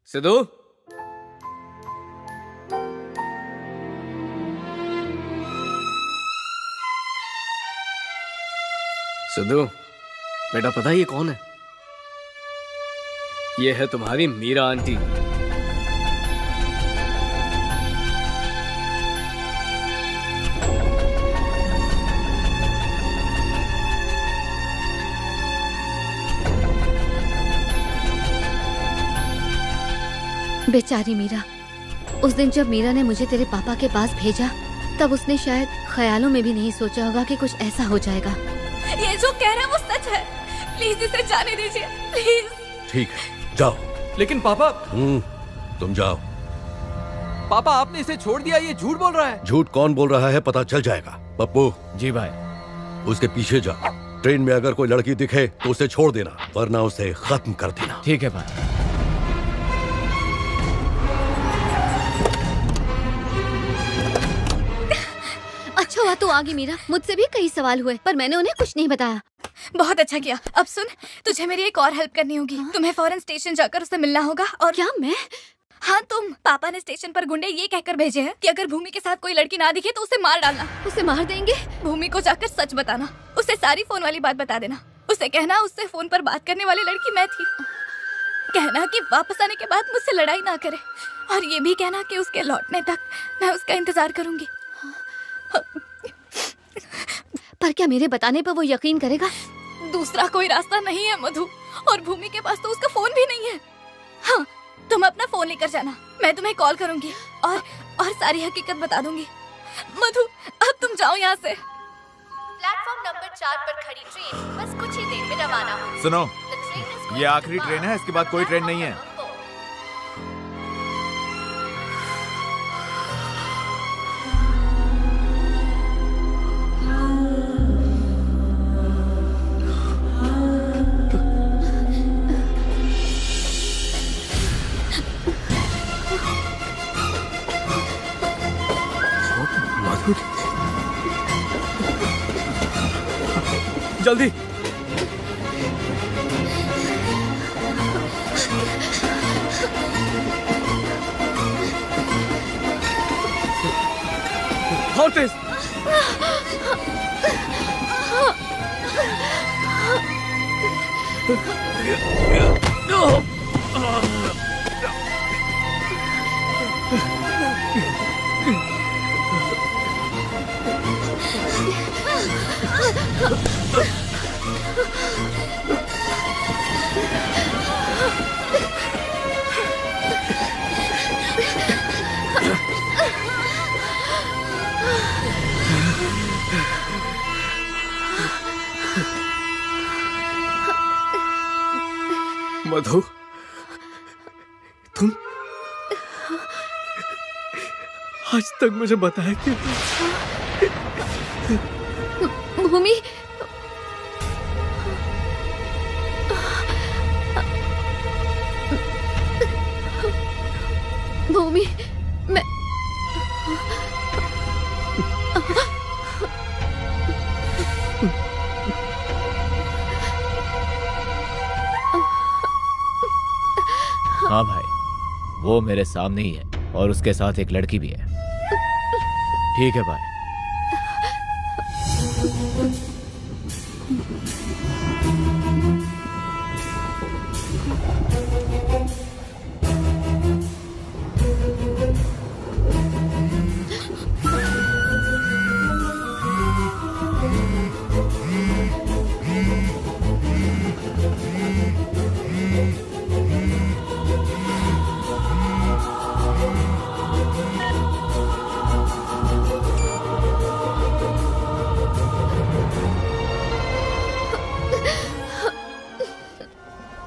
सिद्धू, सिद्धू बेटा, पता है ये कौन है? ये है तुम्हारी मीरा आंटी।
बेचारी मीरा, उस दिन जब मीरा ने मुझे तेरे पापा के पास भेजा, तब उसने शायद ख्यालों में भी नहीं सोचा होगा कि कुछ ऐसा हो जाएगा।
ये जो कह रहा है वो सच है, प्लीज इसे जाने दीजिए, प्लीज।
ठीक है, जाओ।
लेकिन पापा।
तुम जाओ।
पापा आपने इसे छोड़ दिया, ये झूठ बोल रहा है।
झूठ कौन बोल रहा है पता चल जाएगा। पप्पू।
जी भाई।
उसके पीछे जाओ। ट्रेन में अगर कोई लड़की दिखे तो उसे छोड़ देना, वरना उसे खत्म कर देना।
ठीक है भाई।
अच्छा हुआ तू आ गई मीरा, मुझसे भी कई सवाल हुए पर मैंने उन्हें कुछ नहीं बताया।
बहुत अच्छा किया। अब सुन, तुझे मेरी एक और हेल्प करनी होगी। तुम्हें फौरन स्टेशन जाकर उससे मिलना होगा। और
क्या मैं?
हाँ तुम। पापा ने स्टेशन पर गुंडे ये कहकर भेजे हैं कि अगर भूमि के साथ कोई लड़की ना दिखे तो उसे मार डालना।
उसे मार देंगे?
भूमि को जाकर सच बताना, उसे सारी फोन वाली बात बता देना। उसे कहना उससे फोन पर बात करने वाली लड़की मैं थी। कहना कि वापस आने के बाद मुझसे लड़ाई ना करे, और ये भी कहना कि उसके लौटने तक मैं उसका इंतजार करूंगी।
पर क्या मेरे बताने पर वो यकीन करेगा?
दूसरा कोई रास्ता नहीं है मधु, और भूमि के पास तो उसका फोन भी नहीं है। हाँ, तुम अपना फोन लेकर जाना, मैं तुम्हें कॉल करूंगी और सारी हकीकत बता दूंगी। मधु अब तुम जाओ यहाँ से।
प्लेटफॉर्म नंबर 4 पर खड़ी ट्रेन बस कुछ ही देर में रवाना होगी।
सुनो, ये आखिरी ट्रेन है, इसके बाद कोई ट्रेन नहीं है।
जल्दी। हॉटेस। मधु, तुम आज तक मुझे बताया क्यों?
भूमि, भूमि, मैं
हाँ भाई, वो मेरे सामने ही है और उसके साथ एक लड़की भी है। ठीक है भाई।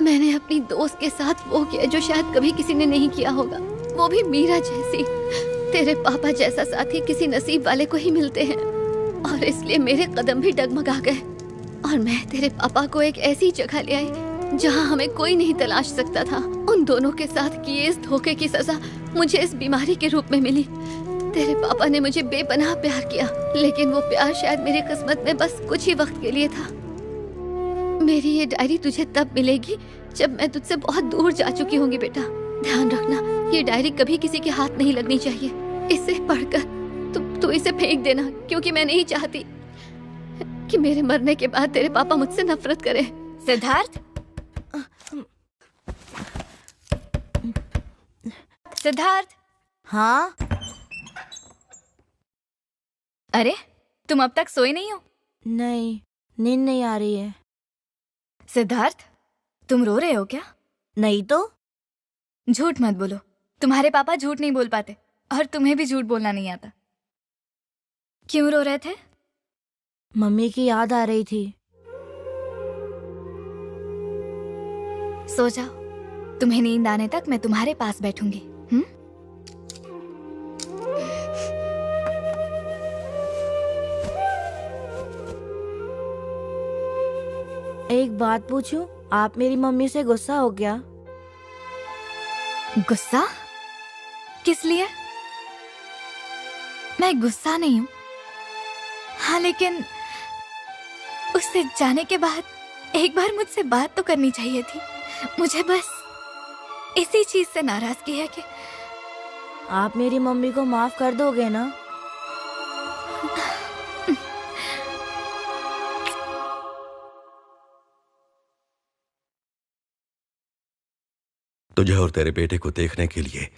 मैंने अपनी दोस्त के साथ वो किया जो शायद कभी किसी ने नहीं किया होगा, वो भी मीरा जैसी। तेरे पापा जैसा साथी किसी नसीब वाले को ही मिलते हैं और इसलिए मेरे कदम भी डगमगा गए और मैं तेरे पापा को एक ऐसी जगह ले आई जहां हमें कोई नहीं तलाश सकता था। उन दोनों के साथ किए इस धोखे की सजा मुझे इस बीमारी के रूप में मिली। तेरे पापा ने मुझे बेपनाह प्यार किया, लेकिन वो प्यार शायद मेरी किस्मत में बस कुछ ही वक्त के लिए था। मेरी ये डायरी तुझे तब मिलेगी जब मैं तुझसे बहुत दूर जा चुकी होंगी बेटा। ध्यान रखना, ये डायरी कभी किसी के हाथ नहीं लगनी चाहिए। इसे पढ़कर तू इसे फेंक देना, क्योंकि मैं नहीं चाहती कि मेरे मरने के बाद तेरे पापा मुझसे नफरत करें।
सिद्धार्थ, सिद्धार्थ।
हाँ?
अरे, तुम अब तक सोए नहीं हो?
नहीं, नींद नहीं आ रही है।
सिद्धार्थ, तुम रो रहे हो क्या?
नहीं तो।
झूठ मत बोलो, तुम्हारे पापा झूठ नहीं बोल पाते और तुम्हें भी झूठ बोलना नहीं आता। क्यों रो रहे थे?
मम्मी की याद आ रही थी।
सो जाओ, तुम्हें नींद आने तक मैं तुम्हारे पास बैठूंगी।
एक बात पूछूं? आप मेरी मम्मी से गुस्सा हो गया?
गुस्सा? किस लिए? मैं गुस्सा नहीं हूं। हाँ, लेकिन उससे जाने के बाद एक बार मुझसे बात तो करनी चाहिए थी। मुझे बस इसी चीज से नाराजगी है कि
आप मेरी मम्मी को माफ कर दोगे ना?
तुझे और तेरे बेटे को देखने के लिए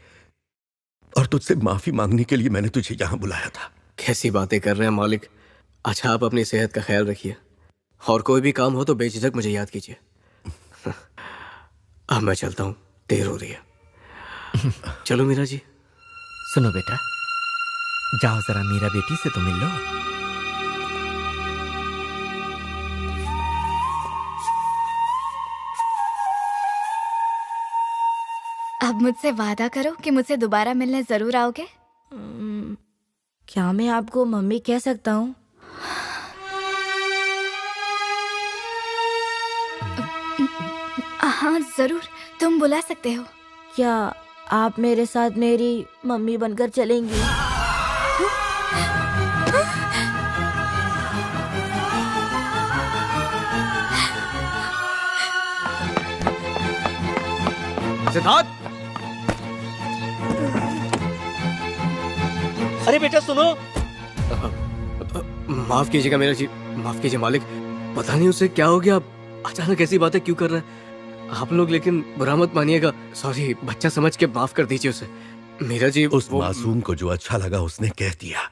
और तुझसे माफी मांगने के लिए मैंने तुझे यहाँ बुलाया था।
कैसी बातें कर रहे हैं मालिक। अच्छा, आप अपनी सेहत का ख्याल रखिए और कोई भी काम हो तो बेझिझक मुझे याद कीजिए। अब मैं चलता हूँ, देर हो रही है। चलो मीरा जी।
सुनो बेटा, जाओ जरा मीरा बेटी से तो मिल लो।
अब मुझसे वादा करो कि मुझसे दोबारा मिलने जरूर आओगे।
क्या मैं आपको मम्मी कह सकता हूँ?
हाँ जरूर, तुम बुला सकते हो।
क्या आप मेरे साथ मेरी मम्मी बनकर चलेंगी?
सिद्धार्थ!
अरे बेटा सुनो।
माफ कीजिएगा मेरा जी, माफ कीजिए मालिक। पता नहीं उसे क्या हो गया, अचानक ऐसी बातें क्यों कर रहा है आप लोग, लेकिन बुरा मत मानिएगा। सॉरी, बच्चा समझ के माफ कर दीजिए उसे। मीरा जी,
उस मासूम को जो अच्छा लगा उसने कह दिया।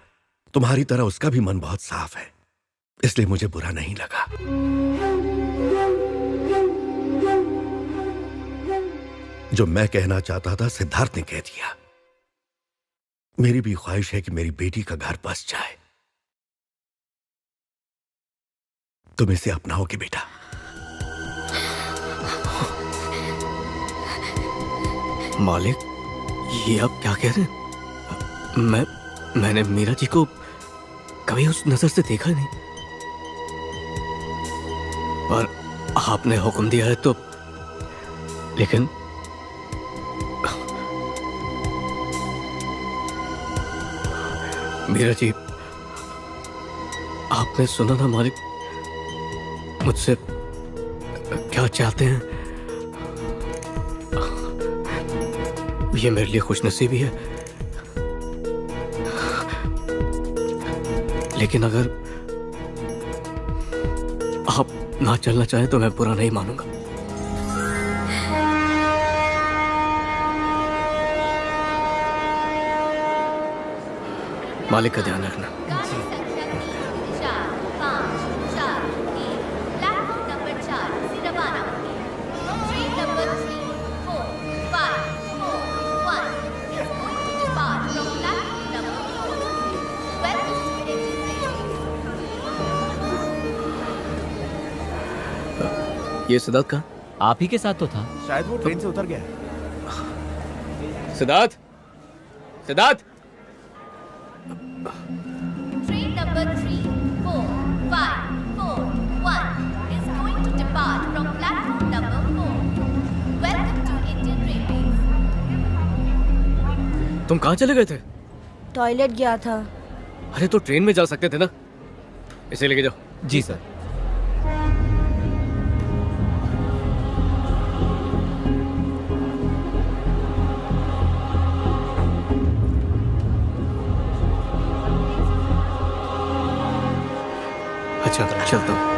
तुम्हारी तरह उसका भी मन बहुत साफ है, इसलिए मुझे बुरा नहीं लगा। जो मैं कहना चाहता था सिद्धार्थ ने कह दिया। मेरी भी ख्वाहिश है कि मेरी बेटी का घर बस जाए। तुम इसे अपनाओगे बेटा?
मालिक, ये आप क्या कह रहे हैं? मैंने मीरा जी को कभी उस नजर से देखा नहीं, पर आपने हुक्म दिया है तो। लेकिन मीरा जी, आपने सुना ना मालिक मुझसे क्या चाहते हैं? ये मेरे लिए खुशनसीबी है, लेकिन अगर आप ना चलना चाहें तो मैं बुरा नहीं मानूंगा। मालिक का ध्यान रखना। ये सिद्धार्थ का
आप ही के साथ तो था।
शायद वो ट्रेन से उतर गया।
Siddharth, Siddharth!
Train number 34541 is going to depart from platform number 4. Welcome to Indian Railways.
तुम कहाँ चले गए थे?
टॉयलेट गया था।
अरे तो ट्रेन में जा सकते थे ना, इसे लेके जाओ।
जी सर।
अच्छा चलता हूँ।